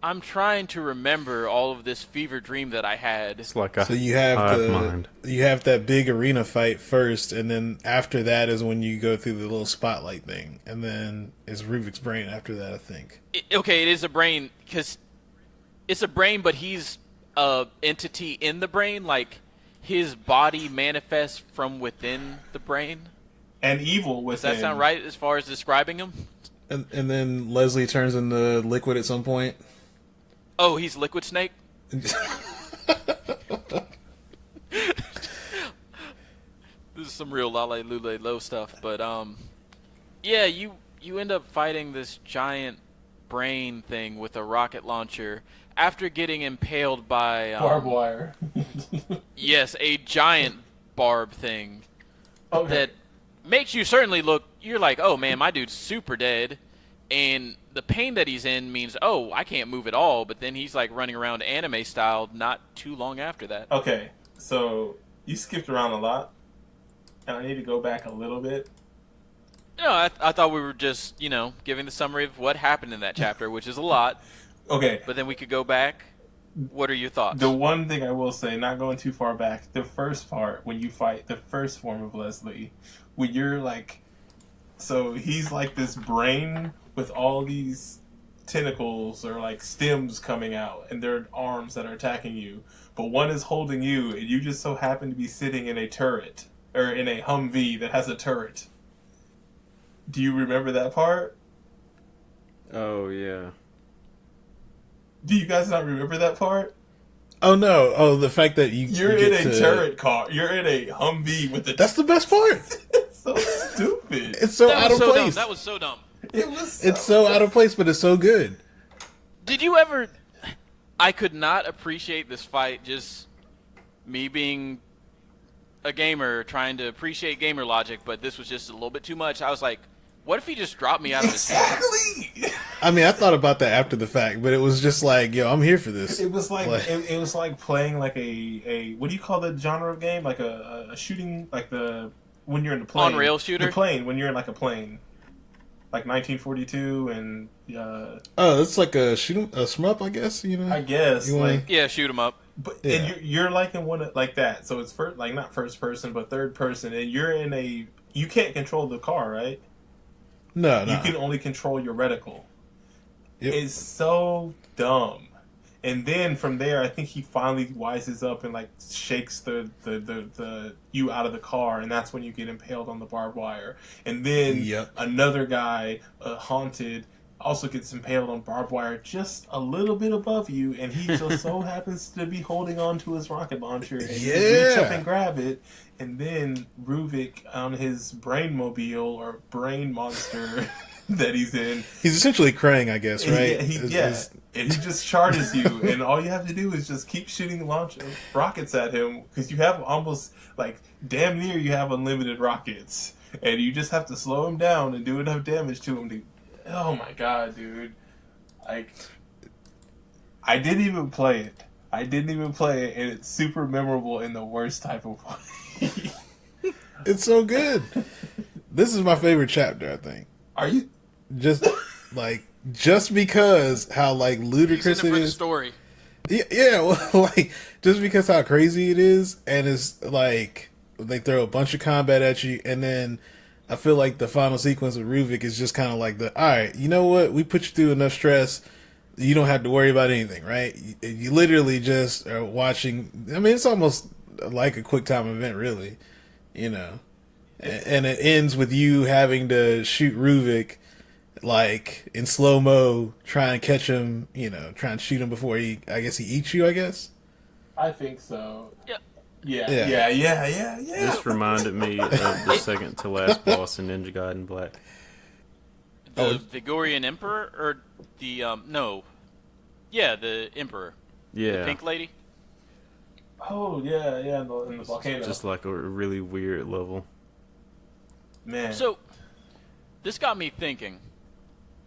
I'm trying to remember all of this fever dream that I had. It's like a so you have mind. You have that big arena fight first, and then after that is when you go through the little spotlight thing, and then it's Ruvik's brain after that, I think. It is a brain, because it's a brain, but he's a entity in the brain. his body manifests from within the brain. And evil within. Does that sound right as far as describing him? And then Leslie turns into liquid at some point. Oh, he's Liquid Snake? This is some real Lale Lule Low stuff, but yeah, you end up fighting this giant brain thing with a rocket launcher after getting impaled by barbed wire. Yes, a giant barb thing that makes you certainly look. You're like, oh man, my dude's super dead, and the pain that he's in means, oh, I can't move at all. But then he's like running around anime style not too long after that. Okay, so you skipped around a lot, and I need to go back a little bit. No, I thought we were just, giving the summary of what happened in that chapter, which is a lot. Okay. But then we could go back. What are your thoughts? The one thing I will say, not going too far back, the first part, when you fight the first form of Leslie, when you're like... So he's like this brain with all these tentacles or like stems coming out, and they're arms that are attacking you. But one is holding you, and you just so happen to be sitting in a turret, or in a Humvee that has a turret. Do you remember that part? Oh, yeah. Do you guys not remember that part? Oh, no. Oh, the fact that you're in a turret car. You're in a Humvee with a... That's the best part. It's so stupid. It's so out of place. Dumb. That was so dumb. It's so out of place, but it's so good. Did you ever... I could not appreciate this fight, just me being a gamer, trying to appreciate gamer logic, but this was just a little bit too much. I was like, what if he just dropped me out of his hand? Exactly! I mean, I thought about that after the fact, but it was just like, yo, I'm here for this. It was like it was like playing like a what do you call the genre of game? Like a shooting, like when you're in the plane. On-rail shooter? The plane, when you're in like a plane. Like 1942 and... oh, it's like a shmup, I guess, I guess. Yeah, shoot 'em up. But yeah. And you're like in one like that. So it's like not first person, but third person. And you're in a... You can't control the car, right? No. You can only control your reticle. Yep. It's so dumb. And then from there, I think he finally wises up and like shakes the you out of the car, and that's when you get impaled on the barbed wire. And then another guy, Haunted, also gets impaled on barbed wire just a little bit above you, and he just so happens to be holding on to his rocket launcher, and you reach up and grab it, and then Ruvik on his brain mobile or brain monster that he's in. He's essentially Krang, I guess, right? And he just charges you, and all you have to do is just keep shooting rockets at him, because you have almost, like, damn near you have unlimited rockets, and you just have to slow him down and do enough damage to him to... Oh my god, dude. Like, I didn't even play it, and it's super memorable in the worst type of way. It's so good. This is my favorite chapter, I think. Are you? Just because how like ludicrous it is. The story. Yeah, well, like just because how crazy it is, and it's like they throw a bunch of combat at you, and then I feel like the final sequence of Ruvik is just kind of like all right, you know what? We put you through enough stress. You don't have to worry about anything, right? You literally just are watching. I mean, it's almost like a quick time event, really, And it ends with you having to shoot Ruvik, like, in slow-mo, try and catch him, try and shoot him before he eats you, I guess? I think so. Yeah. This reminded me of the second to last boss in Ninja Gaiden Black. The Vigorian Emperor? Or the, no. Yeah, the Emperor. Yeah. The pink lady? Oh, yeah, in the volcano. Just like a really weird level. Man. So, this got me thinking.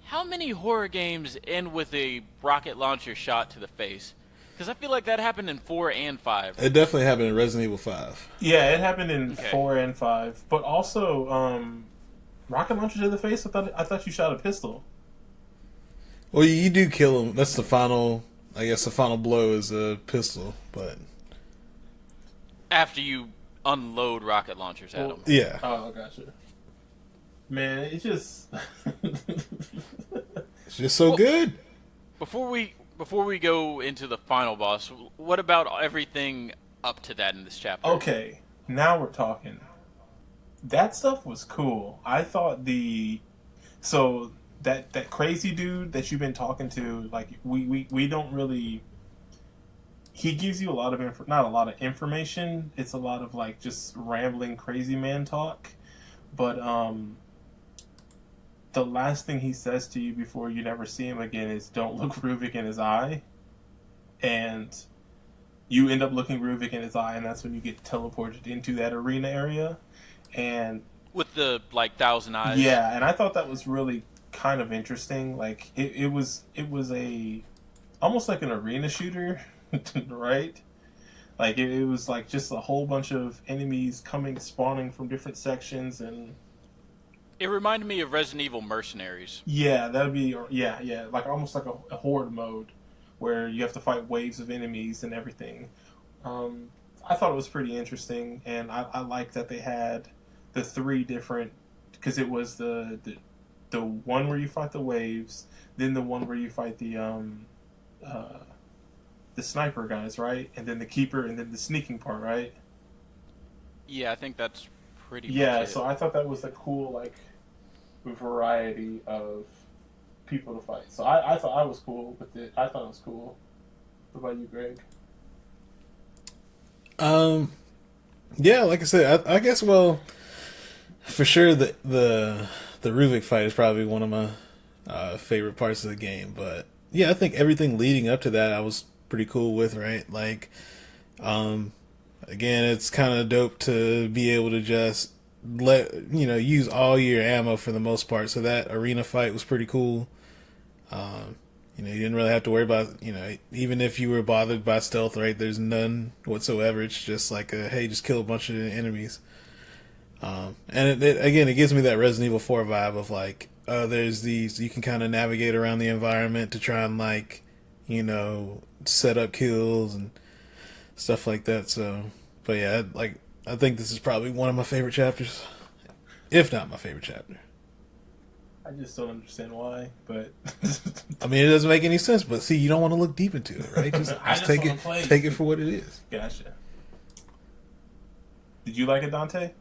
How many horror games end with a rocket launcher shot to the face? Because I feel like that happened in 4 and 5. It definitely happened in Resident Evil 5. Yeah, it happened in 4 and 5. But also, rocket launcher to the face? I thought you shot a pistol. Well, you do kill him. That's the final... I guess the final blow is a pistol, but... After you unload rocket launchers at them. Yeah. Oh, gotcha. Man, it's just... It's just so good. Before we go into the final boss, what about everything up to that in this chapter. Okay, now we're talking. That stuff was cool. I thought so that crazy dude that you've been talking to, like we don't really. He gives you a lot of not a lot of information. It's a lot of like just rambling crazy man talk. But the last thing he says to you before you never see him again is don't look Ruvik in his eye. And you end up looking Ruvik in his eye, and that's when you get teleported into that arena area. And with the like 1,000 eyes. Yeah, and I thought that was really kind of interesting. Like it was a almost like an arena shooter, right? Like it was like just a whole bunch of enemies spawning from different sections, and it reminded me of Resident Evil Mercenaries. Yeah, that'd be like almost like a horde mode where you have to fight waves of enemies and everything. I thought it was pretty interesting, and I like that they had the 3 different, because it was the one where you fight the waves, then the one where you fight the sniper guys, right? And then the keeper, and then the sneaking part, right? Yeah, I think that's pretty much Yeah, it. so I thought that was a cool, like, variety of people to fight. So I thought I was cool with it. I thought it was cool. What about you, Greg? Yeah, like I said, I guess, well, for sure the Ruvik fight is probably one of my favorite parts of the game. But yeah, I think everything leading up to that I was pretty cool with, right? Like, again, it's kind of dope to be able to just use all your ammo for the most part. So that arena fight was pretty cool. You didn't really have to worry about, even if you were bothered by stealth, right? There's none whatsoever. It's just like hey, just kill a bunch of enemies. And it gives me that Resident Evil 4 vibe of like, there's these, you can kind of navigate around the environment to try and like, set up kills and stuff like that. So, but yeah, I think this is probably one of my favorite chapters, if not my favorite chapter. I just don't understand why, but I mean, it doesn't make any sense. But see, you don't want to look deep into it, right? Just take it for what it is. Gotcha. Did you like it, Dante?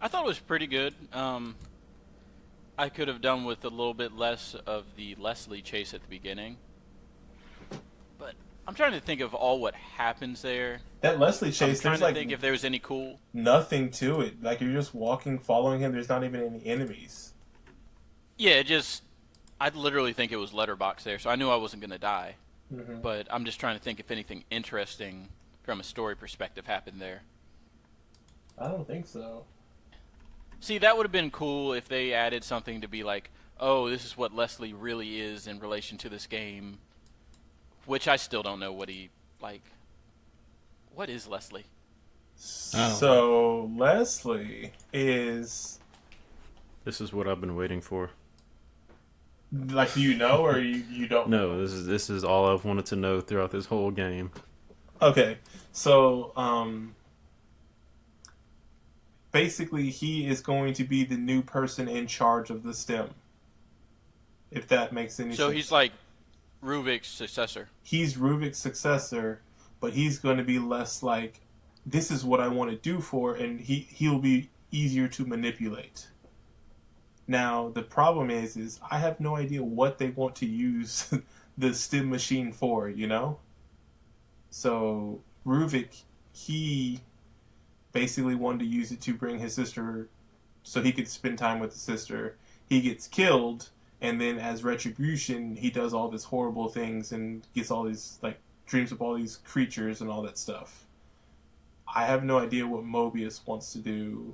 I thought it was pretty good. I could have done with a little bit less of the Leslie chase at the beginning, but I'm trying to think of all what happens there. That Leslie chase, I'm trying to think if there was any cool. Nothing to it. Like you're just walking, following him. There's not even any enemies. Yeah, I literally think it was letterbox there, so I knew I wasn't going to die. Mm-hmm. But I'm just trying to think if anything interesting from a story perspective happened there. I don't think so. See, that would have been cool if they added something to be like, oh, this is what Leslie really is in relation to this game. Which I still don't know what what is Leslie? So, Leslie is... This is what I've been waiting for. Like, do you know, or you don't know? No, this is all I've wanted to know throughout this whole game. Okay, so, basically, he is going to be the new person in charge of the STEM. If that makes any sense. So he's like Ruvik's successor. He's Ruvik's successor, but he's going to be less like, this is what I want to do for, and he'll be easier to manipulate. Now, the problem is I have no idea what they want to use the STEM machine for, So, Ruvik, he basically wanted to use it to bring his sister so he could spend time with his sister. He gets killed, and then as retribution, he does all these horrible things and gets all these, like, dreams of all these creatures and all that stuff. I have no idea what Mobius wants to do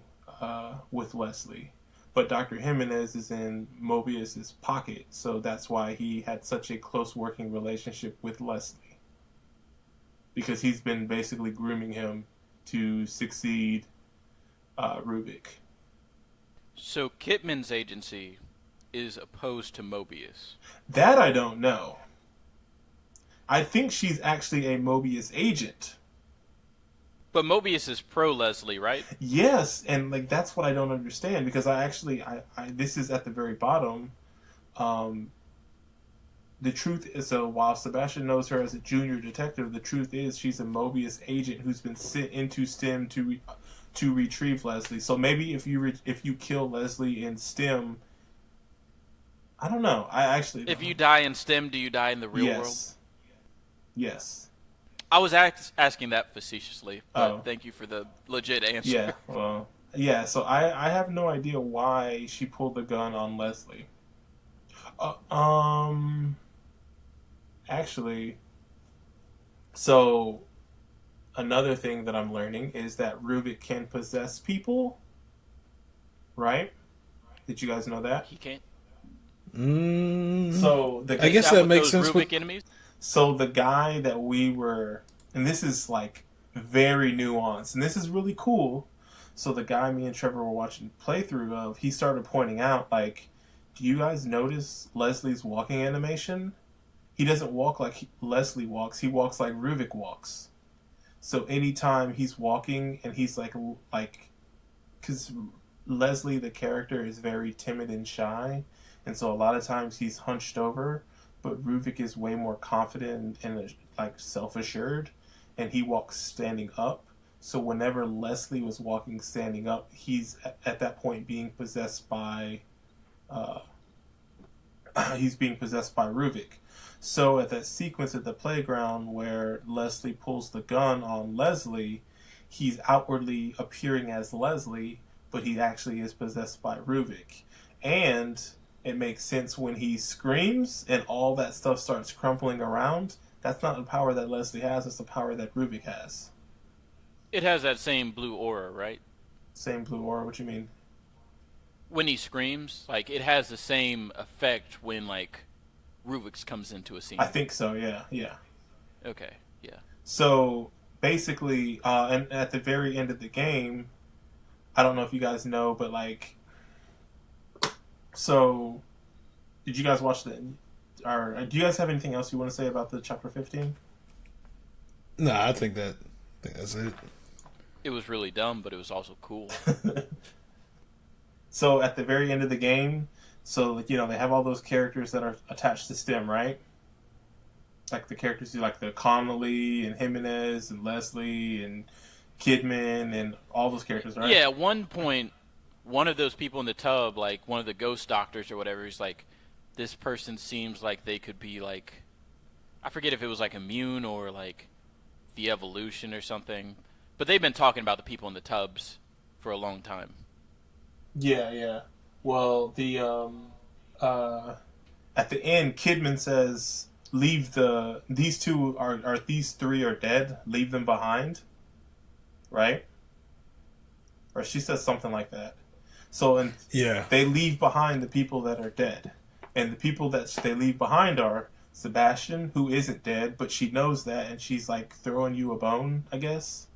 with Leslie. But Dr. Jimenez is in Mobius's pocket, so that's why he had such a close working relationship with Leslie. Because he's been basically grooming him to succeed Ruvik. So Kitman's agency is opposed to Mobius. That I don't know. I think she's actually a Mobius agent. But Mobius is pro Leslie, right? Yes, and like that's what I don't understand, because I this is at the very bottom. the truth is, so while Sebastian knows her as a junior detective, the truth is she's a Mobius agent who's been sent into STEM to retrieve Leslie. So maybe if you kill Leslie in STEM, I don't know. I actually don't If know. you die in STEM, do you die in the real world? Yes. Yes. I was asking that facetiously, but thank you for the legit answer. Yeah. Well. Yeah. So I have no idea why she pulled the gun on Leslie. Actually, so another thing that I'm learning is that Rubik can possess people. Right? Did you guys know that? He can't. So I guess that makes sense. Rubik enemies. So the guy that we were, and this is like very nuanced, and this is really cool. So the guy me and Trevor were watching playthrough of, he started pointing out, like, do you guys notice Leslie's walking animation? He doesn't walk like Leslie walks. He walks like Ruvik walks. So anytime he's walking and he's like, because Leslie, the character, is very timid and shy. And so a lot of times he's hunched over, but Ruvik is way more confident and like self-assured, and he walks standing up. So whenever Leslie was walking standing up, he's at that point being possessed by, he's being possessed by Ruvik. So at that sequence at the playground where Leslie pulls the gun on Leslie, he's outwardly appearing as Leslie, but he actually is possessed by Ruvik. And it makes sense when he screams and all that stuff starts crumpling around. That's not the power that Leslie has, it's the power that Ruvik has. It has that same blue aura, right? Same blue aura, what you mean? When he screams, like, it has the same effect when, like, Rubik's comes into a scene. I think so, yeah. Okay, yeah. So, basically, and at the very end of the game, I don't know if you guys know, but, like, so, did you guys watch or do you guys have anything else you want to say about the chapter 15? No, I think that's it. It was really dumb, but it was also cool. So at the very end of the game, so they have all those characters that are attached to STEM, right? Like the characters like the Connolly and Jimenez and Leslie and Kidman and all those characters, right? Yeah, at one point, one of those people in the tub, like one of the ghost doctors or whatever, is like, this person seems like they could be like, I forget if it was like immune or like the evolution or something. But they've been talking about the people in the tubs for a long time. Yeah. Well, the at the end, Kidman says, "Leave these three are dead. Leave them behind." Right? Or she says something like that. So they leave behind the people that are dead, and the people that they leave behind are Sebastian, who isn't dead, but she knows that, and she's like throwing you a bone, I guess.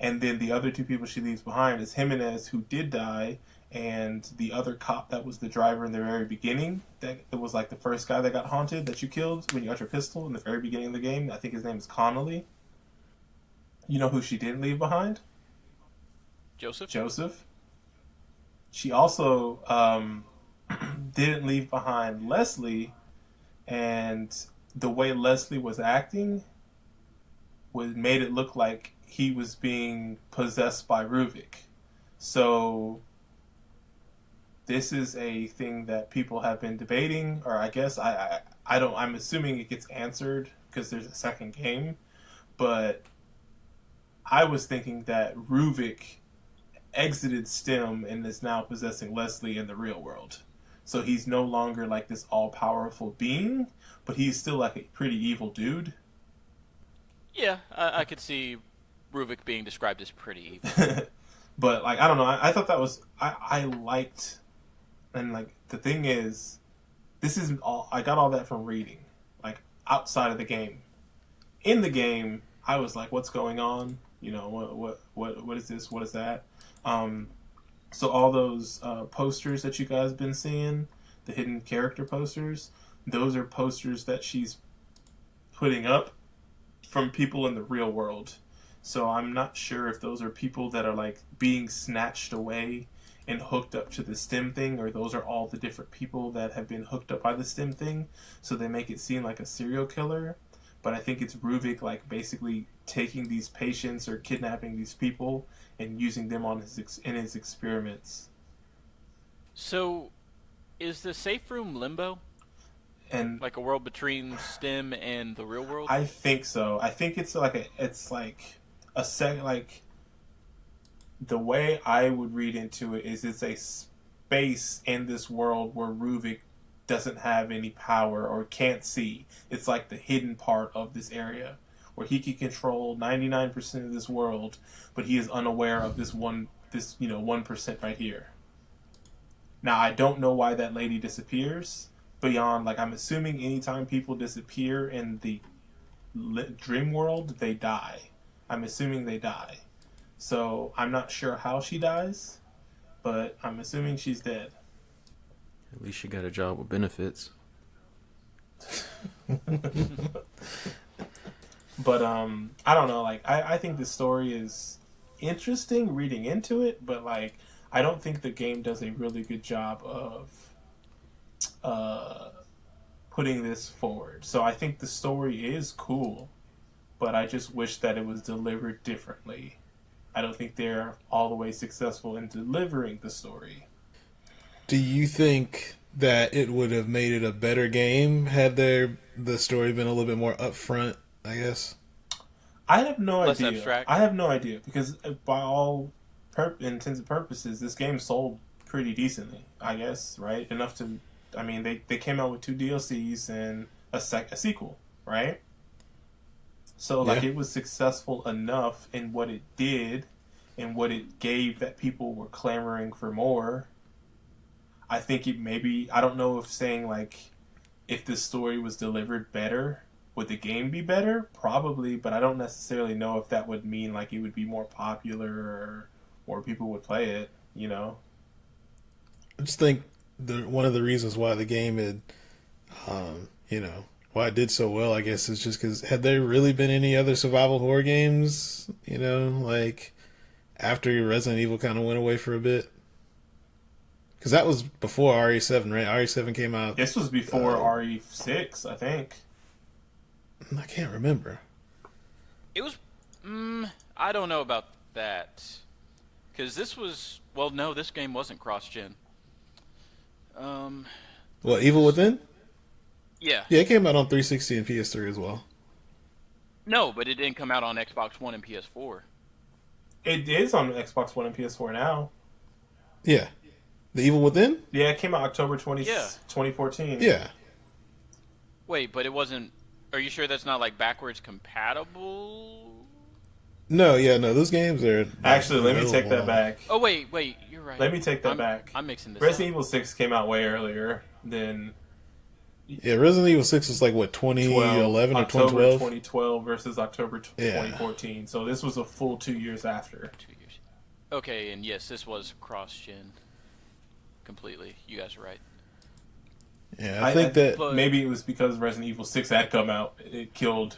And then the other two people she leaves behind is Jimenez, who did die, and the other cop that was the driver in the very beginning. That was like the first guy that got haunted that you killed when you got your pistol in the very beginning of the game. I think his name is Connolly. You know who she didn't leave behind? Joseph. She also didn't leave behind Leslie, and the way Leslie was acting made it look like he was being possessed by Ruvik. So this is a thing that people have been debating, or I guess I'm assuming it gets answered because there's a second game, but I was thinking that Ruvik exited STEM and is now possessing Leslie in the real world. So he's no longer like this all-powerful being, but he's still like a pretty evil dude. Yeah, I could see Ruvik being described as pretty evil. But like, I don't know, I thought that was, I liked, and like the thing is, this isn't all, I got all that from reading, like outside of the game. In the game, I was like, what's going on? What is this? What is that? So all those posters that you guys been seeing, the hidden character posters, those are posters that she's putting up from people in the real world. So I'm not sure if those are people that are like being snatched away and hooked up to the stem thing, or those are all the different people that have been hooked up by the stem thing, so they make it seem like a serial killer. But I think it's Ruvik like basically taking these patients or kidnapping these people and using them on in his experiments. So, is the safe room limbo? And like a world between STEM and the real world? I think so. I think it's like the way I would read into it is it's a space in this world where Ruvik doesn't have any power or can't see. It's like the hidden part of this area where he can control 99% of this world, but he is unaware of this 1% right here. Now, I don't know why that lady disappears beyond, like, I'm assuming anytime people disappear in the dream world, they die. I'm assuming they die. So I'm not sure how she dies, but I'm assuming she's dead. At least she got a job with benefits. But I don't know. Like I think this story is interesting reading into it, but like I don't think the game does a really good job of putting this forward. So I think the story is cool, but I just wish that it was delivered differently. I don't think they're all the way successful in delivering the story. Do you think that it would have made it a better game had the story been a little bit more upfront, I guess? I have no Less idea. abstract. I have no idea because by all intents and purposes, this game sold pretty decently, I guess, right? Enough to, I mean, they came out with 2 DLCs and a sequel, right? So, like, Yeah. it was successful enough in what it did and what it gave that people were clamoring for more. I think it maybe, I don't know if saying, like, if the story was delivered better, would the game be better? Probably, but I don't necessarily know if that would mean, like, it would be more popular or more people would play it, you know? I just think one of the reasons why the game had, why it did so well, I guess, is just because had there really been any other survival horror games, like after Resident Evil kind of went away for a bit? Because that was before RE7, right? RE7 came out. This was before RE6, I think. I can't remember. It was... I don't know about that. Because this was... Well, no, this game wasn't cross-gen. What, Evil Within? Yeah. Yeah, it came out on 360 and PS3 as well. No, but it didn't come out on Xbox One and PS4. It is on Xbox One and PS4 now. Yeah. The Evil Within? Yeah, it came out October 20, Yeah. 2014. Yeah. Wait, but it wasn't... Are you sure that's not, like, backwards compatible? No, those games are... Actually, let me take that back. Oh, wait, you're right. Let me take that back. I'm mixing this Resident up. Evil 6 came out way earlier than... Yeah, Resident Evil 6 was like, what, 2011 or October 2012? 2012 versus October 2014. So this was a full 2 years after. 2 years. Okay, and yes, this was cross-gen. Completely. You guys are right. Yeah, I think that... But- Maybe it was because Resident Evil 6 had come out. It killed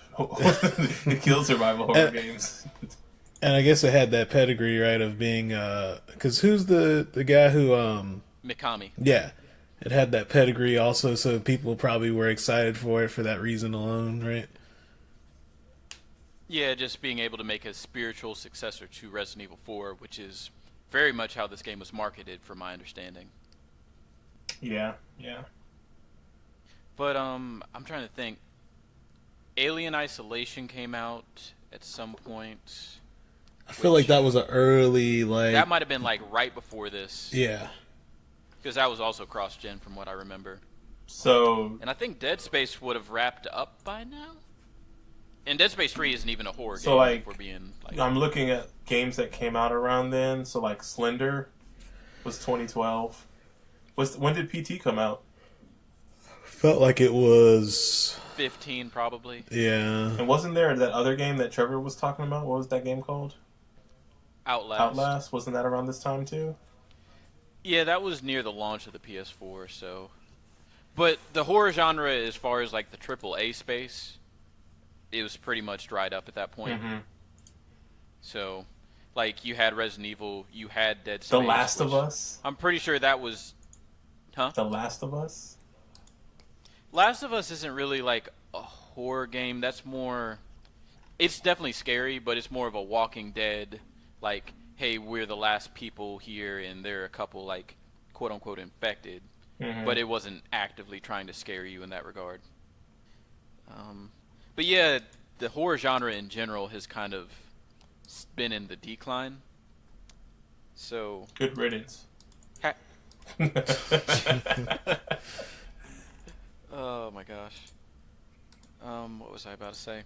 survival horror games. And I guess it had that pedigree, right, of being... Because who's the guy who... Mikami. Yeah. It had that pedigree also, so people probably were excited for it for that reason alone, right? Yeah, just being able to make a spiritual successor to Resident Evil 4, which is very much how this game was marketed, from my understanding. Yeah. But I'm trying to think. Alien Isolation came out at some point. I feel like that was an early, like... That might have been like right before this. Yeah. Because that was also cross-gen from what I remember. So... And I think Dead Space would have wrapped up by now. And Dead Space 3 isn't even a horror game. So, like, if we're being, like... I'm looking at games that came out around then. So, like, Slender was 2012. When did PT come out? Felt like it was... 15, probably. Yeah. And wasn't there that other game that Trevor was talking about? What was that game called? Outlast. Wasn't that around this time, too? Yeah, that was near the launch of the PS4, so... But the horror genre, as far as, like, the AAA space, it was pretty much dried up at that point. Mm-hmm. So, Like, you had Resident Evil, you had Dead Space. The Last of Us? I'm pretty sure that was... Huh? The Last of Us? Last of Us isn't really, like, a horror game. That's more... It's definitely scary, but it's more of a Walking Dead, like, hey, we're the last people here, and there are a couple, like, quote-unquote infected. Mm-hmm. But it wasn't actively trying to scare you in that regard. But yeah, the horror genre in general has kind of been in the decline. So good riddance. Oh my gosh. What was I about to say?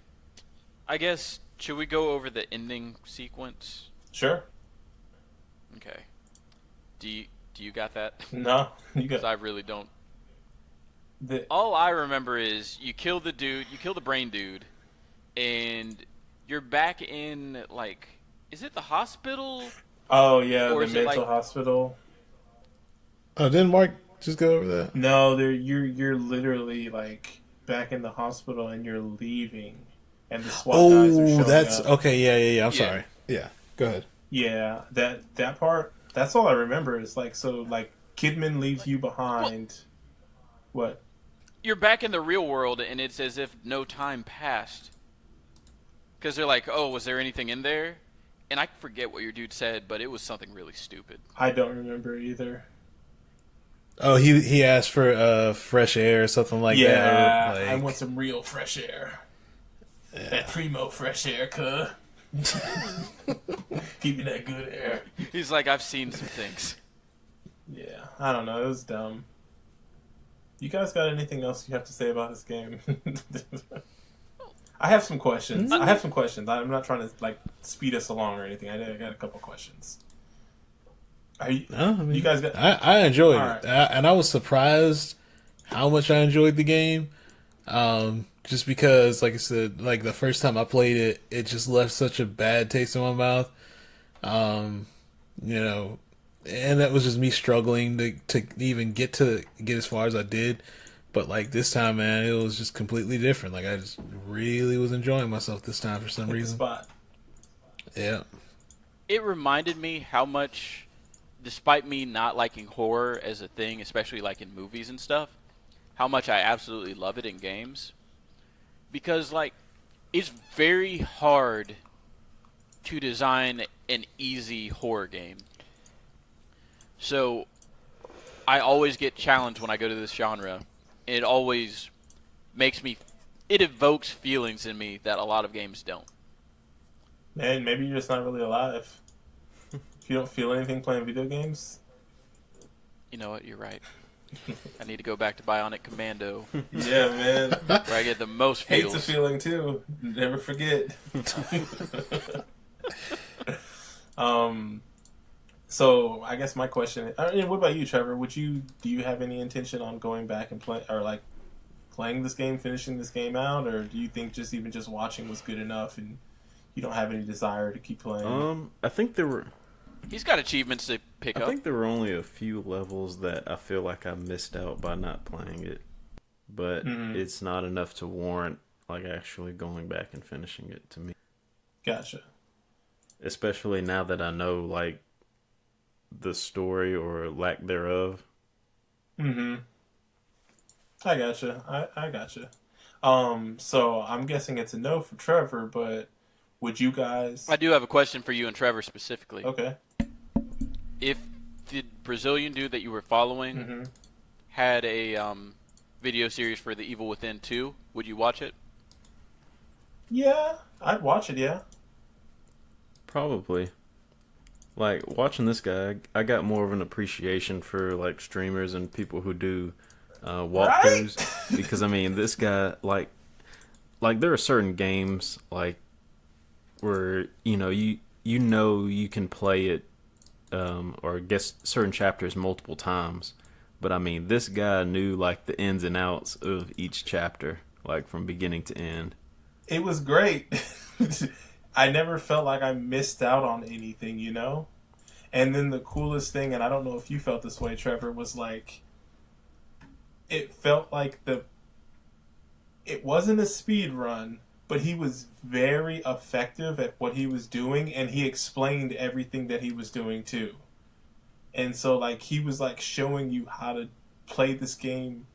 I guess, should we go over the ending sequence? Sure. Okay. Do you got that? No, you got. Because I really don't. All I remember is you kill the dude, you kill the brain dude, and you're back in, like, is it the hospital? Oh yeah, the mental hospital. Oh, didn't Mark just go over that? No, you're literally like back in the hospital and you're leaving, and the SWAT guys are showing that's up. Okay. Yeah. I'm sorry. Yeah, go ahead. Yeah, that part. That's all I remember. Is like, so like Kidman leaves you behind. What? You're back in the real world, and it's as if no time passed. Because they're like, oh, was there anything in there? And I forget what your dude said, but it was something really stupid. I don't remember either. Oh, he asked for fresh air or something like that. Yeah, like... I want some real fresh air. Yeah. That primo fresh air, cuh. Keep me that good air. He's like, I've seen some things. Yeah, I don't know. It was dumb. You guys got anything else you have to say about this game? I have some questions. I'm not trying to like speed us along or anything. I got a couple questions. You guys got? I enjoyed it, and I was surprised how much I enjoyed the game. Just because, like I said, like the first time I played it, it just left such a bad taste in my mouth. You know, and that was just me struggling to even get as far as I did. But like this time, man, it was just completely different. Like I just really was enjoying myself this time for some reason. Spot. Yeah. It reminded me how much, despite me not liking horror as a thing, especially like in movies and stuff, how much I absolutely love it in games. Because like, it's very hard to design an easy horror game. So I always get challenged when I go to this genre. It always makes me, it evokes feelings in me that a lot of games don't. Man, maybe you're just not really alive. If you don't feel anything playing video games. You know what, you're right. I need to go back to Bionic Commando. Yeah, man. Where I get the most feels. Hate's a feeling too. Never forget. So I guess my question. What about you, Trevor? Do you have any intention on going back and playing this game, finishing this game out, or do you think just watching was good enough and you don't have any desire to keep playing? I think there were. He's got achievements to pick up. I think there were only a few levels that I feel like I missed out by not playing it, but it's not enough to warrant like actually going back and finishing it to me. Gotcha. Especially now that I know like the story or lack thereof. I gotcha. I gotcha. So I'm guessing it's a no for Trevor, but would you guys? I do have a question for you and Trevor specifically. Okay. If the Brazilian dude that you were following had a video series for The Evil Within 2, would you watch it? Yeah, I'd watch it, yeah. Probably. Like, watching this guy, I got more of an appreciation for, like, streamers and people who do walkthroughs. Right? Because, I mean, this guy, like, there are certain games, like, where, you know you can play it, or guess certain chapters multiple times. But, I mean, this guy knew, like, the ins and outs of each chapter, like, from beginning to end. It was great. I never felt like I missed out on anything, you know? And then the coolest thing, and I don't know if you felt this way, Trevor, was like, it felt like it wasn't a speed run, but he was very effective at what he was doing, and he explained everything that he was doing too. And so, like, he was like showing you how to play this game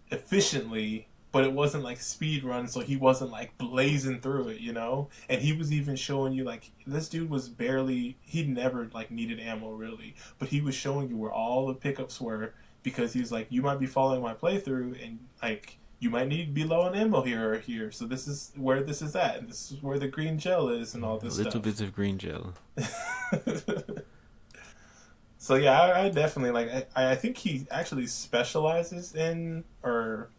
efficiently, but it wasn't like speed run, so he wasn't like blazing through it, you know. And he was even showing you, like, this dude was barely, he never like needed ammo really, but he was showing you where all the pickups were, because he's like, you might be following my playthrough and like you might need to be low on ammo here or here, so this is where this is at, and this is where the green gel is, and all this little stuff. bits of green gel. So yeah, I definitely like. I think he actually specializes in, or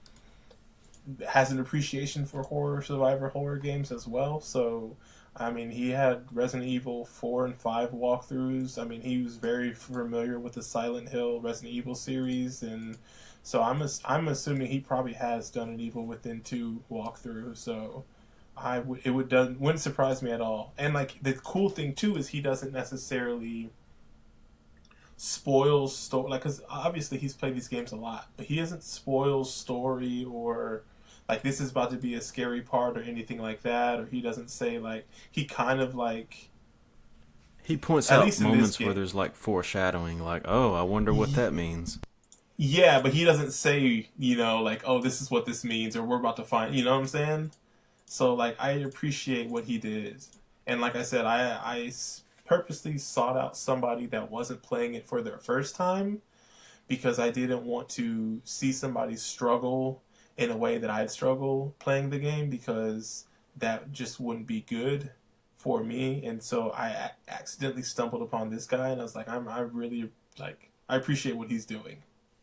has an appreciation for survivor horror games as well. So, I mean, he had Resident Evil 4 and 5 walkthroughs. I mean, he was very familiar with the Silent Hill Resident Evil series, and so I'm assuming he probably has done an Evil Within 2 walkthrough. So, wouldn't surprise me at all. And like the cool thing too is he doesn't necessarily spoil story, like, because obviously he's played these games a lot, but he doesn't spoil story, or like this is about to be a scary part or anything like that, or he doesn't say, like, he kind of like, he points out moments where there's like foreshadowing, like, oh, I wonder what that means. Yeah, but he doesn't say, you know, like, oh, this is what this means, or we're about to find, you know what I'm saying? So like, I appreciate what he did, and like I said, I purposely sought out somebody that wasn't playing it for their first time, because I didn't want to see somebody struggle in a way that I'd struggle playing the game, because that just wouldn't be good for me. And so I accidentally stumbled upon this guy, and I was like, I really like, I appreciate what he's doing,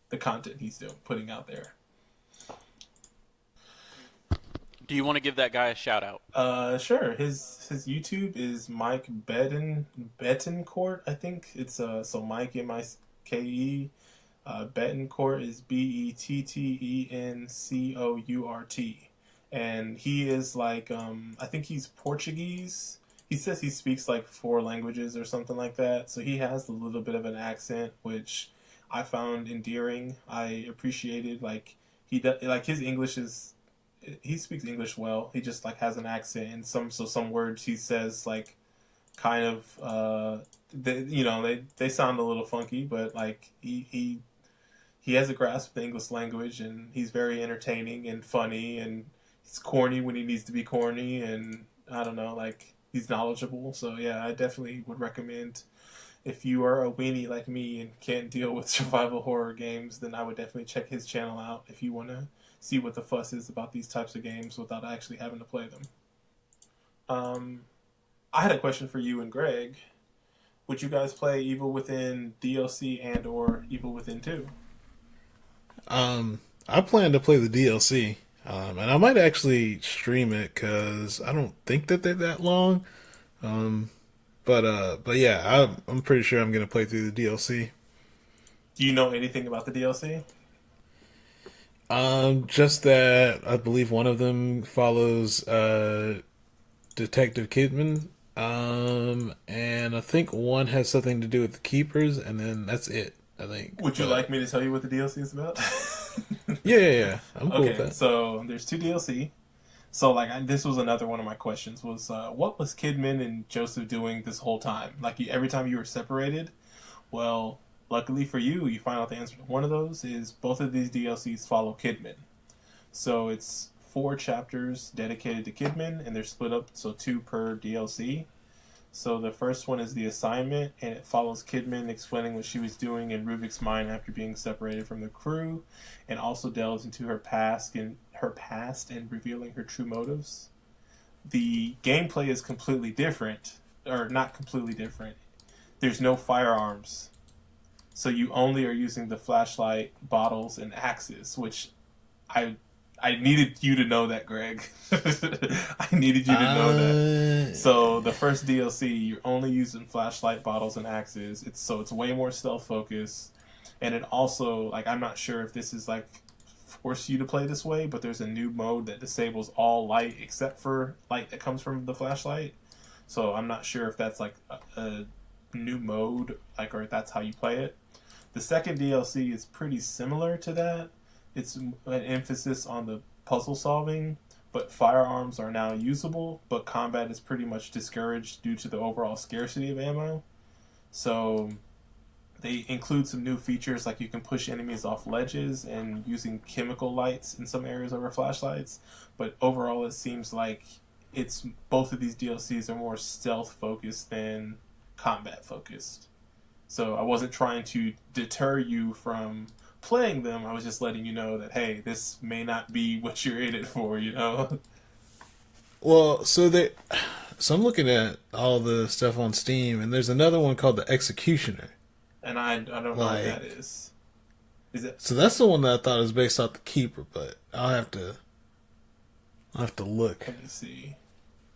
the content he's putting out there. Do you want to give that guy a shout out? Sure. His YouTube is Mike Betancourt, I think. It's so Mike Mike. Betancourt is Bettencourt, and he is like, I think he's Portuguese. He says he speaks like 4 languages or something like that. So he has a little bit of an accent, which I found endearing. I appreciated, like, his English is, he speaks English well. He just like has an accent, and some words he says like kind of they sound a little funky, but like he has a grasp of the English language, and he's very entertaining and funny, and he's corny when he needs to be corny, and I don't know, like, he's knowledgeable. So yeah, I definitely would recommend, if you are a weenie like me and can't deal with survival horror games, then I would definitely check his channel out if you want to see what the fuss is about these types of games without actually having to play them. I had a question for you and Greg. Would you guys play Evil Within DLC and or Evil Within 2? I plan to play the DLC, and I might actually stream it because I don't think that they're that long. But yeah, I'm pretty sure I'm gonna play through the DLC. Do you know anything about the DLC? Just that I believe one of them follows Detective Kidman, and I think one has something to do with the Keepers, and then that's it, I think. Would you like me to tell you what the DLC is about? Yeah. I'm cool with that. So there's 2 DLC. So like, this was another one of my questions was, what was Kidman and Joseph doing this whole time? Like, every time you were separated? Well, luckily for you, you find out the answer to one of those is both of these DLCs follow Kidman. So it's 4 chapters dedicated to Kidman, and they're split up, so 2 per DLC. So the first one is The Assignment, and it follows Kidman explaining what she was doing in Ruvik's mind after being separated from the crew, and also delves into her past and revealing her true motives. The gameplay is completely different, or not completely different. There's no firearms, so you only are using the flashlight, bottles, and axes, which I needed you to know that, Greg. I needed you to know that. So the first DLC, you're only using flashlight, bottles, and axes. It's way more stealth focused, and it also, like, I'm not sure if this is like force you to play this way, but there's a new mode that disables all light except for light that comes from the flashlight. So I'm not sure if that's like a new mode, like, or if that's how you play it. The second DLC is pretty similar to that. It's an emphasis on the puzzle solving, but firearms are now usable, but combat is pretty much discouraged due to the overall scarcity of ammo. So they include some new features like you can push enemies off ledges and using chemical lights in some areas over flashlights. But overall, it seems like it's both of these DLCs are more stealth focused than combat focused. So I wasn't trying to deter you from playing them. I was just letting you know that, hey, this may not be what you're in it for, you know? Well, so I'm looking at all the stuff on Steam, and there's another one called The Executioner. And I don't know what that is. Is it? So that's the one that I thought was based off The Keeper, but I'll have to look. Let me see.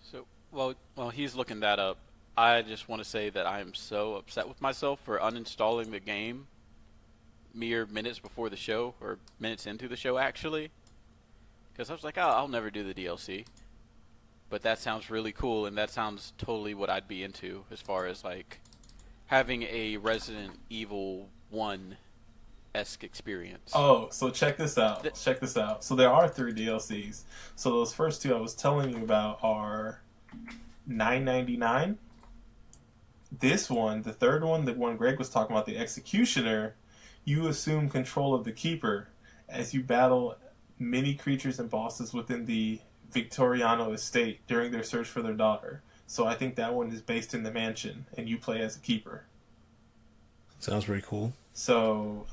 So, while he's looking that up, I just want to say that I am so upset with myself for uninstalling the game mere minutes before the show, or minutes into the show, actually. Because I was like, oh, I'll never do the DLC. But that sounds really cool, and that sounds totally what I'd be into as far as, like, having a Resident Evil 1-esque experience. Oh, so check this out. Check this out. So there are 3 DLCs. So those first 2 I was telling you about are $9.99. This one, the third one, the one Greg was talking about, the Executioner, you assume control of the Keeper as you battle many creatures and bosses within the Victoriano estate during their search for their daughter. So I think that one is based in the mansion, and you play as a Keeper. Sounds pretty cool. So,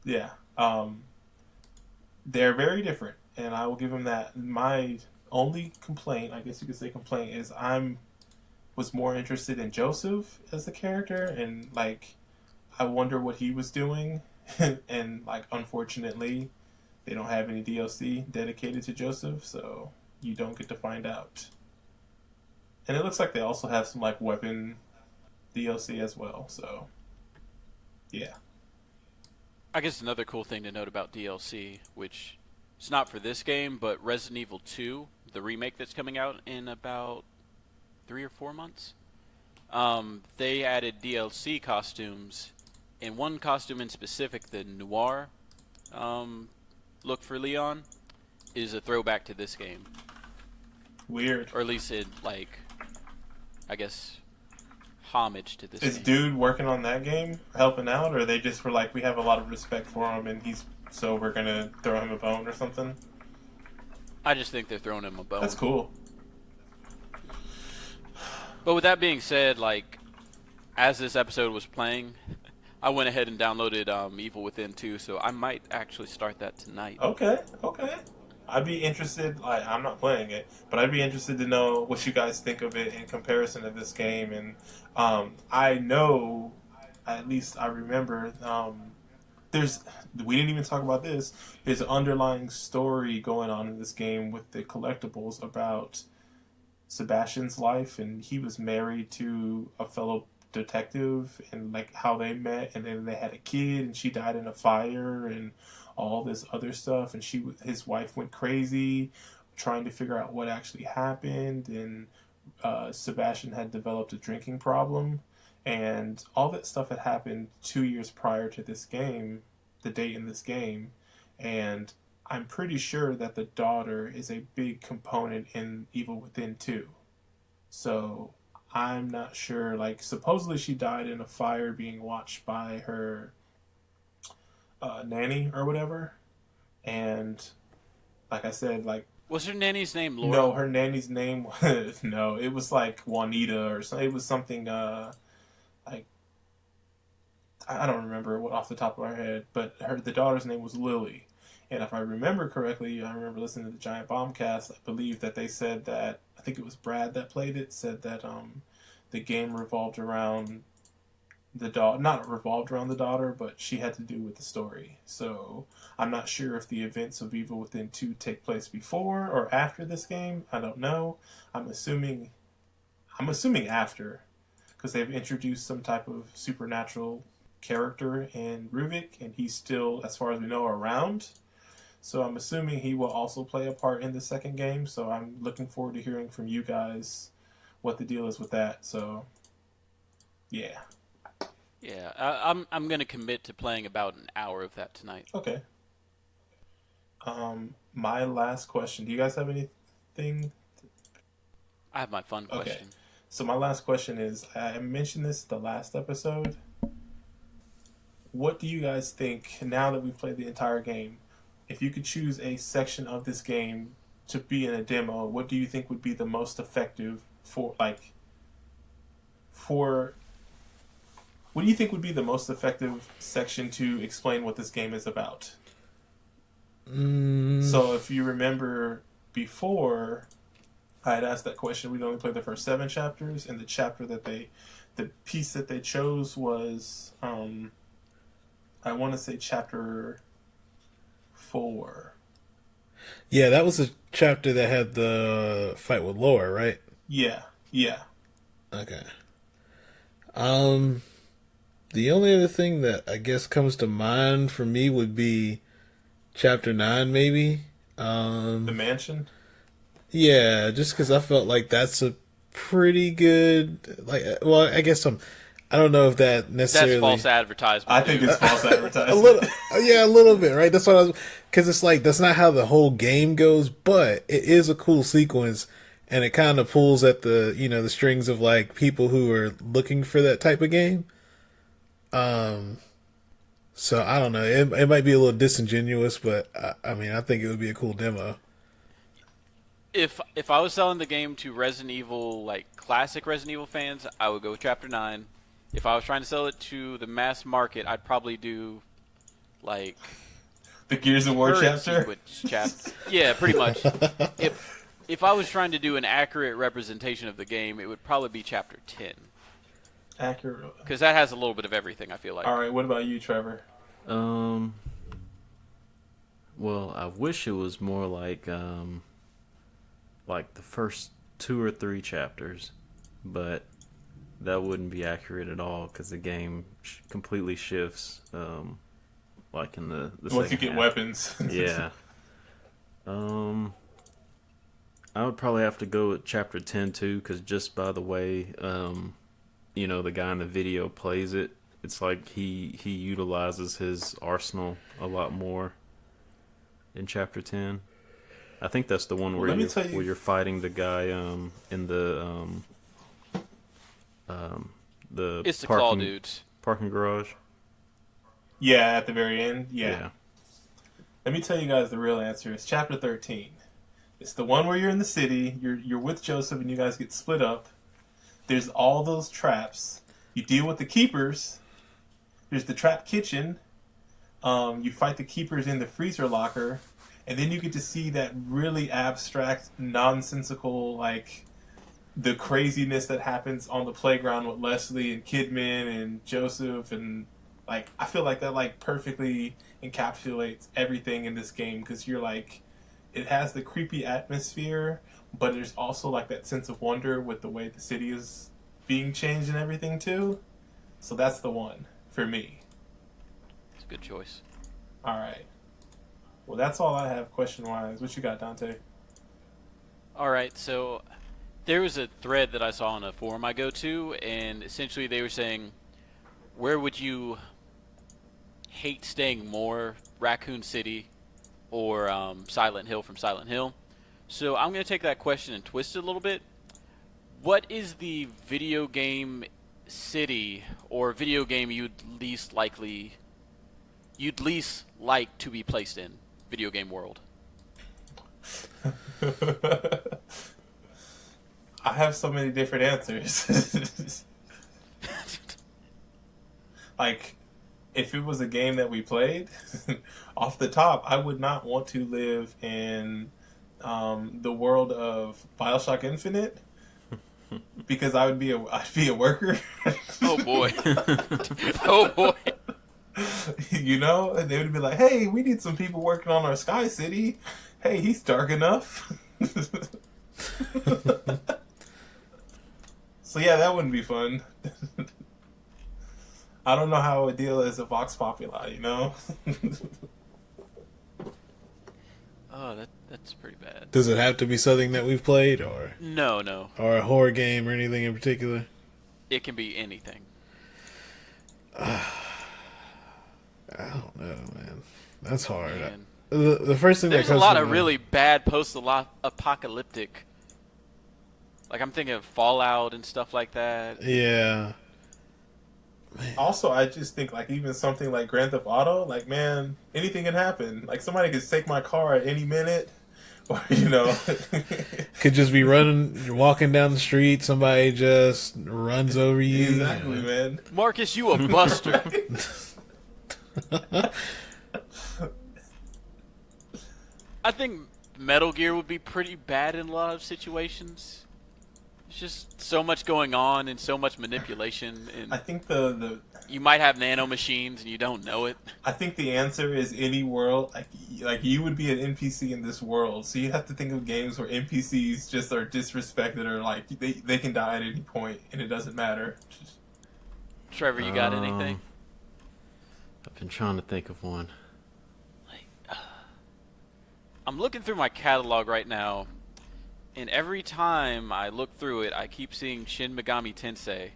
yeah. They're very different, and I will give them that. My only complaint, I guess you could say complaint, is was more interested in Joseph as the character, and, like, I wonder what he was doing, and, like, unfortunately, they don't have any DLC dedicated to Joseph, so you don't get to find out. And it looks like they also have some, like, weapon DLC as well, so yeah. I guess another cool thing to note about DLC, which is not for this game, but Resident Evil 2, the remake that's coming out in about 3 or 4 months, they added DLC costumes, and one costume in specific, the noir look for Leon, is a throwback to this game. Weird. Or at least it, like, I guess, homage to this Is game. Dude working on that game, helping out, or they just were like, we have a lot of respect for him, and so we're gonna throw him a bone or something? I just think they're throwing him a bone. That's cool. But with that being said, like, as this episode was playing, I went ahead and downloaded Evil Within 2, so I might actually start that tonight. Okay. I'd be interested, like, I'm not playing it, but I'd be interested to know what you guys think of it in comparison to this game. And I know, at least I remember, we didn't even talk about this, there's an underlying story going on in this game with the collectibles about Sebastian's life, and he was married to a fellow detective, and like how they met, and then they had a kid, and she died in a fire, and all this other stuff, and his wife went crazy trying to figure out what actually happened, and Sebastian had developed a drinking problem, and all that stuff had happened 2 years prior to this game, the date in this game, and I'm pretty sure that the daughter is a big component in Evil Within 2. So I'm not sure, like, supposedly she died in a fire being watched by her nanny or whatever, and like I said, like, was her nanny's name Laura? No, her nanny's name was no, it was like Juanita or something. It was something like, I don't remember what off the top of my head, but the daughter's name was Lily. And if I remember correctly, I remember listening to the Giant Bombcast, I believe that they said that, I think it was Brad that played it, said that the game revolved around the daughter, not revolved around the daughter, but she had to do with the story. So I'm not sure if the events of Evil Within 2 take place before or after this game. I don't know. I'm assuming after, because they've introduced some type of supernatural character in Ruvik, and he's still, as far as we know, around. So I'm assuming he will also play a part in the second game. So I'm looking forward to hearing from you guys what the deal is with that. So, yeah. Yeah, I'm going to commit to playing about an hour of that tonight. Okay. My last question. Do you guys have anything? I have my fun Okay. question. So my last question is, I mentioned this the last episode. What do you guys think, now that we've played the entire game, if you could choose a section of this game to be in a demo, what do you think would be the most effective for what do you think would be the most effective section to explain what this game is about? So if you remember before, I had asked that question. We'd only played the first 7 chapters, and the piece that they chose was, I want to say chapter 4. Yeah, that was a chapter that had the fight with Laura, right? Yeah, yeah. Okay. Um, the only other thing that I guess comes to mind for me would be chapter 9, maybe. The mansion. Yeah, just because I felt like that's a pretty good, like, well, I guess I don't know if that necessarily. That's false advertisement. I think it's false advertising. A little, yeah, a little bit, right? That's what I was, because it's like that's not how the whole game goes, but it is a cool sequence, and it kind of pulls at the strings of like people who are looking for that type of game. So I don't know. It might be a little disingenuous, but I mean, I think it would be a cool demo. If I was selling the game to Resident Evil, like classic Resident Evil fans, I would go with Chapter 9. If I was trying to sell it to the mass market, I'd probably do like The Gears of War chapter. Yeah, pretty much. If I was trying to do an accurate representation of the game, it would probably be Chapter 10. Accurate. Because that has a little bit of everything, I feel like. All right, what about you, Trevor? Well, I wish it was more like the first 2 or 3 chapters, but that wouldn't be accurate at all because the game completely shifts. Like in the Once you second get half. Weapons. Yeah. I would probably have to go with chapter 10 too, because just by the way, the guy in the video plays it, it's like he utilizes his arsenal a lot more in chapter 10. I think that's the one where you're fighting the guy in the it's the claw dudes. Parking garage. Yeah, at the very end. Yeah. Let me tell you guys the real answer. It's chapter 13. It's the one where you're in the city, you're with Joseph, and you guys get split up. There's all those traps. You deal with the keepers. There's the trap kitchen. You fight the keepers in the freezer locker. And then you get to see that really abstract, nonsensical, like, the craziness that happens on the playground with Leslie and Kidman and Joseph. And, like, I feel like that, like, perfectly encapsulates everything in this game. Because you're, like, it has the creepy atmosphere, but there's also, like, that sense of wonder with the way the city is being changed and everything, too. So that's the one for me. It's a good choice. All right. Well, that's all I have question-wise. What you got, Dante? All right, so there was a thread that I saw on a forum I go to, and essentially they were saying, where would you hate staying more, Raccoon City or Silent Hill from Silent Hill? So I'm going to take that question and twist it a little bit. What is the video game city or video game you'd least like to be placed in? Video game world. I have so many different answers. Like, if it was a game that we played, off the top, I would not want to live in the world of BioShock Infinite because I'd be a worker. Oh boy. Oh boy. You know, and they would be like, "Hey, we need some people working on our Sky City. Hey, he's dark enough." So yeah, that wouldn't be fun. I don't know how I would deal as a Vox Populi, you know? Oh, that's pretty bad. Does it have to be something that we've played, or No. or a horror game or anything in particular? It can be anything. I don't know, man. That's hard. Man. the first thing There's that a comes lot to of mind- really bad post-apocalyptic. Like I'm thinking of Fallout and stuff like that. Yeah. Also, I just think like even something like Grand Theft Auto, like man, anything can happen. Like somebody could take my car at any minute, or Could just be you're walking down the street, somebody just runs over you. Exactly, man. Marcus, you a buster. I think Metal Gear would be pretty bad in a lot of situations. There's just so much going on and so much manipulation, and I think you might have nano machines and you don't know it. I think the answer is any world. Like you would be an NPC in this world, so you have to think of games where NPCs just are disrespected or like they can die at any point and it doesn't matter. Trevor, you got anything? I've been trying to think of one. I'm looking through my catalog right now, and every time I look through it, I keep seeing Shin Megami Tensei.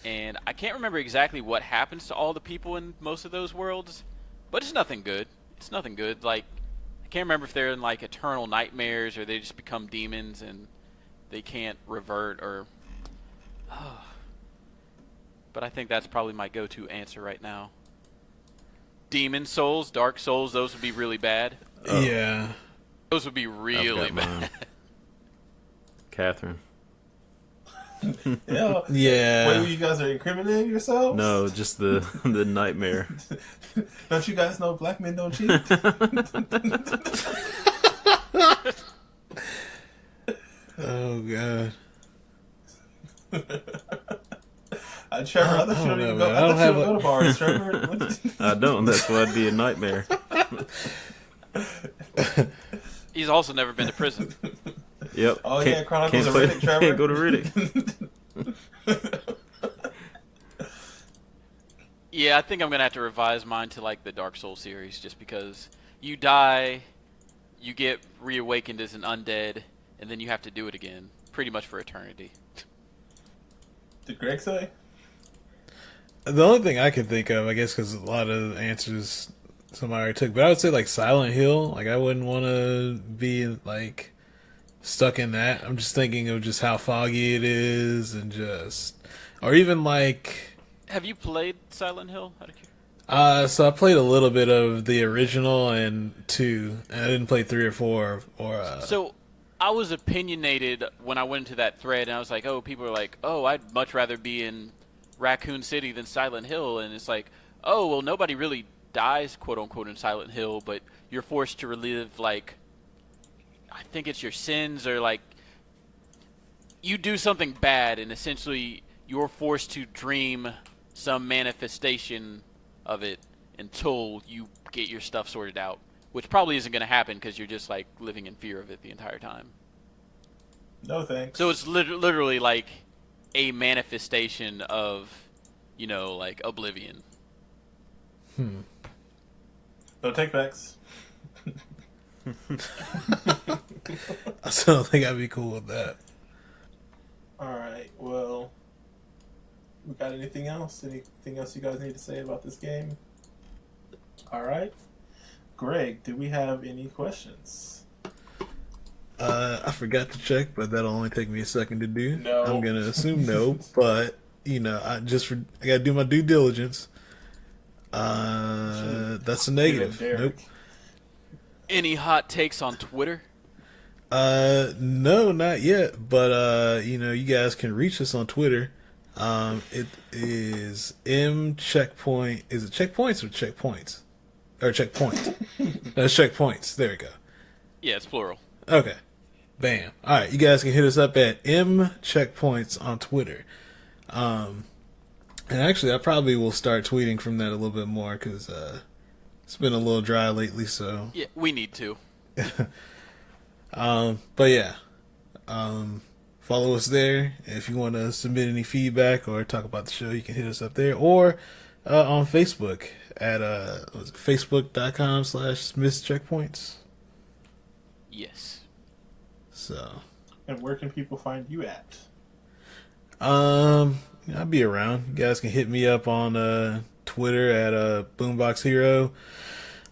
And I can't remember exactly what happens to all the people in most of those worlds, but it's nothing good. It's nothing good. Like, I can't remember if they're in, like, eternal nightmares or they just become demons and they can't revert or... But I think that's probably my go-to answer right now. Demon Souls, Dark Souls, those would be really bad. Yeah. Those would be really bad. Catherine. Yeah. Yeah. Wait, you guys are incriminating yourselves? No, just the nightmare. Don't you guys know black men don't cheat? Oh god. Trevor, I thought you don't even go. I thought you don't go to bars, Trevor. I don't. That's why it'd be a nightmare. He's also never been to prison. Yep. Oh yeah, Chronicles of Riddick, Trevor. Can't go to Riddick. Yeah, I think I'm gonna have to revise mine to like the Dark Souls series, just because you die, you get reawakened as an undead, and then you have to do it again, pretty much for eternity. Did Greg say? The only thing I can think of, I guess, because a lot of answers somebody already took, but I would say like Silent Hill. Like I wouldn't want to be like stuck in that. I'm just thinking of just how foggy it is, and just, or even like. Have you played Silent Hill? So I played a little bit of the original and 2, and I didn't play 3 or 4 or. So I was opinionated when I went into that thread, and I was like, "Oh, people are like, oh, I'd much rather be in Raccoon City than Silent Hill," and it's like, "Oh, well, nobody really dies, quote unquote, in Silent Hill, but you're forced to relive like, I think it's your sins or like, you do something bad, and essentially you're forced to dream some manifestation of it until you get your stuff sorted out, which probably isn't going to happen because you're just like living in fear of it the entire time." No thanks. So it's literally like a manifestation of, you know, like Oblivion. No take backs. I still don't think I'd be cool with that. Alright, well, we got anything else? Anything else you guys need to say about this game? Alright. Greg, do we have any questions? I forgot to check, but that'll only take me a second to do. No. I'm gonna assume no, but you know, I gotta do my due diligence. That's a negative. Nope. Any hot takes on Twitter? No, not yet. But you know, you guys can reach us on Twitter. It is mcheckpoint. Is it checkpoints or checkpoints? Or checkpoint? No, it's checkpoints. There we go. Yeah, it's plural. Okay. Bam. All right, you guys can hit us up at mcheckpoints on Twitter. And actually, I probably will start tweeting from that a little bit more because it's been a little dry lately. So Yeah, we need to. but yeah, follow us there. If you want to submit any feedback or talk about the show, you can hit us up there or on Facebook at facebook.com/smithscheckpoints. Yes. So. And where can people find you at? I'll be around. You guys can hit me up on Twitter at Boombox Hero.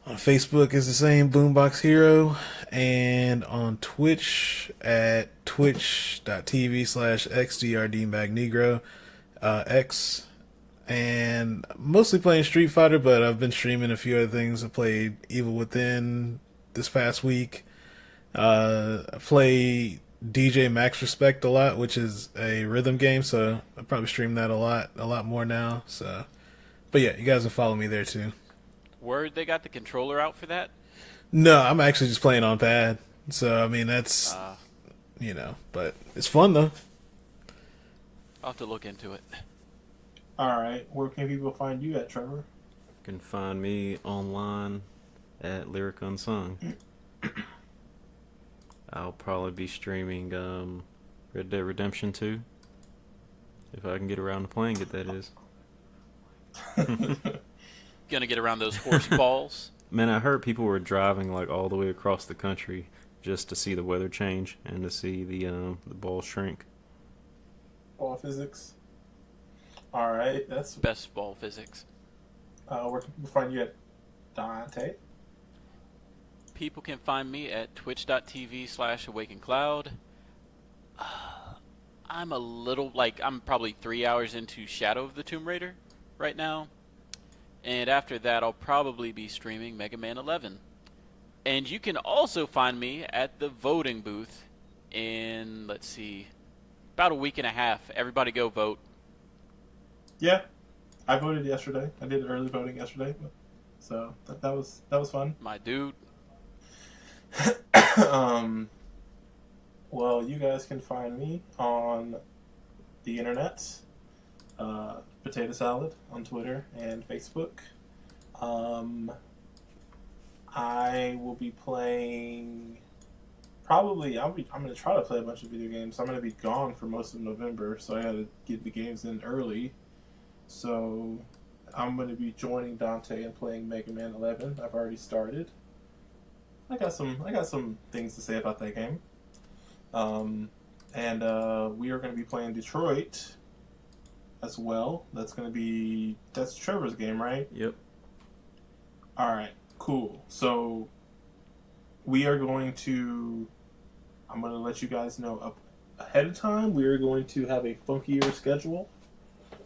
On Facebook is the same, Boombox Hero, and on Twitch at twitch.tv/xdrdmagnegro, X, and mostly playing Street Fighter, but I've been streaming a few other things. I played Evil Within this past week. I play DJ Max Respect a lot, which is a rhythm game, so I probably stream that a lot more now. So, but yeah, you guys can follow me there too. Word, they got the controller out for that? No, I'm actually just playing on pad. So I mean that's but it's fun though. I'll have to look into it. Alright, where can people find you at, Trevor? You can find me online at Lyric Unsung. I'll probably be streaming Red Dead Redemption 2. If I can get around to playing it, that is. Gonna get around those horse balls? Man, I heard people were driving like all the way across the country just to see the weather change and to see the ball shrink. Ball physics. Alright, that's... Best ball physics. Where can people find you at, Dante? People can find me at twitch.tv/awakencloud. I'm I'm probably 3 hours into Shadow of the Tomb Raider right now. And after that, I'll probably be streaming Mega Man 11. And you can also find me at the voting booth in, about a week and a half. Everybody go vote. Yeah, I voted yesterday. I did early voting yesterday. So that was fun. My dude. Well, you guys can find me on the internet, Potato Salad on Twitter and Facebook. I will be playing. I'm going to try to play a bunch of video games. I'm going to be gone for most of November, so I got to get the games in early. So I'm going to be joining Dante and playing Mega Man 11. I've already started. I got some things to say about that game. And we are going to be playing Detroit as well. That's Trevor's game, right? Yep. All right, cool. So I'm going to let you guys know up ahead of time. We are going to have a funkier schedule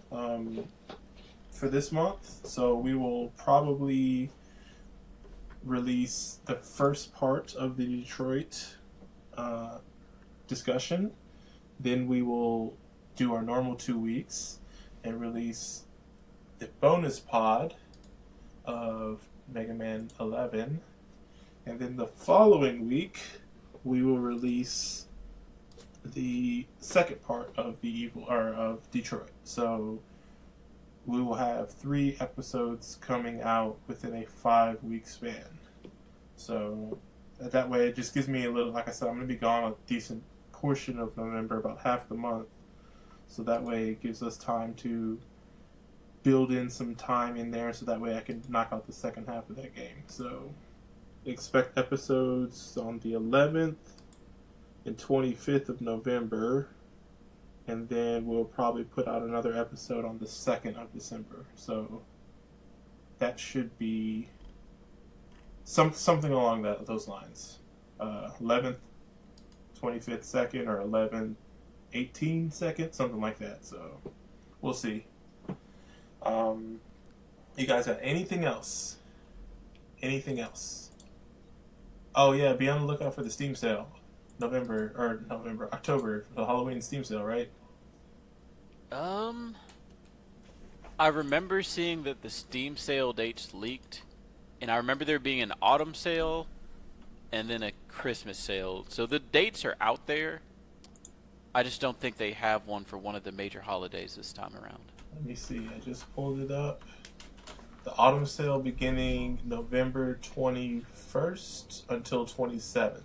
for this month. So we will probably release the first part of the Detroit discussion. Then we will do our normal 2 weeks and release the bonus pod of Mega Man 11. And then the following week, we will release the second part of of Detroit. So we will have 3 episodes coming out within a 5-week span. So that way it just gives me a little, like I said, I'm going to be gone a decent portion of November, about half the month. So that way it gives us time to build in some time in there so that way I can knock out the second half of that game. So expect episodes on the 11th and 25th of November. And then we'll probably put out another episode on the 2nd of December. So that should be something along those lines. 11th, 25th, 2nd, or 11th, 18th, 2nd, something like that. So we'll see. You guys got anything else? Oh yeah, be on the lookout for the Steam sale. October, the Halloween Steam sale, right? I remember seeing that the Steam sale dates leaked, and I remember there being an autumn sale and then a Christmas sale. So the dates are out there. I just don't think they have one for one of the major holidays this time around. Let me see. I just pulled it up. The autumn sale beginning November 21st until 27th.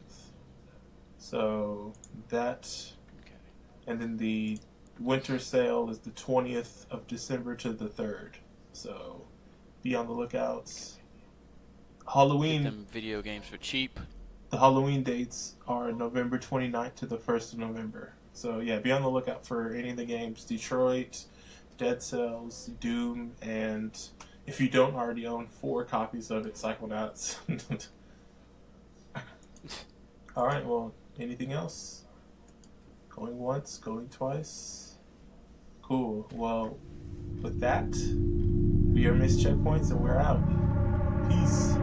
So that, Okay. and then the winter sale is the 20th of December to the 3rd. So be on the lookouts. Halloween. Get them video games for cheap. The Halloween dates are November 29th to the 1st of November. So yeah, be on the lookout for any of the games. Detroit, Dead Cells, Doom, and if you don't already own 4 copies of it, Psychonauts. Alright, well, anything else? Going once, going twice. Cool. Well, with that, we are Missed Checkpoints and we're out. Peace.